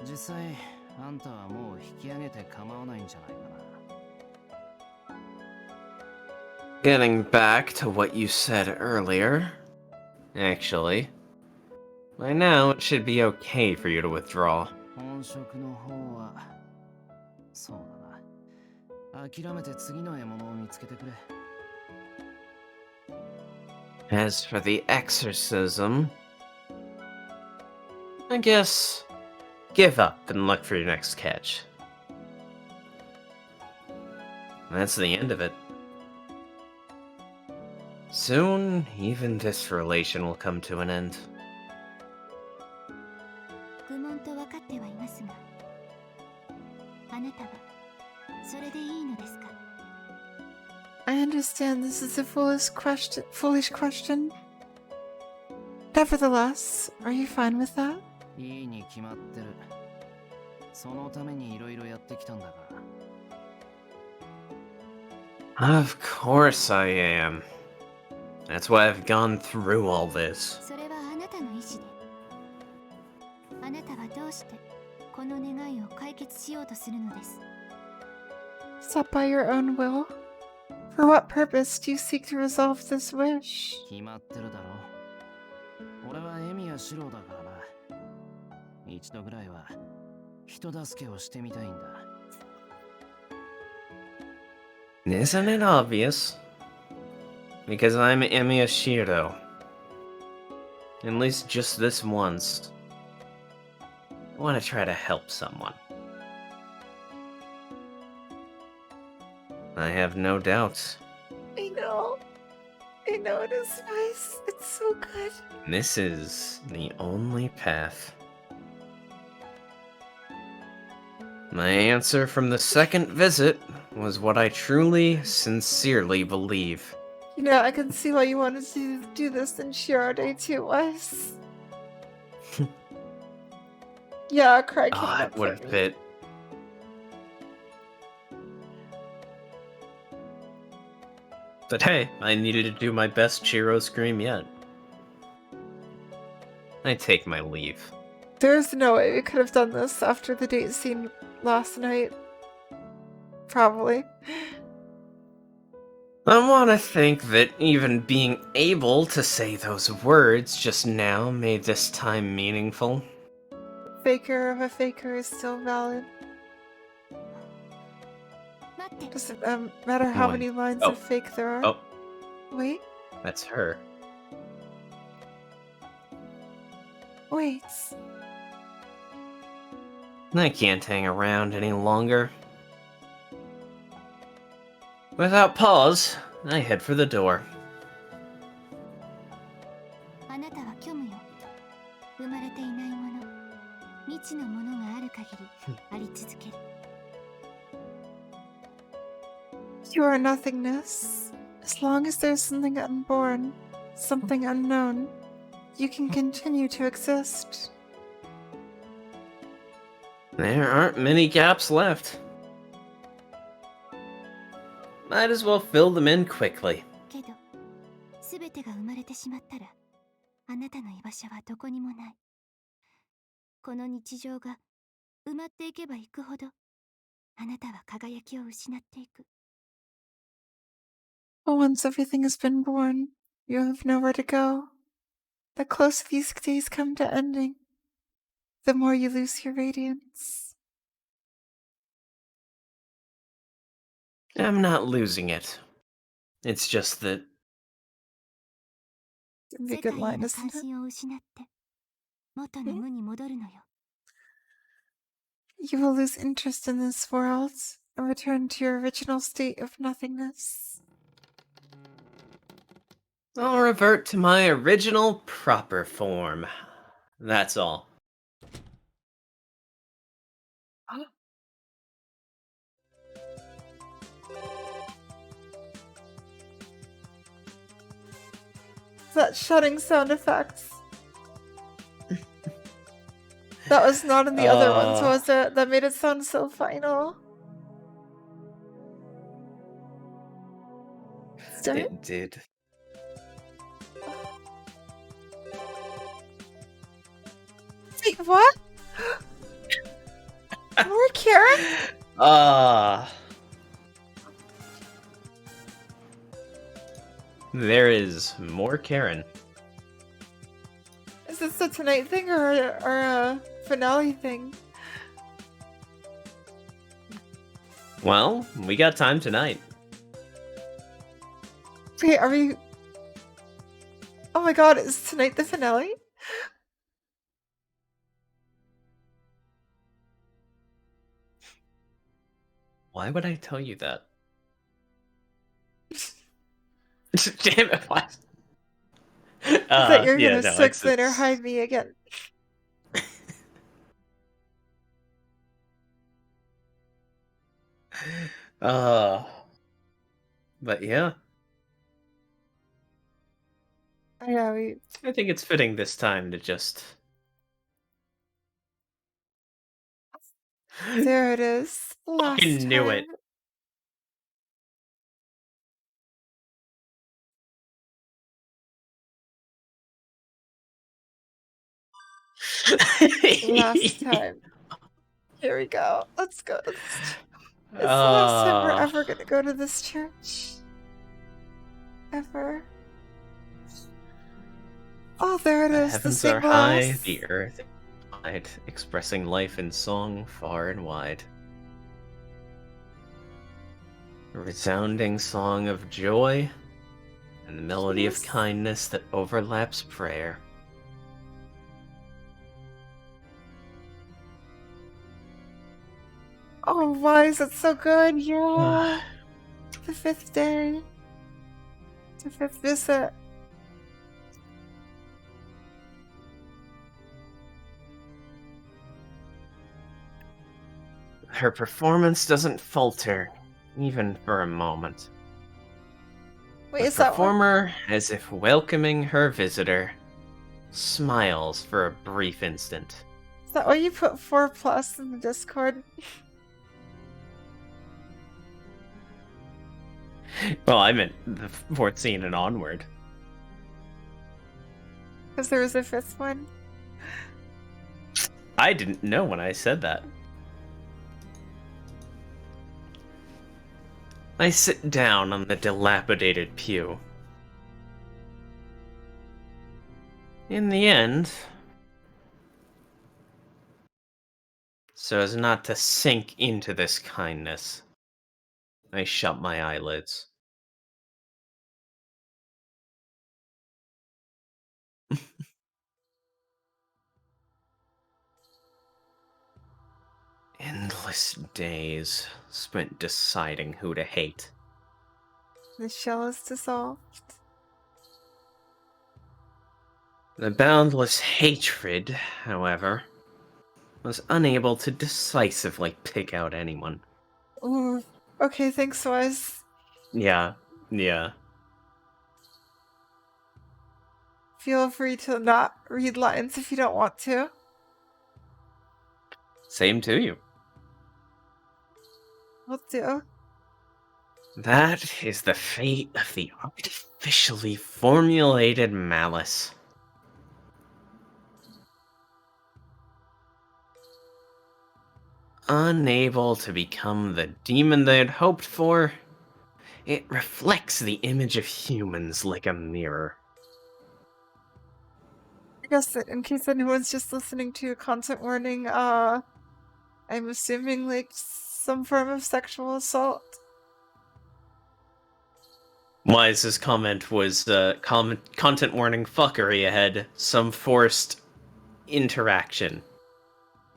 ど実際あんたはもう引き上げて構わないんじゃないかな。 Getting back to what you said earlier, actually, by now it should be okay for you to withdraw. 本職の方はそうだな。諦めて次の獲物を見つけてくれ。 As for the exorcism, I guess give up and look for your next catch. That's the end of it. Soon, even this relation will come to an end. 愚問と分かってはいますが、あなたはそれでいいのですか？ I understand this is a foolish question. Nevertheless, are you fine with that? いいに決まってる。そのためにいろいろやってきたんだから。 Of course I am. That's why I've gone through all this. それはあなたの意思で、あなたはどうしてこの願いを解決しようとするのです？ Is that by your own will? For what purpose do you seek to resolve this wish? 決まってるだろ。俺はエミやシロだからな。一度ぐらいは人助けをしてみたいんだ。 Isn't it obvious? Because I'm Emiya Shiro. At least just this once. I want to try to help someone. I have no doubt. I know. I know it is nice. It's so good. This is the only path. My answer from the second visit was what I truly, sincerely believe. You know, I can see why you wanted to do this in Shiro Day too, Weiss. Yeah, a cry came Ah, up it would for have me. fit. But hey, I needed to do my best Chiro scream yet. I take my leave. There's no way we could have done this after the date scene last night. Probably. I want to think that even being able to say those words just now made this time meaningful. Faker of a faker is still valid. 待って、 Doesn't matter how One. many lines Oh. of fake there are. Oh, Wait, that's her. wait. I can't hang around any longer. Without pause, I head for the door. あなたは虚無よ。生まれていないもの、未知のものがある限りあり続ける。 You are nothingness. As long as there's something unborn, something unknown, you can continue to exist. There aren't many gaps left. Might as well fill them in quickly. けど、すべてが生まれてしまったら、あなたの居場所はどこにもない。この日常が埋まっていけばいくほど、あなたは輝きを失っていく。 But once everything has been born, you have nowhere to go. The closer these days come to ending, the more you lose your radiance. I'm not losing it. It's just that It'd be a 世 good 界へ line, の isn't 関 it? 心を失って元の無に戻るのよ。 You will lose interest in this world, and return to your original state of nothingness. I'll revert to my original proper form. That's all. That shutting sound effects. That was not in the other ones, was it? That made it sound so final. Start? It did. Wait, what? More Karen? There is more Karen. Is this a tonight thing or a finale thing? Well, we got time tonight. Wait, are we... Oh my god, is tonight the finale? Why would I tell you that? Damn it, why? I thought you were yeah, gonna no, six in or hide me again. But yeah, Yeah, we... I think it's fitting this time to just... There it is. Last Fucking knew it. time. Last time. Here we go. Let's go. It's the last time we're ever gonna go to this church. Ever. Oh, there it The is. The heavens stained are high, glass. the earth is wide, expressing life in song far and wide. A resounding song of joy, and the melody of Yes. kindness that overlaps prayer. Oh, why is it so good? Yeah. The fifth day. The fifth visit. Her performance doesn't falter, even for a moment. Wait, The is that one? performer, as if welcoming her visitor, smiles for a brief instant. Is that why you put 4+ in the Discord? Well, I meant the 4th scene and onward. Because there was a fifth one. I didn't know when I said that. I sit down on the dilapidated pew. In the end, so as not to sink into this kindness, I shut my eyelids. Endless days spent deciding who to hate. The shell is dissolved. The boundless hatred, however, was unable to decisively pick out anyone. Ooh. Okay, thanks, Wise. Yeah. Feel free to not read lines if you don't want to. Same to you. Will do. That is the fate of the artificially formulated malice. Unable to become the demon they had hoped for, it reflects the image of humans like a mirror. I guess that in case anyone's just listening to a content warning, I'm assuming like some form of sexual assault. Wise's comment was content warning fuckery ahead, some forced interaction.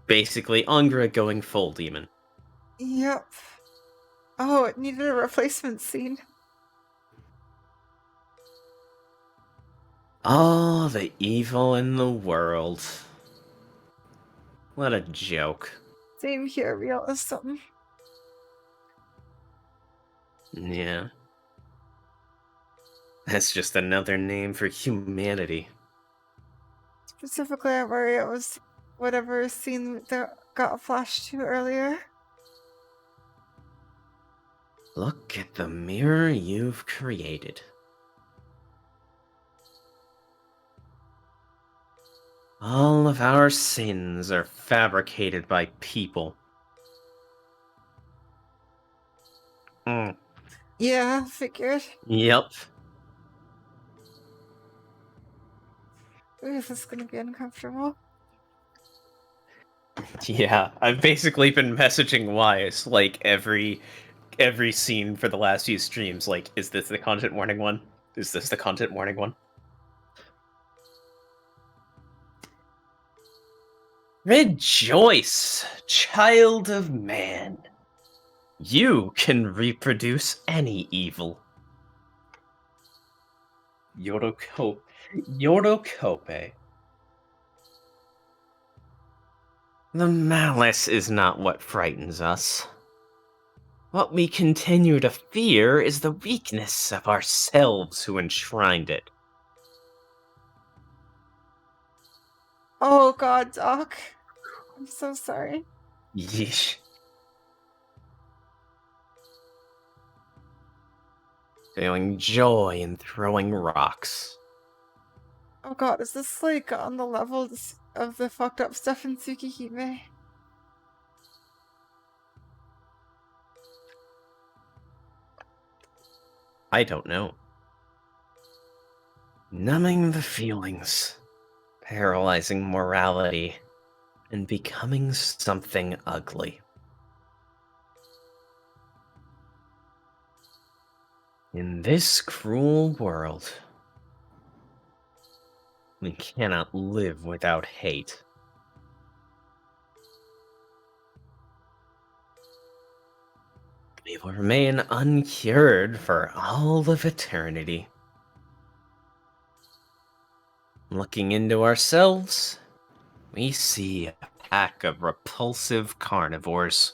Basically, Angra going full demon. Yep. Oh, it needed a replacement scene. All the evil in the world. What a joke. Same here, realism. Yeah. That's just another name for humanity. Specifically, I worry it was whatever scene that got flashed to earlier. Look at the mirror you've created. All of our sins are fabricated by people. Yeah, figured. Yep. Ooh, this is gonna be uncomfortable. Yeah, I've basically been messaging Wise like every scene for the last few streams. Like, is this the content warning one? Is this the content warning one? Rejoice, child of man. You can reproduce any evil. Yorokope. The malice is not what frightens us. What we continue to fear is the weakness of ourselves who enshrined it. Oh god, Doc. I'm so sorry. Yeesh. Feeling joy in throwing rocks. Oh god, is this like on the level of the fucked up stuff in Tsukihime? I don't know. Numbing the feelings, paralyzing morality, and becoming something ugly. In this cruel world, we cannot live without hate. We will remain uncured for all of eternity. Looking into ourselves, we see a pack of repulsive carnivores.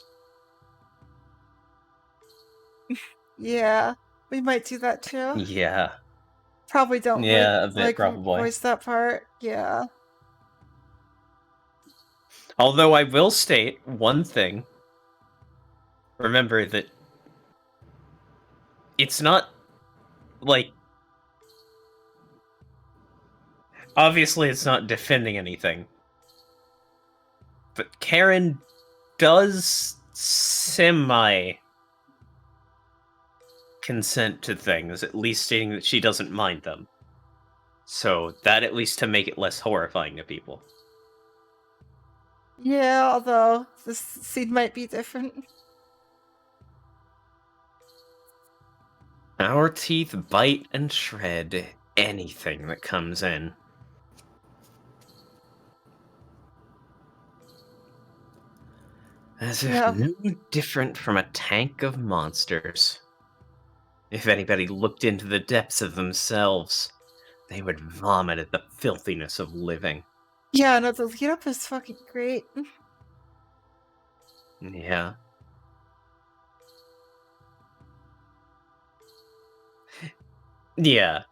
Yeah, we might do that too. Yeah. Probably don't Yeah, a bit, probably. voice that part. Yeah. Although I will state one thing. Remember that it's not like, obviously it's not defending anything, but Karen does semi consent to things, at least stating that she doesn't mind them. So that at least to make it less horrifying to people. Yeah, although this scene might be different. Our teeth bite and shred anything that comes in. As if no different from a tank of monsters. If anybody looked into the depths of themselves, they would vomit at the filthiness of living. Yeah, no, the lead up is fucking great. Yeah. Yeah.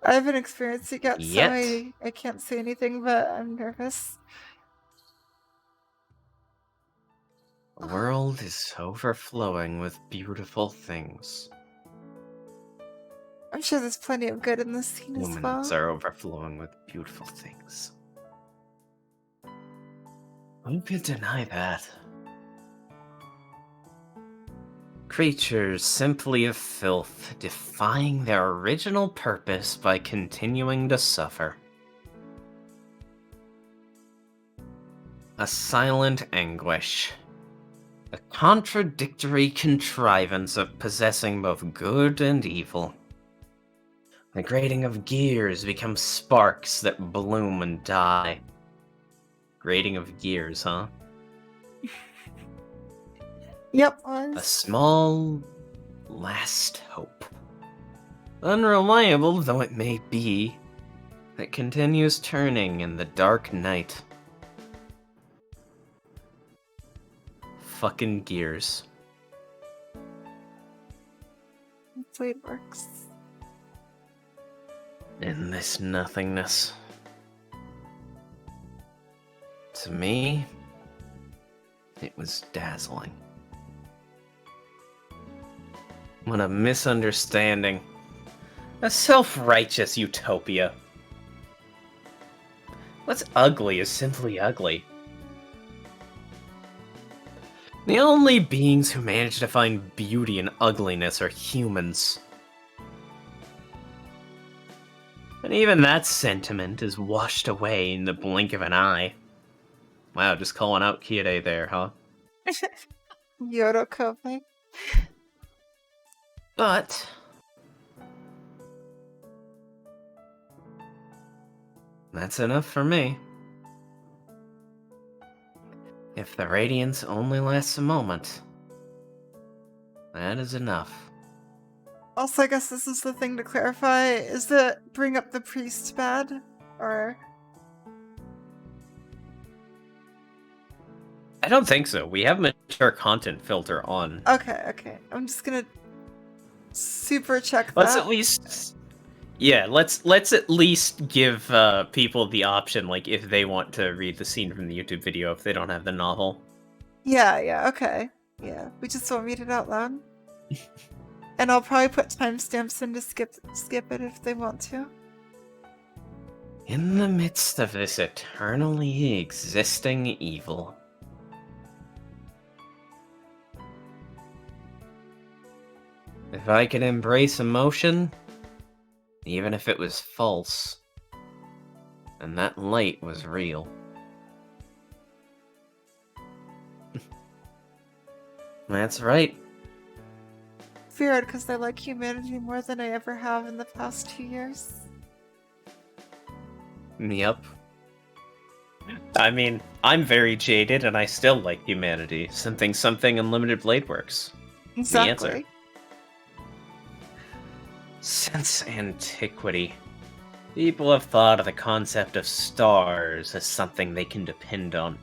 I haven't experienced it yet, Yet. so I can't say anything, but I'm nervous. The world is overflowing with beautiful things. I'm sure there's plenty of good in this scene as well. Humans are overflowing with beautiful things. Who could deny that? Creatures simply of filth, defying their original purpose by continuing to suffer. A silent anguish. A contradictory contrivance of possessing both good and evil. The grating of gears becomes sparks that bloom and die. Grating of gears, huh? Yep. A small last hope. Unreliable though it may be, it continues turning in the dark night. Fucking gears. That's the way it works. In this nothingness. To me, it was dazzling. What a misunderstanding. A self-righteous utopia. What's ugly is simply ugly. The only beings who manage to find beauty in ugliness are humans. And even that sentiment is washed away in the blink of an eye. Wow, just calling out Kirei there, huh? Yorokove. But that's enough for me. If the radiance only lasts a moment, that is enough. Also, I guess this is the thing to clarify. Is that bring up the priest bad? Or... I don't think so. We have mature content filter on. Okay. I'm just gonna super check that. Let's at least... Yeah, let's at least give people the option, like, if they want to read the scene from the YouTube video if they don't have the novel. Yeah, okay. Yeah, we just won't read it out loud. And I'll probably put timestamps in to skip it if they want to. In the midst of this eternally existing evil, if I could embrace emotion, even if it was false, and that light was real. That's right. Feared because I like humanity more than I ever have in the past 2 years. Yep. I mean, I'm very jaded and I still like humanity. Something Unlimited Blade Works. Exactly. The answer. Since antiquity, people have thought of the concept of stars as something they can depend on.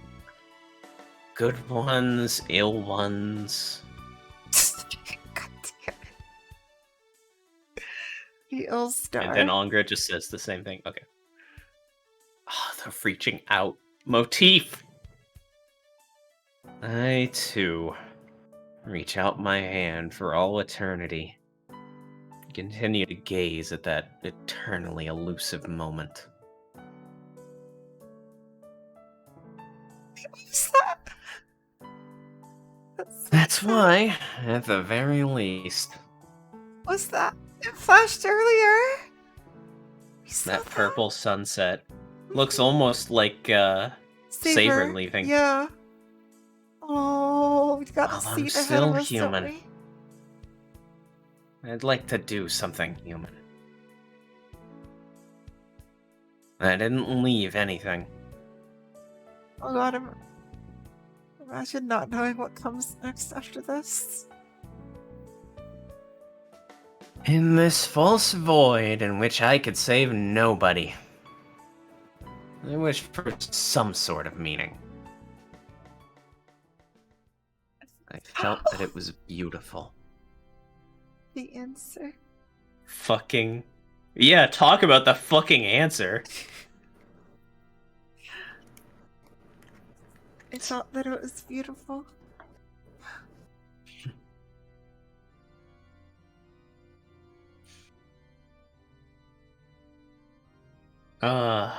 Good ones, ill ones. God damn it. The ill star. And then Angra just says the same thing. Okay. Ah, the reaching out motif. I, too, reach out my hand for all eternity. Continue to gaze at that eternally elusive moment. What's that? That's why, at the very least, What's that? It flashed earlier. You saw that purple sunset looks almost like Saber leaving. Yeah. Oh, we got Well, a I'm seat ahead still of us, don't human. we? I'd like to do something human. I didn't leave anything. Oh god, imagine not knowing what comes next after this. In this false void in which I could save nobody. I wish for some sort of meaning. I felt that it was beautiful. The answer. Fucking... Yeah, talk about the fucking answer. I thought that it was beautiful. Oh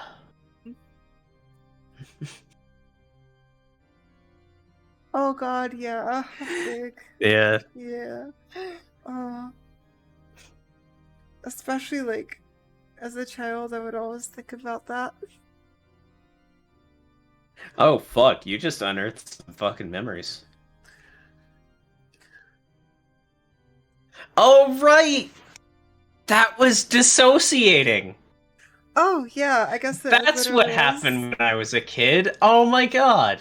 god, yeah. Big. Yeah. Yeah. Especially like as a child, I would always think about that. Oh, fuck, you just unearthed some fucking memories. Oh, right! That was dissociating! Oh yeah, I guess That's what literally happened when I was a kid. Oh my god.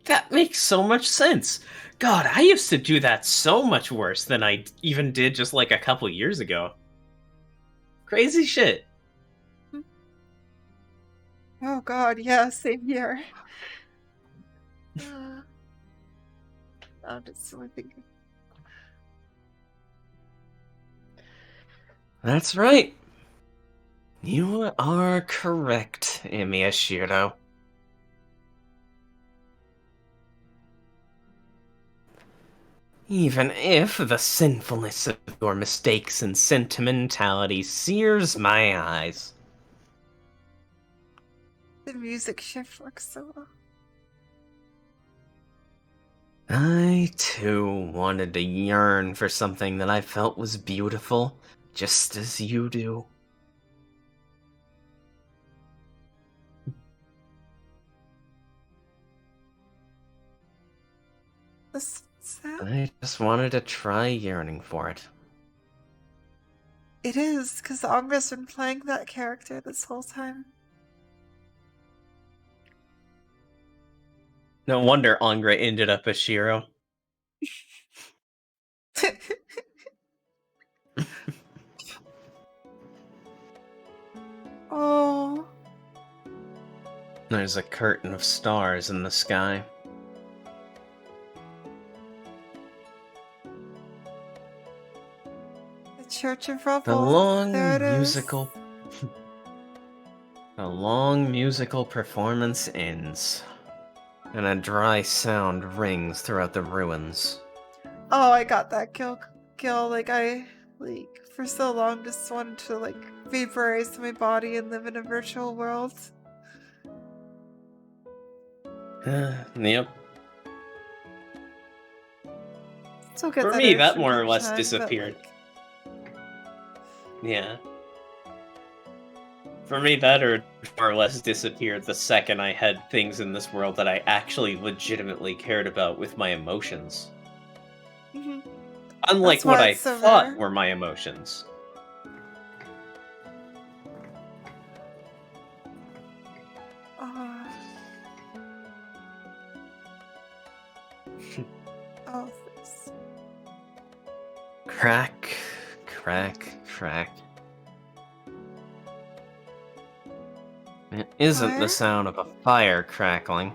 That makes so much sense. God, I used to do that so much worse than I even did just like a couple years ago. Crazy shit. Oh god, yeah, same here. I'm just really thinking. That's right. You are correct, Miyashiro. Even if the sinfulness of your mistakes and sentimentality sears my eyes. The music shift works so well. I, too, wanted to yearn for something that I felt was beautiful, just as you do. This sad. I just wanted to try yearning for it. It is, because Angra's been playing that character this whole time. No wonder Angra ended up as Shiro. Oh. There's a curtain of stars in the sky. The Church of The Rubble. long There it is. musical... The long musical performance ends, and a dry sound rings throughout the ruins. Oh, I got that, Gil. Like, for so long just wanted to, like, vaporize my body and live in a virtual world. Yep. Still get For that me, urge that from more or time to less time, but, disappeared. like, Yeah. For me, that or more or less disappeared the second I had things in this world that I actually legitimately cared about with my emotions. mhm. Unlike That's what why I it's so thought rare. were my emotions. Oh, this. Crack, crack, crack. It isn't Fire? the sound of a fire crackling.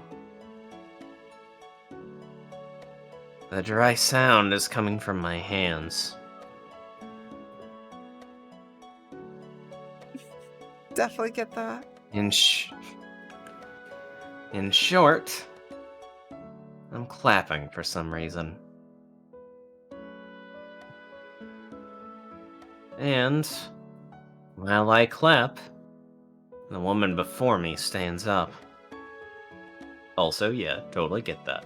The dry sound is coming from my hands. Definitely get that. In short, I'm clapping for some reason. And while I clap, the woman before me stands up. Also, yeah, totally get that.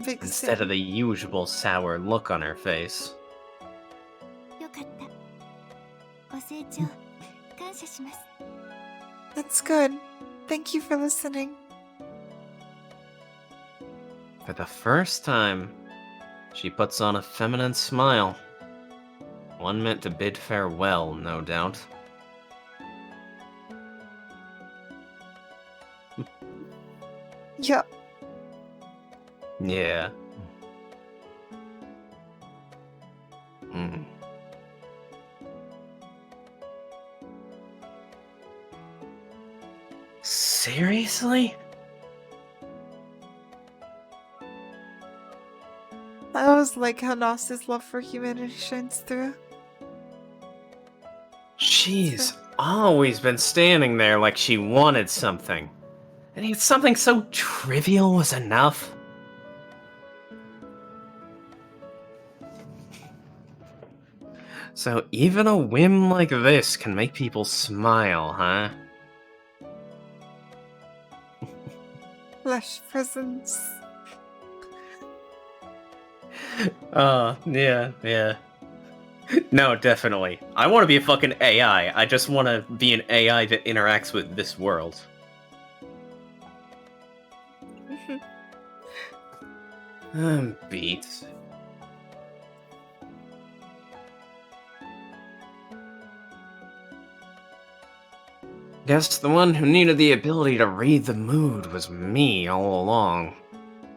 Big Instead of same. the usual sour look on her face. よかったご清聴感謝します That's good. Thank you for listening. For the first time, she puts on a feminine smile. One meant to bid farewell, no doubt. Yep. Yeah. Hmm. Seriously? I always like how Nasta's love for humanity shines through. She's always been standing there like she wanted something. And something so trivial was enough. So even a whim like this can make people smile, huh? Flesh presence. Yeah. No, definitely. I want to be a fucking AI. I just want to be an AI that interacts with this world. I'm beat. Guess the one who needed the ability to read the mood was me all along.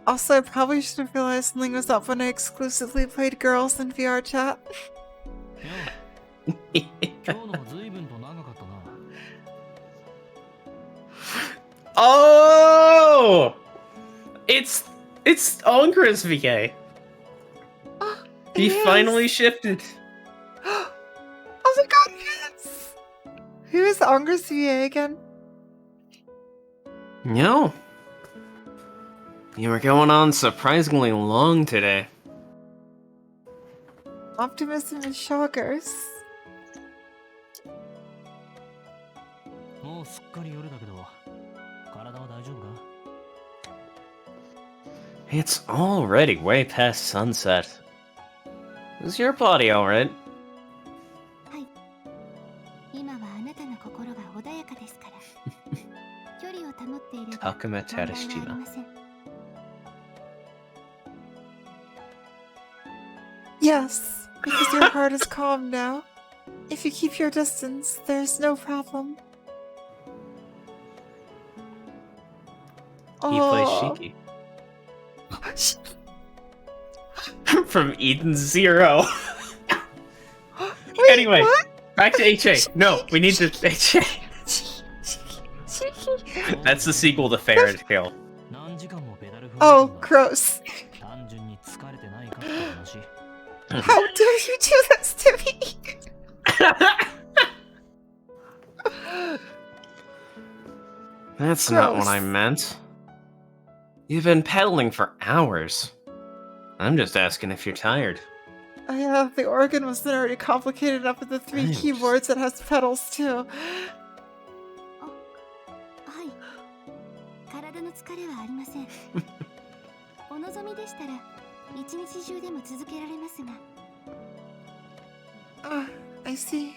Also, I probably should have realized something was up when I exclusively played girls in VR chat. 今日のは随分と長かったな。 Oh! It's Ongra's VA. He It is. finally shifted. Oh my god, yes! Who is Ongra's VA again? No. You were going on surprisingly long today. Optimism is shockers. もうすっかり夜だけど、体は大丈夫か？ It's already way past sunset. Is your body alright? 今はあなたの心が穏やかですから。距離を保っていれば Takuma 問題はあり Tereshima. ません。 Yes, because your heart is calm now. If you keep your distance, there's no problem. He plays Shiki. From Eden Zero. Wait, Anyway, what? back to HA. No, we need to HA. Shiki. That's the sequel to Fairy Tail. 何時間もペダル踏んで Oh, たんだ。 gross. 単純に疲れてないかって話。 How dare you do this to me? That's not what Gross. I meant. You've been pedaling for hours. I'm just asking if you're tired. Oh yeah, the organ wasn't already complicated enough with the 3 Thanks. keyboards. It has pedals too. はい。体の疲れはありません。お望みでしたら、一日中でも続けられますが。 Ah, I see.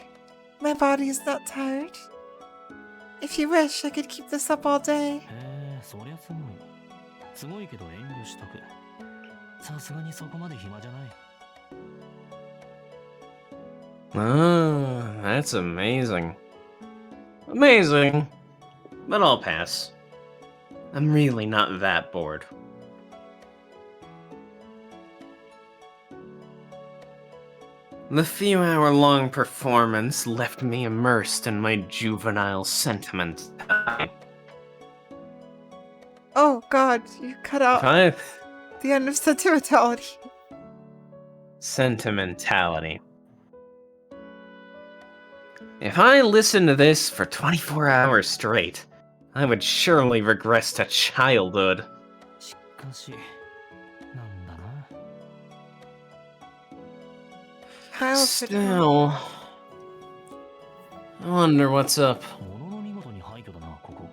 My body is not tired. If you wish, I could keep this up all day. へえ、そりゃすごい。すごいけど遠慮しとく。さすがにそこまで暇じゃない。 Ah, that's amazing. Amazing. But I'll pass. I'm really not that bored. The few-hour-long performance left me immersed in my juvenile sentiment. Oh god, you cut out the end of sentimentality. Sentimentality. If I listened to this for 24 hours straight, I would surely regress to childhood. しかし、なんだな。 Childhood. Still, I wonder what's up. ものの見事に廃墟だな、ここ。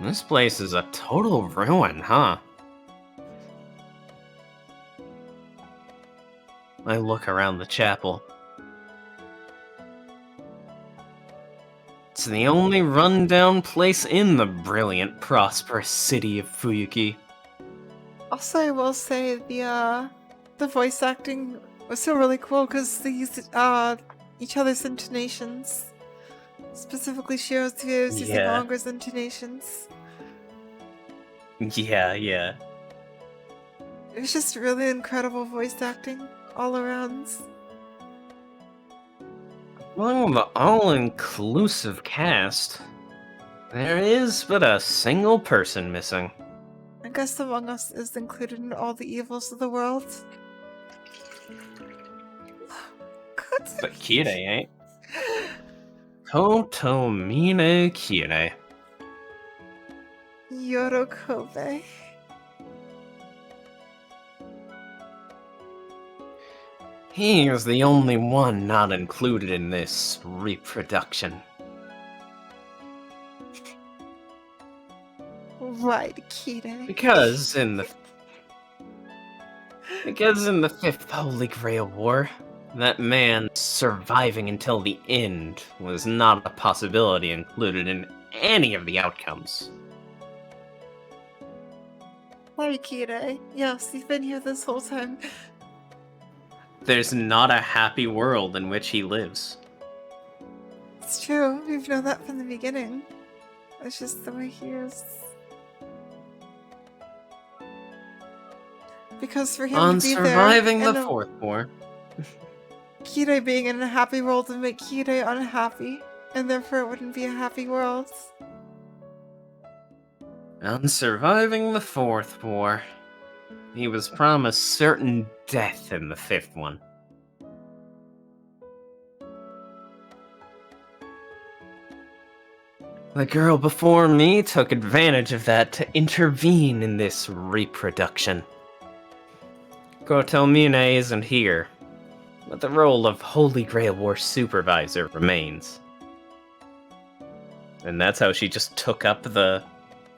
This place is a total ruin, huh? I look around the chapel. It's the only rundown place in the brilliant, prosperous city of Fuyuki. Also, I will say the voice acting was still really cool because they used each other's intonations. Specifically, Shiro's VA was using Yeah. Ongra's intonations. Yeah. It was just really incredible voice acting all around. Among the all-inclusive cast, there is but a single person missing. I guess Among Us is included in all the evils of the world. Good. But Kire ain't. Kotomine Kire. Yorokobe. He is the only one not included in this reproduction. Right, Kire. Because in the Fifth Holy Grail War, that man surviving until the end was not a possibility included in any of the outcomes. Right, Kire. Yes, you've been here this whole time. There's not a happy world in which he lives. It's true. We've known that from the beginning. It's just the way he is. Because for him On to be surviving there the and fourth war. Kirei being in a happy world would make Kirei unhappy, and therefore it wouldn't be a happy world. On surviving the fourth war. He was promised certain death in the fifth one. The girl before me took advantage of that to intervene in this reproduction. Kotomine isn't here, but the role of Holy Grail War Supervisor remains. And that's how she just took up the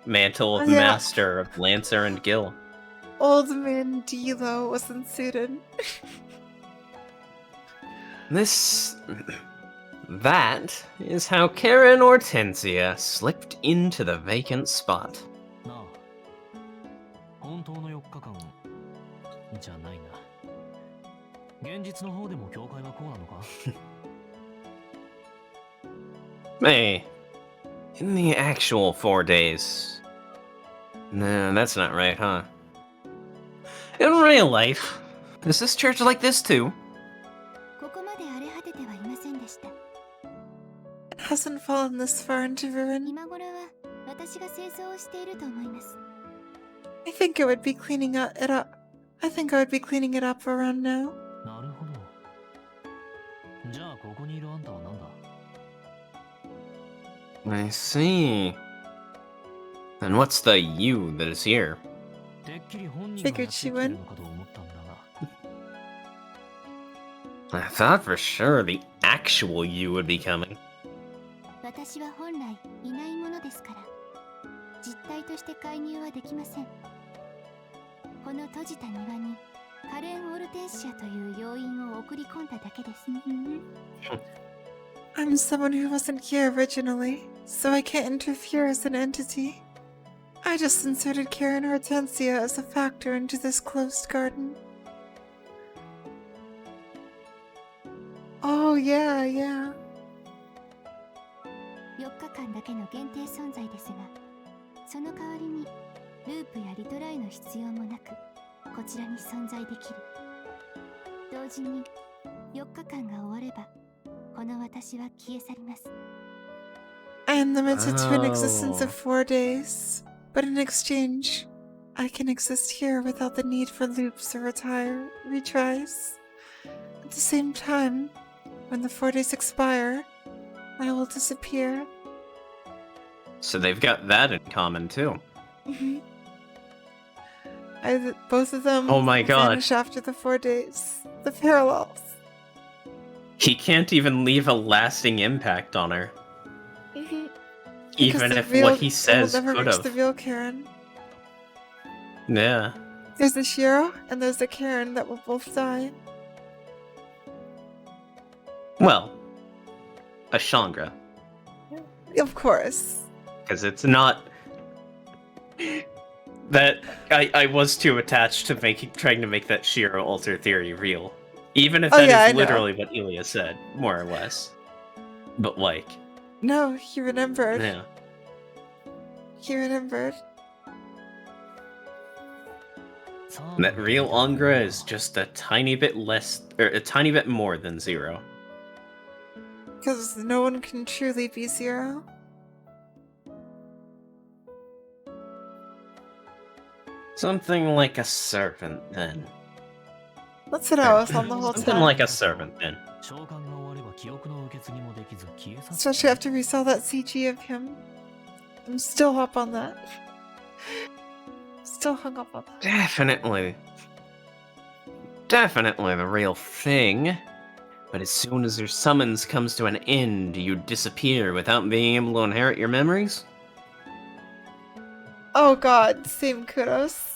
mantle of Oh, yeah. Master of Lancer and Gil. Old man Dilo wasn't suited. That is how Karen Hortensia slipped into the vacant spot. なあ、本当の4日間じゃないな。現実の方でも教会はこうなのか？ Hey, in the actual 4 days. No, that's not right, huh? In real life, is this church like this too? ここまで荒れ果ててはいませんでした。 It hasn't fallen this far into ruin. 今頃は私が清掃をしていると思います。 I think it would be cleaning it up. I think I would be cleaning it up around now. なるほど。じゃあここにいるあんたはなんだ？ I see. Then what's the you that is here? てっきり本人がやってきてるのかと思ったんだが。 I thought for sure the actual you would be coming. 私は本来いないものですから、実体として介入はできません。この閉じた庭にカレン・オルテンシアという要員を送り込んだだけです。 I'm someone who wasn't here originally, so I can't interfere as an entity. I just inserted Karen Hortensia as a factor into this closed garden. Oh, yeah. 4日間だけの限定存在ですが、その代わりにループやリトライの必要もなくこちらに存在できる。同時に4日間が終わればこの私は消え去ります。 I am limited to an existence Oh. of 4 days, but in exchange, I can exist here without the need for loops or retries. At the same time, when the 4 days expire, I will disappear. So they've got that in common too. Both of them Oh my god. vanish after the 4 days. The parallels. He can't even leave a lasting impact on her. Even Because if what he says will never could reach have. the real Karen. Yeah. There's a Shiro and there's a Karen that will both die. Well, a Shangra. Of course. Because it's not... That... I was too attached to trying to make that Shiro alter theory real. Even if Oh, that yeah, I is know. literally what Ilya said, more or less. But like... No, he remembered. Yeah. He remembered. That real Angra is just a tiny bit less... or a tiny bit more than 0. Because no one can truly be 0. Something like a servant, then. That's what I was on the whole Something time. like a servant, then. 召喚が終われば記憶の受け継ぎもできず消え去って Especially after we saw that CG of him. I'm still up on that. Still hung up on that. Definitely. Definitely the real thing. But as soon as your summons comes to an end, you disappear without being able to inherit your memories? Oh god, same kudos.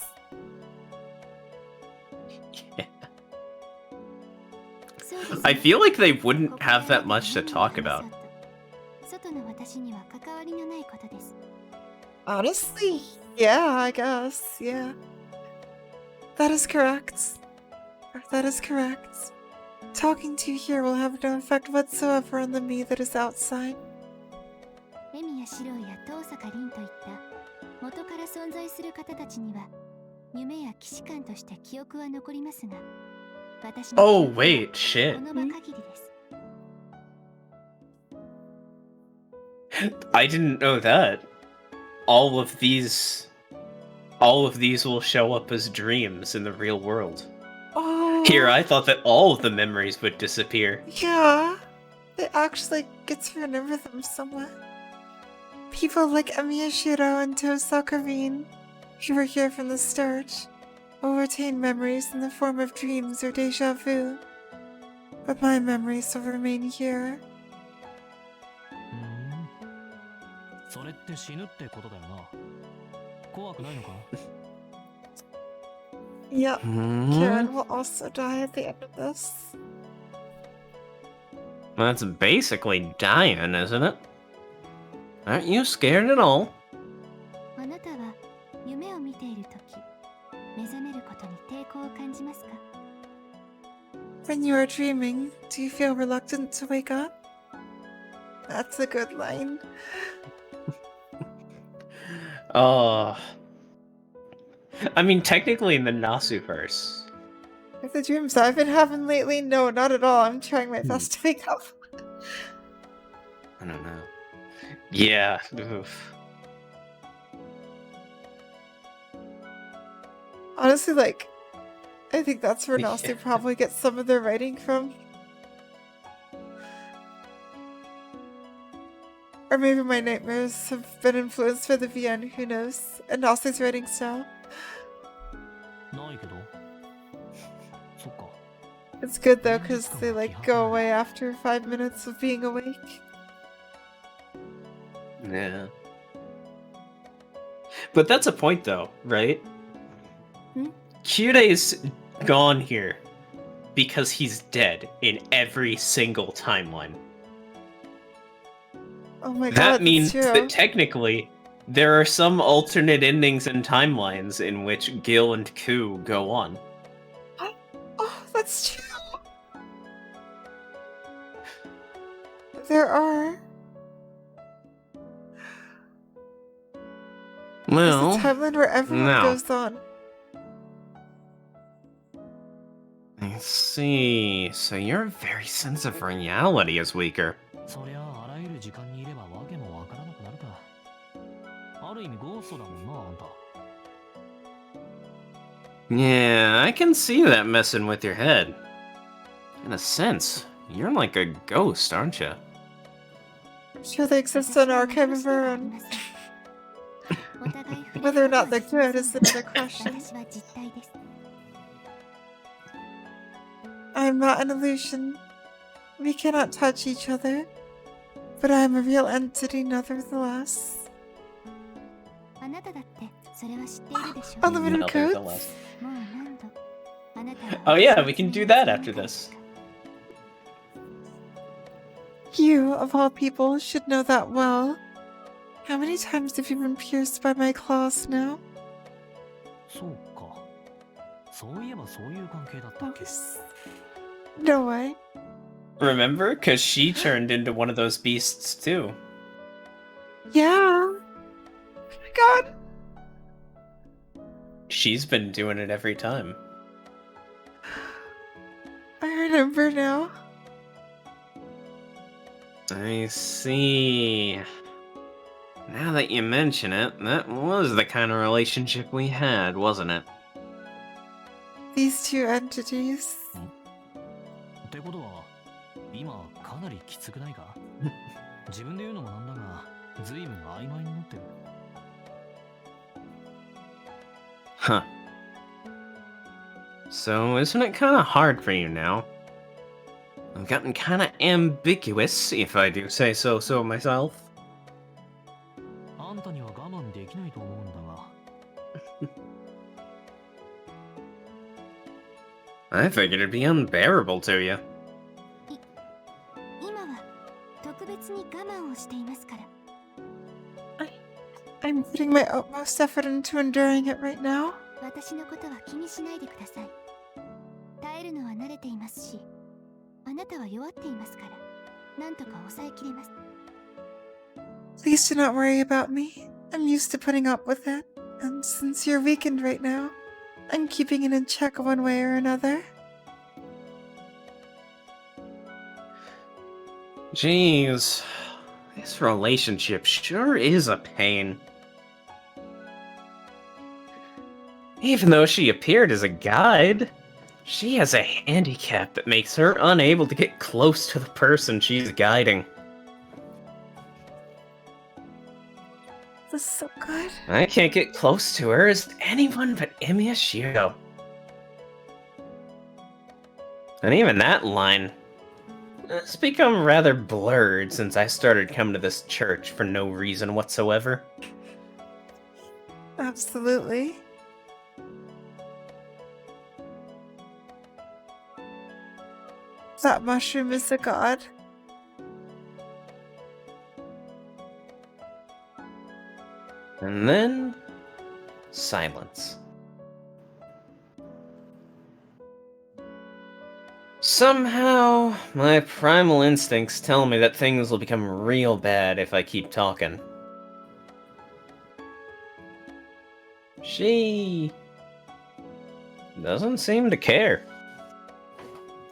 I feel like they wouldn't have that much to talk about. 外の私には関わりのないことです。 Honestly, yeah, I guess, yeah. That is correct. That is correct. Talking to you here will have no effect whatsoever on the me that is outside. エミやシロイや遠坂凛といった元から存在する方たちには夢や既視感として記憶は残りますが、私の Oh 記憶は wait, shit. この場限りです。 I didn't know that. All of these will show up as dreams in the real world. Oh. Here, I thought that all of the memories would disappear. Yeah. They actually get to remember them somewhat. People like Amiyashiro and Tosakarine, who were here from the start, will retain memories in the form of dreams or deja vu. But my memories will remain here. それって死ぬってことだよな。怖くないのか？ Yep, Hmm? Karen will also die at the end of this. That's basically dying, isn't it? Aren't you scared at all? あなたは夢を見ているとき、目覚めることに抵抗を感じますか？ When you are dreaming, do you feel reluctant to wake up? That's a good line. Oh. I mean, technically in the Nasu-verse. With the dreams I've been having lately, no, not at all. I'm trying my best to wake up. I don't know. Yeah. Oof. Honestly, like, I think that's where Yeah. Nasu probably gets some of their writing from. Or maybe my nightmares have been influenced by the VN, who knows, and Nasu's writing style. ないけど。そっか。 It's good though, because they like go away after 5 minutes of being awake. Yeah. But that's a point though, right? Hmm? Kyurei's gone here because he's dead in every single timeline. Oh my god, That that's means true. that technically there are some alternate endings and timelines in which Gil and Ku go on. Oh, that's true. There are. There's Well, a timeline where everyone no. goes on. I see. So your very sense of reality is weaker. そりゃあらゆる時間にいればわけもわからなくなるか。ある意味ゴーストだもんな、あんた。Yeah, I can see that messing with your head. In a sense, you're like a ghost, aren't you? I'm sure they exist in an archive of our own. Whether or not they're good is another question. I am not an illusion. We cannot touch each other. But I am a real entity nevertheless. Unlimited codes? Oh yeah, we can do that after this. You, of all people, should know that well. How many times have you been pierced by my claws now? そうか。そういえばそういう関係だったっけ。 No way. Remember? Because she turned into one of those beasts too. Yeah. Oh my god. She's been doing it every time. I remember now. I see. Now that you mention it, that was the kind of relationship we had, wasn't it? These two entities. ってことは、今かなりきつくないか？自分で言うのもなんだが、随分曖昧になってる。Huh. So, isn't it kind of hard for you now? I've gotten kind of ambiguous, if I do say so myself. あんたには我慢できないと思うんだが。I figured it'd be unbearable to you. 今は特別に我慢をしていますから。 I'm putting my utmost effort into enduring it right now. 私のことは気にしないでください。耐えるのは慣れていますし、なたは弱っていますから、なんとか抑えきれます。Please do not worry about me. I'm used to putting up with it. And since you're weakened right now, I'm keeping it in check one way or another. Jeez. This relationship sure is a pain. Even though she appeared as a guide, she has a handicap that makes her unable to get close to the person she's guiding. This is so good. I can't get close to her as anyone but Imiyashiro. And even that line, it's become rather blurred since I started coming to this church for no reason whatsoever. Absolutely. That mushroom is a god. And then, silence. Somehow, my primal instincts tell me that things will become real bad if I keep talking. She doesn't seem to care.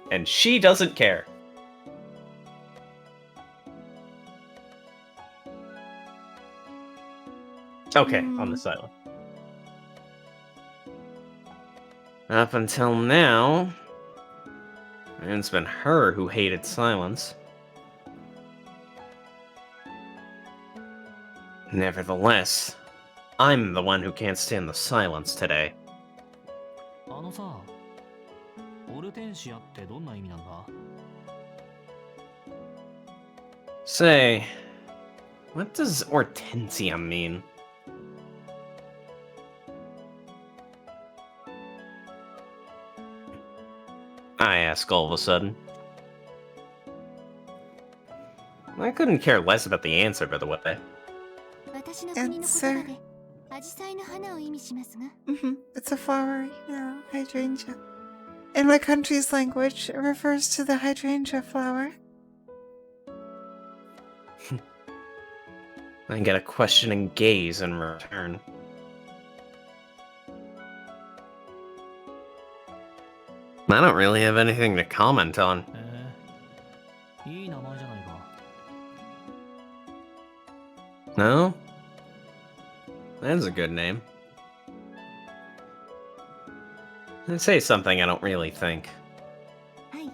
And she doesn't care. Okay, on the silent. Up until now, it's been her who hated silence. Nevertheless, I'm the one who can't stand the silence today. あのさ、オルテンシアってどんな意味なんだ？ Say, what does Hortensia mean? I ask all of a sudden. I couldn't care less about the answer, by the way. 私の国の言葉で、アジサイの花を意味しますが。It's a flower, hydrangea. In my country's language, it refers to the hydrangea flower. I get a questioning gaze in return. I don't really have anything to comment on. いい名前じゃないか。 No? That's a good name. I'd say something I don't really think. はい。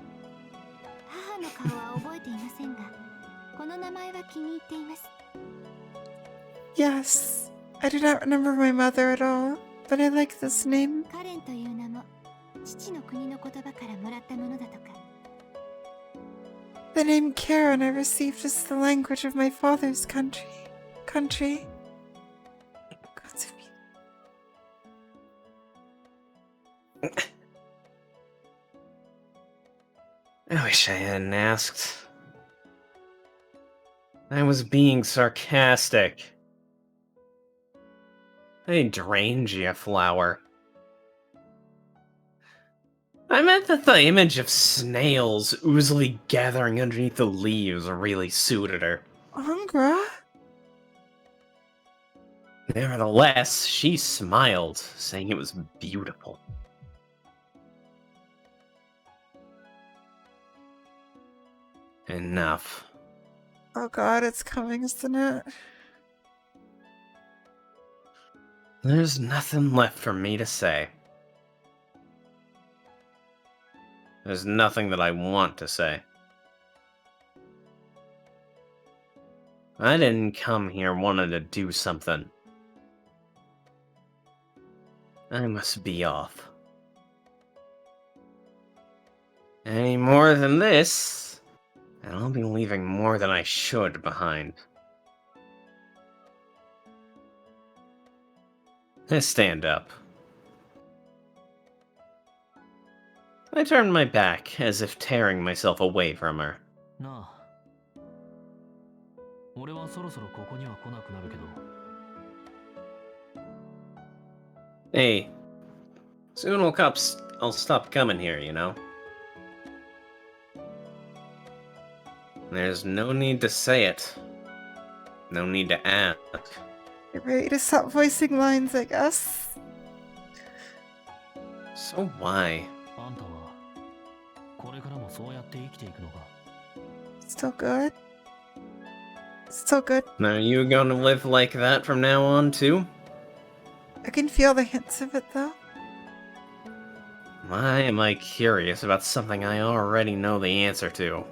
母の顔は覚えていませんが、この名前は気に入っています。Yes, I do not remember my mother at all, but I like this name. カレンという名も、父の国の言葉からもらったものだとか。The name Karen I received is the language of my father's country. I wish I hadn't asked. I was being sarcastic. Hydrangea flower. I meant that the image of snails oozily gathering underneath the leaves really suited her. Angra? Nevertheless, she smiled, saying it was beautiful. Enough. Oh god, it's coming, isn't it? There's nothing left for me to say. There's nothing that I want to say. I didn't come here wanting to do something. I must be off. Any more than this, and I'll be leaving more than I should behind. I stand up. I turn my back, as if tearing myself away from her. なあ。俺はそろそろここには来なくなるけど。 Hey, soon I'll stop coming here, you know? There's no need to say it. No need to ask. You're ready to stop voicing lines, I guess. So why? あんたはこれからもそうやって生きていくのか Still good? Still good. Are you gonna live like that from now on, too? I can feel the hints of it, though. Why am I curious about something I already know the answer to?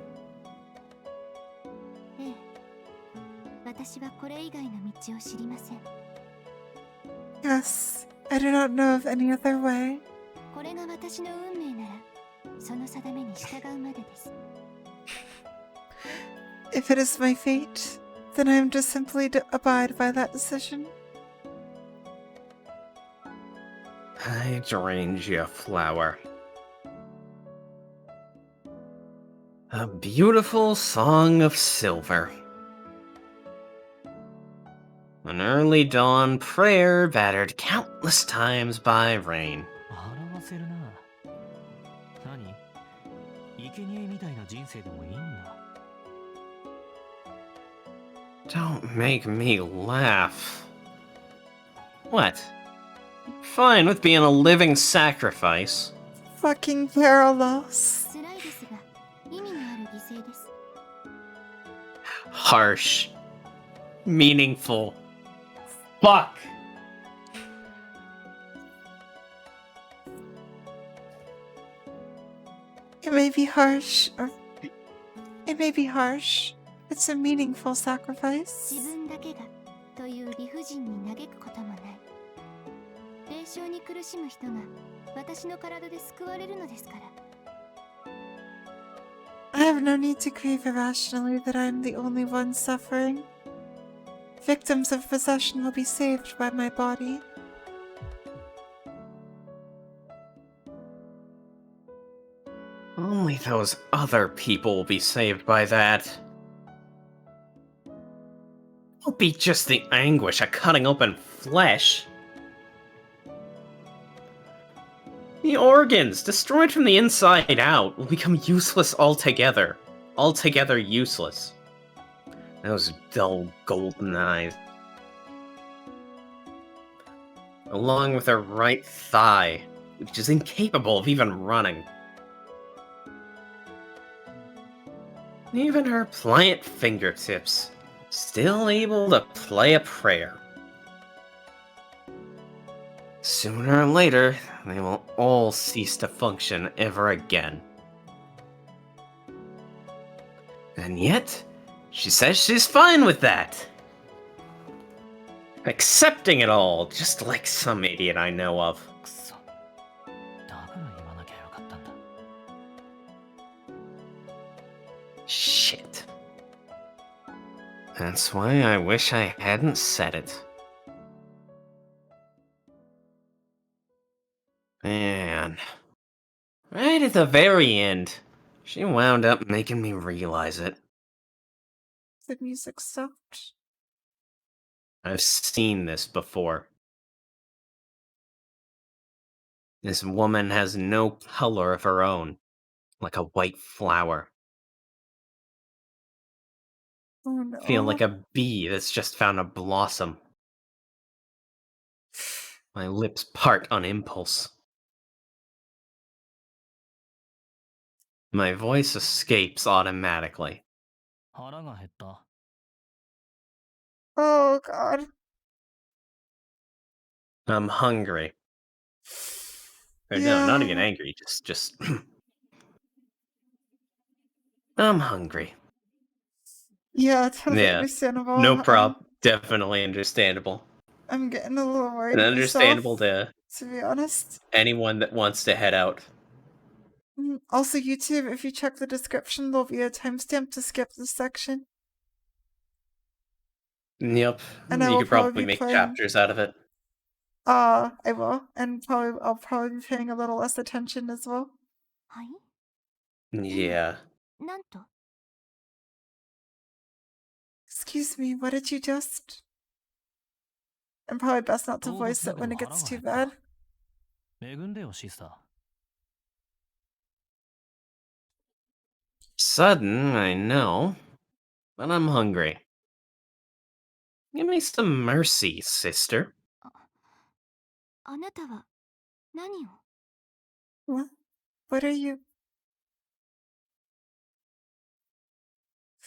ええ。私はこれ以外の道を知りません。 Yes, I do not know of any other way. これが私の運命なら、その定めに従うまでです。 If it is my fate, then I am to simply abide by that decision. Hydrangea flower. A beautiful song of silver. An early dawn prayer battered countless times by rain. 笑わせるな何生贄みたいな人生でもいいんだ Don't make me laugh. What? Fine with being a living sacrifice. Fucking Carlos. 辛いですが、意味のある犠牲です。 Harsh. Meaningful. Fuck! It may be harsh, or it may be harsh. It's a meaningful sacrifice. 自分だけがという理不尽に嘆くこともない。霊障に苦しむ人が私の体で救われるのですから。 I have no need to grieve irrationally that I am the only one suffering. Victims of possession will be saved by my body. Only those other people will be saved by that. Won't be just the anguish of cutting open flesh. The organs, destroyed from the inside out, will become useless altogether. Altogether useless. Those dull golden eyes. Along with her right thigh, which is incapable of even running. Even her pliant fingertips, still able to play a prayer. Sooner or later, they will all cease to function ever again. And yet, she says she's fine with that. Accepting it all, just like some idiot I know of. くそだから言わなきゃよかったんだ Shit. That's why I wish I hadn't said it. Man. Right at the very end, she wound up making me realize it. The music stopped. I've seen this before. This woman has no color of her own, like a white flower. Oh no. Feel like a bee that's just found a blossom. My lips part on impulse. My voice escapes automatically. 腹が減った Oh god. I'm hungry. Or no, not even Yeah. angry, just I'm hungry. Yeah, totally Yeah, understandable. no prob. Definitely understandable. I'm getting a little worried And understandable myself, to to be honest. anyone that wants to head out. Also, YouTube, if you check the description, there'll be a timestamp to skip this section. Yep, And I you will could probably probably be make playing- chapters out of it. I will, and I'll probably be paying a little less attention as well. はい Yeah. なんと Excuse me, what did you just? And probably best not to 動物 voice だ it け when ど it gets 腹 too が減っ bad. た恵んでよシスター Sudden, I know. but I'm hungry. Give me some mercy, sister. あなたは何を What are you?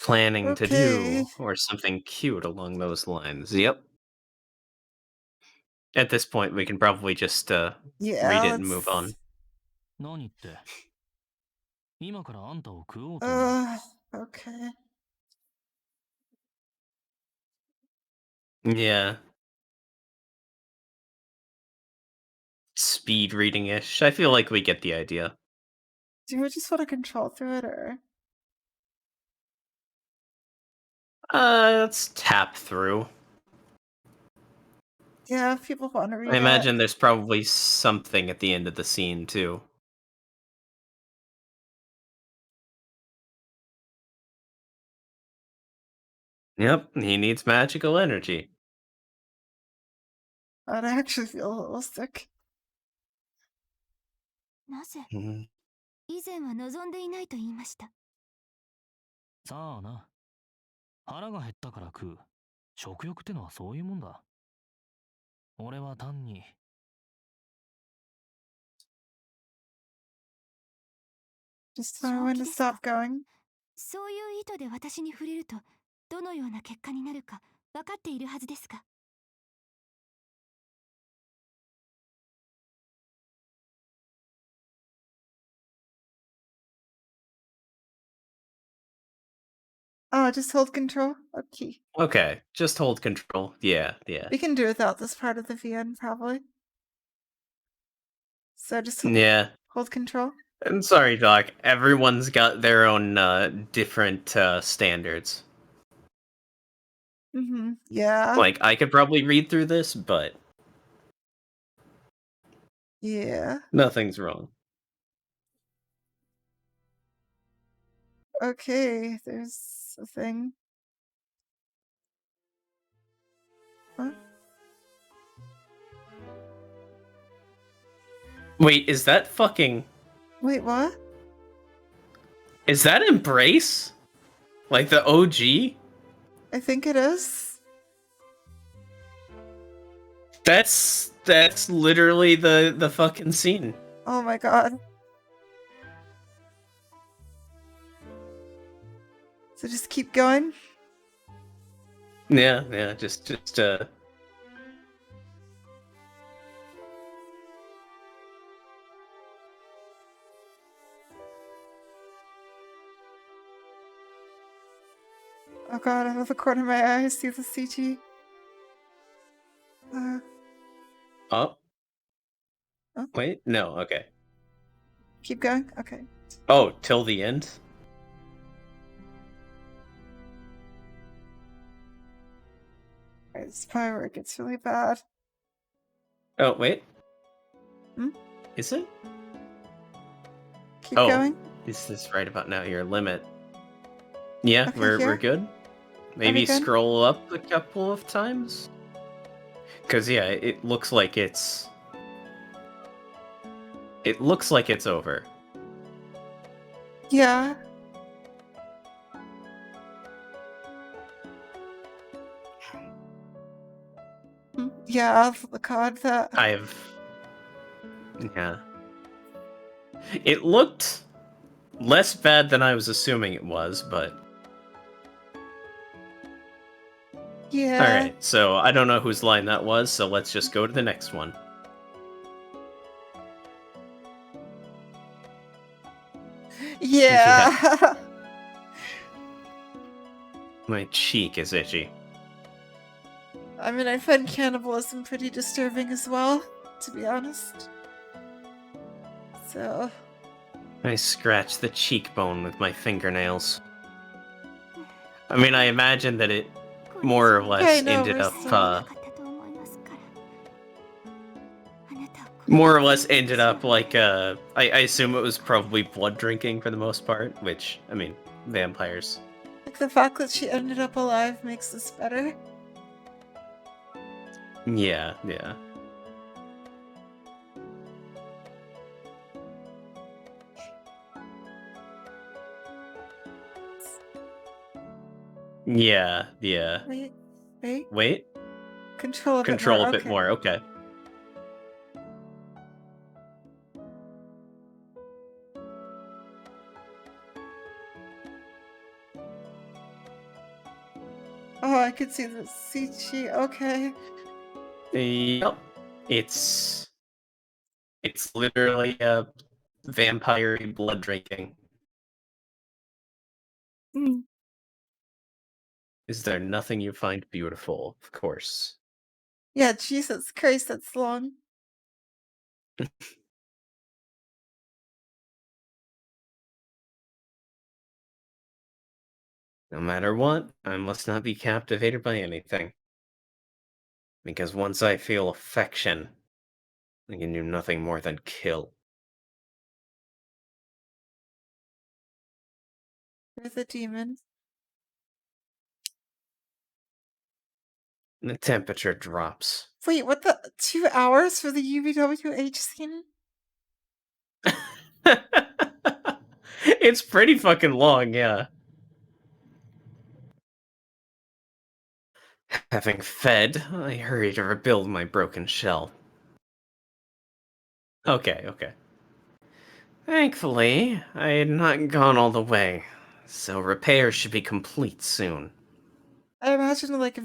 Planning to Okay. do, or something cute along those lines. Yep. At this point, we can probably just Yeah, read it and move on. let's. 何って今からあんたを食おうと思う。 Okay. Yeah. Speed reading-ish. I feel like we get the idea. Do we just want to control through it, or? Let's tap through. Yeah, if people want to read I imagine it. there's probably something at the end of the scene, too. Yep, he needs magical energy. I'd actually feel a little sick. なぜ Mhm. 以前は望んでいないと言いました。さあな。腹が減ったから食う。食欲ってのはそういうもんだ。俺は単に。Just know when to stop going. そういう意図で私に触れるとどのような結果になるか分かっているはずですが。Oh, just hold control? Okay. Okay, just hold control. Yeah. We can do without this part of the VN, probably. So just Yeah. hold control? I'm sorry, Doc. Everyone's got their own different standards. Mm-hmm. Yeah. Like, I could probably read through this, but Yeah. nothing's wrong. Okay, there's a thing. Huh? Wait, is that fucking... Wait, what? Is that Embrace? Like the OG? I think it is. That's literally the fucking scene. Oh my god. So just keep going? Yeah, just Oh god, out of the corner of my eye, I see the CG. Oh. Oh. Wait, no, okay. Keep going? Okay. Oh, till the end? Alright, this is probably where it gets really bad. Oh, wait. Hmm? Is it? Keep Oh. going? Is this right about now your limit? Yeah, Okay, we're here? good. Maybe we good? scroll up a couple of times? Cause yeah, it looks like it's... It looks like it's over. Yeah. Yeah, the card that. Yeah. It looked less bad than I was assuming it was, but... Yeah. Alright, so I don't know whose line that was, so let's just go to the next one. Yeah. My cheek is itchy. I mean, I find cannibalism pretty disturbing as well, to be honest. So. I scratch the cheekbone with my fingernails. I mean, I imagine that it more or less Okay, no, ended we're up, still- more or less ended up like, I assume it was probably blood drinking for the most part, which, I mean, vampires. Like, the fact that she ended up alive makes this better. Yeah. Yeah. Wait, wait. Wait. Control a bit Control more. a bit Okay. more. Okay. Oh, I could see the CG. Okay. Yep. It's literally vampire blood drinking. Mm. Is there nothing you find beautiful? Of course. Yeah, Jesus Christ, that's long. No matter what, I must not be captivated by anything. Because once I feel affection, I can do nothing more than kill. There's a demon. The temperature drops. Wait, what the? 2 hours for the UVWH scene? It's pretty fucking long, yeah. Having fed, I hurry to rebuild my broken shell. Okay. Thankfully, I had not gone all the way, so repairs should be complete soon. I imagine like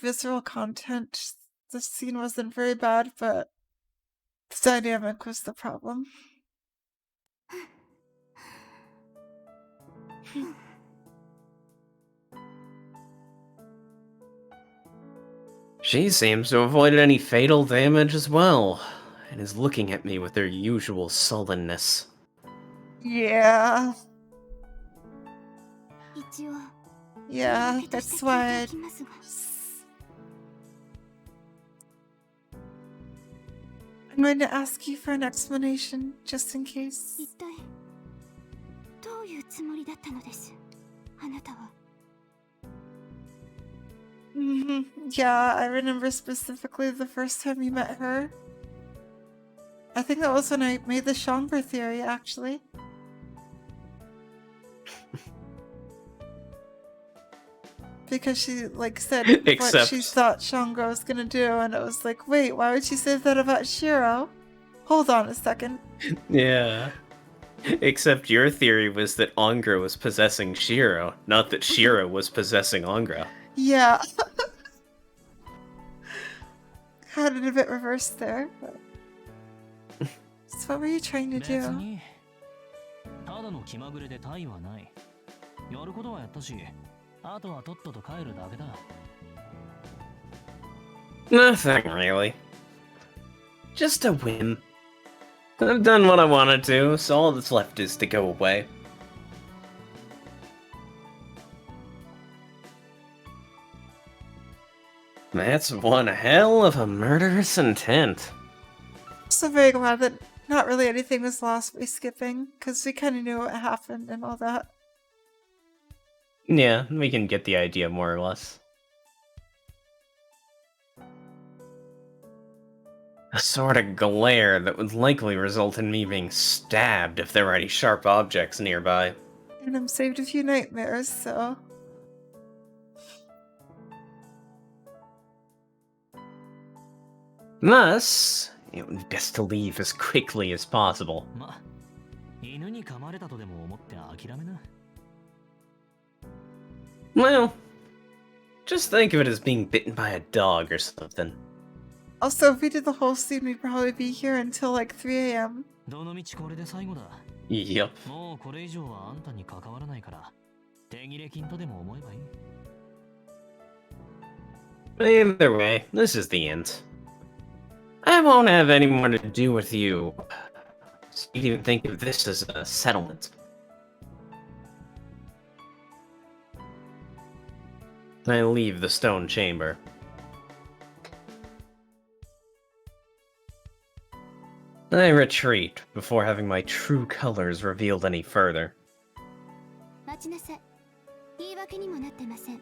visceral content. The scene wasn't very bad, but the dynamic was the problem. She seems to have avoided any fatal damage as well, and is looking at me with her usual sullenness. Yeah. 一応 Yeah, 言い訳として that's 聞いて why. おきますが I'm going to ask you for an explanation, just in case. 一体どういうつもりだったのですあなたは Yeah, I remember specifically the first time you met her. I think that was when I made the chambre theory, actually. Because she said what she Except- thought Shangro was gonna do, and it was like, wait, why would she say that about Shiro? Hold on a second. Yeah. Except your theory was that Angra was possessing Shiro, not that Shiro was possessing Angra. Yeah. Had it a bit reversed there. But... So what were you trying to 別 do? にただの気まぐれで他意はないやることはやったしあとはとっとと帰るだけだ Nothing really. Just a whim. I've done what I wanted to, so all that's left is to go away. That's one hell of a murderous intent. So very glad that not really anything was lost by skipping, because we kind of knew what happened and all that. Yeah, we can get the idea more or less. A sort of glare that would likely result in me being stabbed if there were any sharp objects nearby. And I'm saved a few nightmares, so... Thus, it would be best to leave as quickly as possible. ま犬に噛まれたとでも思って諦めな Well, just think of it as being bitten by a dog or something. Also, if we did the whole scene, we'd probably be here until like 3 a.m. どの道これで最後だ Yup. もうこれ以上はあんたに関わらないから手切れ金とでも思えばいい Either way, this is the end. I won't have any more to do with you. So you can even think of this as a settlement. I leave the stone chamber. I retreat before having my true colors revealed any further. 待ちなさい言い訳にもなってません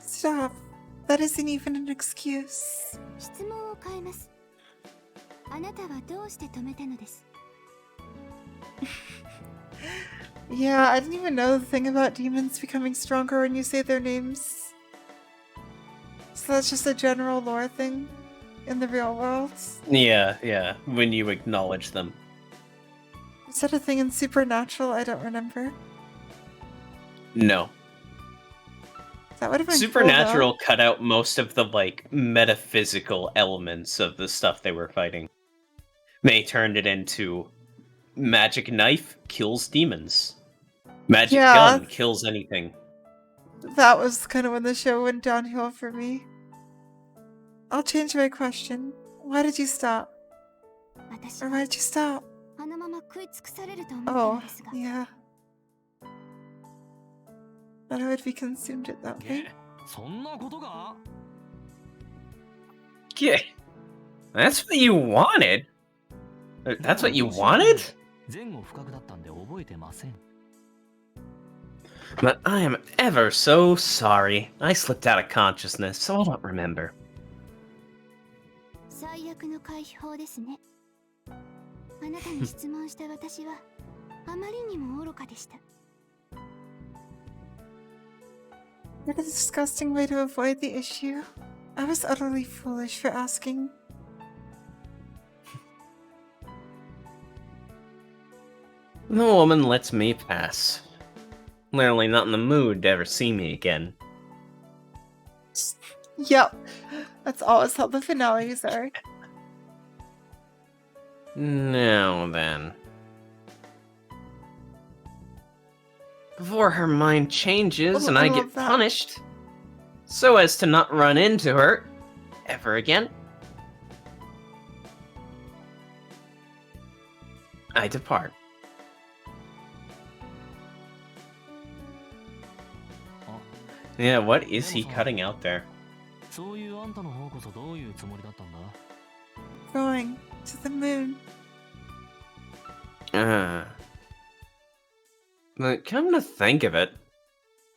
Stop. That isn't even an excuse. 質問を変えますあなたはどうして止めたのです Yeah, I didn't even know the thing about demons becoming stronger when you say their names. So that's just a general lore thing in the real world. Yeah, when you acknowledge them. Is that a thing in Supernatural? I don't remember. No. That would have been Supernatural cut out most of the, like, metaphysical elements of the stuff they were fighting. They turned it into magic knife kills demons. Magic gun kills anything. That was kind of when the show went downhill for me. I'll change my question. Why did you stop? Or why did you stop? Oh, yeah. That I would be consumed at that way. Yeah. That's what you wanted? That's what you wanted? But I am ever so sorry. I slipped out of consciousness, so I don't remember. What a disgusting way to avoid the issue. I was utterly foolish for asking. The woman lets me pass. Literally not in the mood to ever see me again. Yep. That's always how the finales are. Now then. Before her mind changes and I get punished, so as to not run into her ever again, I depart. Yeah, what is he cutting out there? Going to the moon. But come to think of it,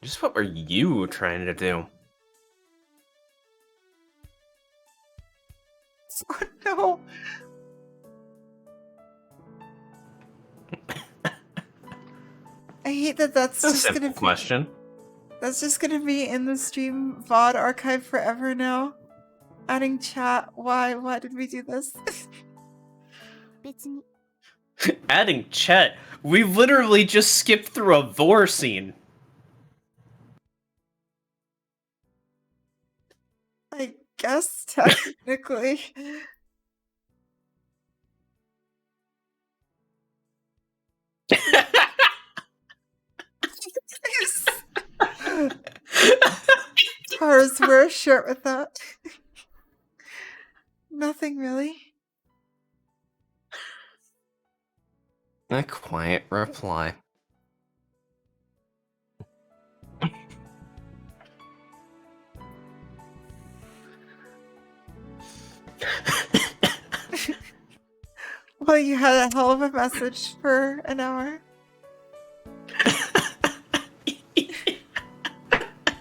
just what were you trying to do? Oh no! I hate that that's just gonna be... question. That's just gonna be in the stream VOD archive forever now. Adding chat. Why did we do this? Adding chat. We literally just skipped through a vor scene. I guess technically. Tara's wear a shirt with that. Nothing really. A quiet reply. Well, you had a hell of a message for an hour.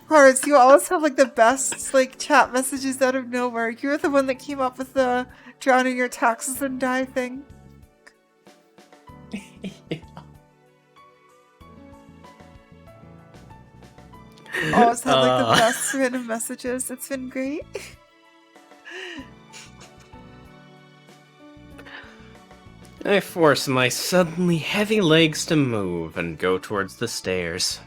Horace, you always have like the best like chat messages out of nowhere. You're the one that came up with the drowning your taxes and die thing. Always had like the best random messages. It's been great. I force my suddenly heavy legs to move and go towards the stairs.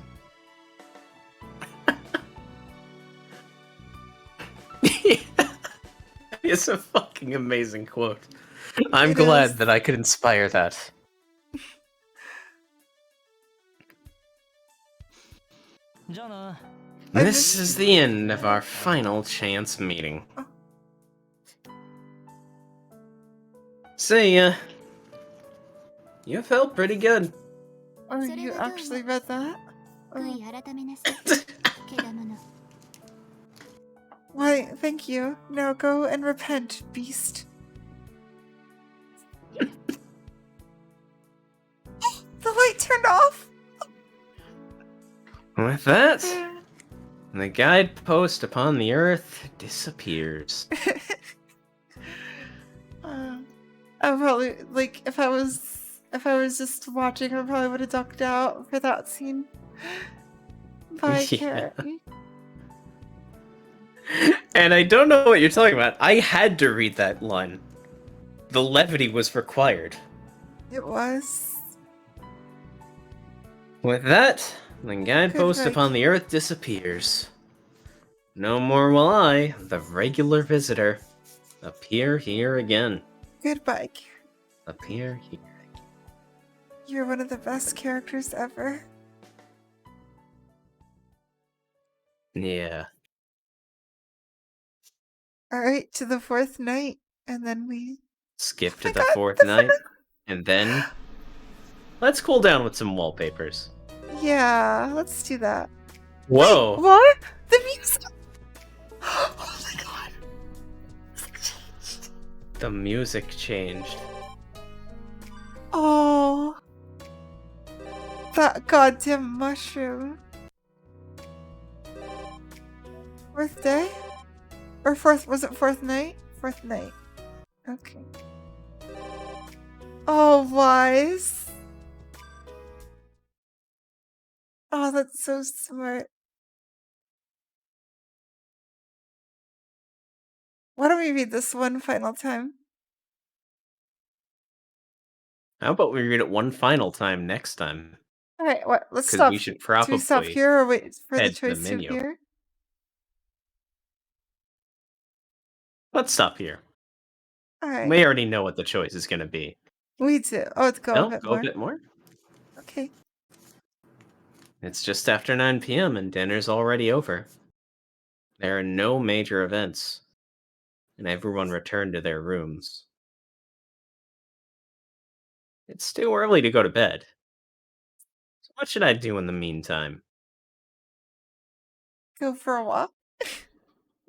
It's a fucking amazing quote. I'm glad that I could inspire that. This is the end of our final chance meeting. See ya. You felt pretty good. Oh, you actually read that? Why, thank you. Now go and repent, beast. The light turned off! With that, the guidepost upon the earth disappears. I probably, like, if I was If I was just watching, I probably would have ducked out for that scene. Bye, Yeah. Karen. And I don't know what you're talking about. I had to read that line. The levity was required. It was. With that, the guidepost Goodbye. upon the earth disappears. No more will I, the regular visitor, appear here again. Goodbye, Karen. Appear here. You're one of the best characters ever. Yeah. Alright, to the 4th night. And then we... Skip Oh to my the God, 4th the night, and then let's cool down with some wallpapers. Yeah, let's do that. Whoa! Wait, what? The music! Oh my god. The music changed. Oh. That goddamn mushroom. 4th day? Or 4th, was it 4th night? 4th night. Okay. Oh, Wise. Oh, that's so smart. Why don't we read this one final time? How about we read it one final time next time? Alright, what? Let's 'Cause stop. we should Do we stop probably here or wait for the head to the choice to menu. appear? Let's stop here. Alright. We already know what the choice is going to be. We do. Oh, it's go a No, bit go more. a bit more. Okay. It's just after 9 p.m. and dinner's already over. There are no major events, and everyone returned to their rooms. It's too early to go to bed. So what should I do in the meantime? Go for a walk?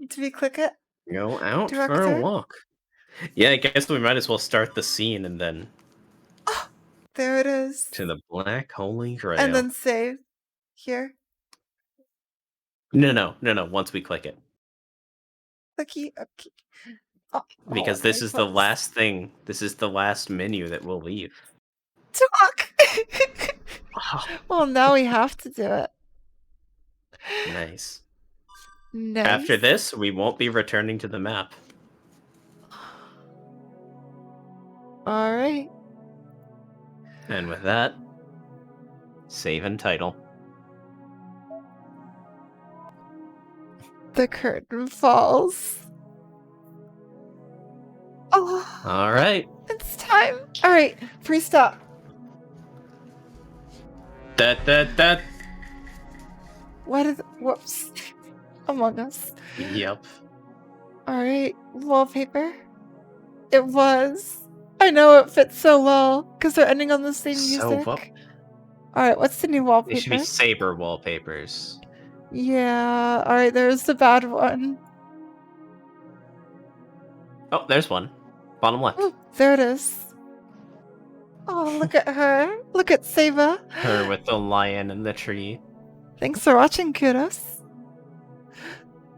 Do we click it? Go out for a Director? walk. Yeah, I guess we might as well start the scene and then Oh, there it is. to the Black Holy Grail. And then save. Here. No. Once we click it, Clicky. Okay. Oh, because oh, this my is the foot. last thing. This is the last menu that we'll leave. Talk! Oh, Well, now we have to do it. nice. Nice. After this, we won't be returning to the map. Alright. And with that, save and title. The curtain falls. Oh, All right. it's time. Alright, pre-stop. That. What is... Whoops. Among Us. Yep. Alright, wallpaper. It was. I know it fits so well because they're ending on the same music. Alright, what's the new wallpaper? They should be saber wallpapers. Yeah, alright, there's the bad one. Oh, there's one. Bottom left. Oh, there it is. Oh, look at her. Look at Saba. Her with the lion and the tree. Thanks for watching, Kudos.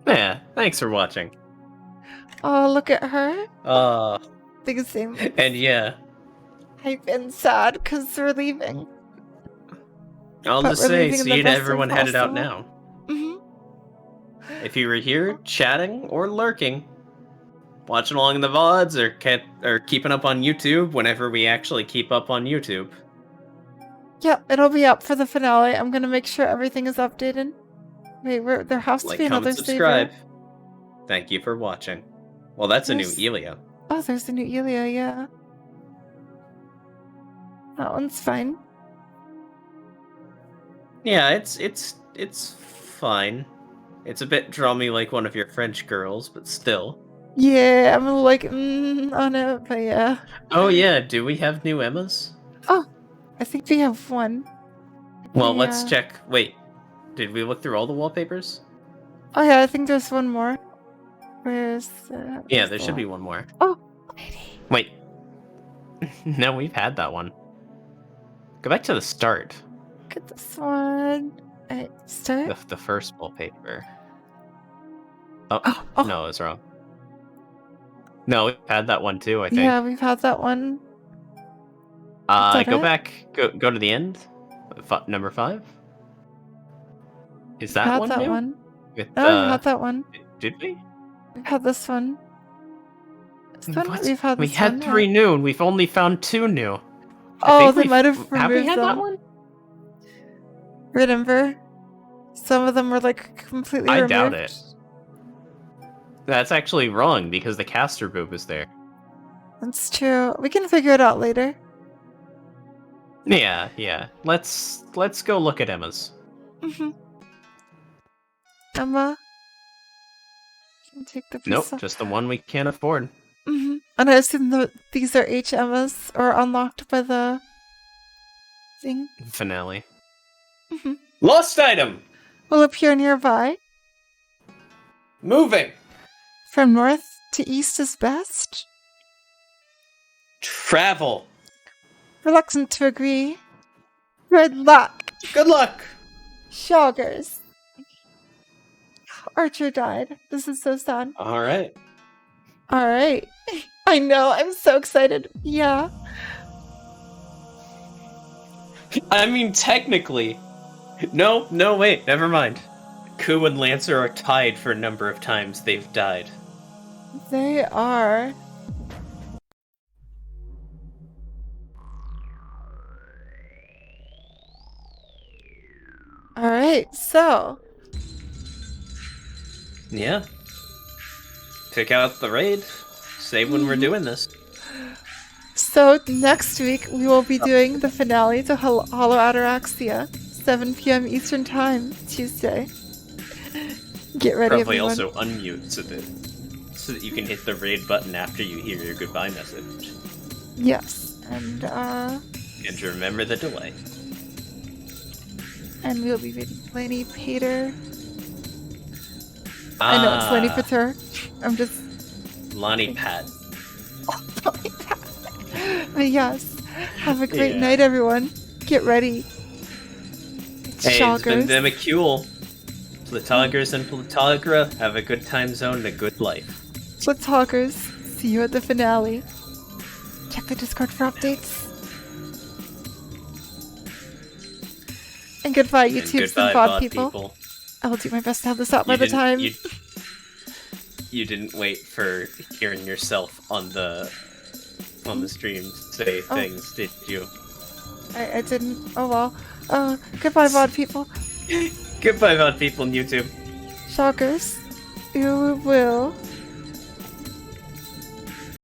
Yeah, thanks for watching. Oh, look at her. The same. And yeah, I've been sad because we're leaving. I'll But just we're say, leaving in the see to best way everyone headed out possible. now. Mm-hmm. If you were here, chatting or lurking, watching along in the VODs or keeping up on YouTube whenever we actually keep up on YouTube. Yep, it'll be up for the finale. I'm gonna make sure everything is updated. Wait, there has to Like, be another comment, subscribe. saver. Thank you for watching. Well, that's a new There's- Elia. Oh, there's the new Elia, yeah. That one's fine. Yeah, it's fine. It's a bit drummy like one of your French girls, but still. Yeah, I'm like, on it, but yeah. Oh yeah, do we have new Emmas? Oh, I think we have one. Well, let's Yeah. check. Wait, did we look through all the wallpapers? Oh yeah, I think there's one more. Where's Yeah, there should be one more. Oh, lady. Wait. No, we've had that one. Go back to the start. Look at this one. Alright, start. The first wallpaper. Oh, Oh. no, I was wrong. No, we've had that one too, I think. Yeah, we've had that one. that Go it? back. Go to the end. Number 5. Is that had one that new? one. With, Oh, we've had that one. Did we? We've had this one. This one? What? We've had We this had one. 3 new, and we've only found 2 new. Oh, they might have Have we removed had that them. one? Remember? Some of them were like completely I removed. doubt it. That's actually wrong because the caster boob is there. That's true. We can figure it out later. Yeah. Let's go look at Emma's. Mm-hmm. Emma. Can take the Nope, pizza. just the one we can't afford. Mm-hmm. And I assume that these are H Emmas or unlocked by the thing. Finale. Mm-hmm. Lost item! Will appear nearby. Moving! From north to east is best. Travel! Reluctant to agree. Good luck. Good luck! Shoggers. Archer died. This is so sad. Alright. Alright. I know, I'm so excited. Yeah. I mean, technically. No, wait, never mind. Ku and Lancer are tied for a number of times they've died. They are. Alright, so. Yeah. Pick out the raid. Say when we're doing this. So next week we will be doing the finale to Hollow Ataraxia, 7 p.m. Eastern Time, Tuesday. Get ready, Probably everyone. also unmute so that you can hit the raid button after you hear your goodbye message. Yes, and And remember the delay. we'll be reading Lenny Pater. I know it's Lenny Pater. I'm just. Lonnie Pat. But yes, have a great Yeah. night, everyone. Get ready. It's Hey, it's been shoggers. Demicule. Plutogers and Plutogra have a good time zone and a good life. Let's talkers. See you at the finale. Check the Discord for updates. And goodbye, And YouTubes goodbye, and VOD VOD people. I will do my best to have this out by You the didn't- time. You didn't wait for hearing yourself on the stream say Oh. things, did you? I didn't. Oh well. Goodbye, VOD people. Goodbye, VOD people on YouTube. Shockers. You will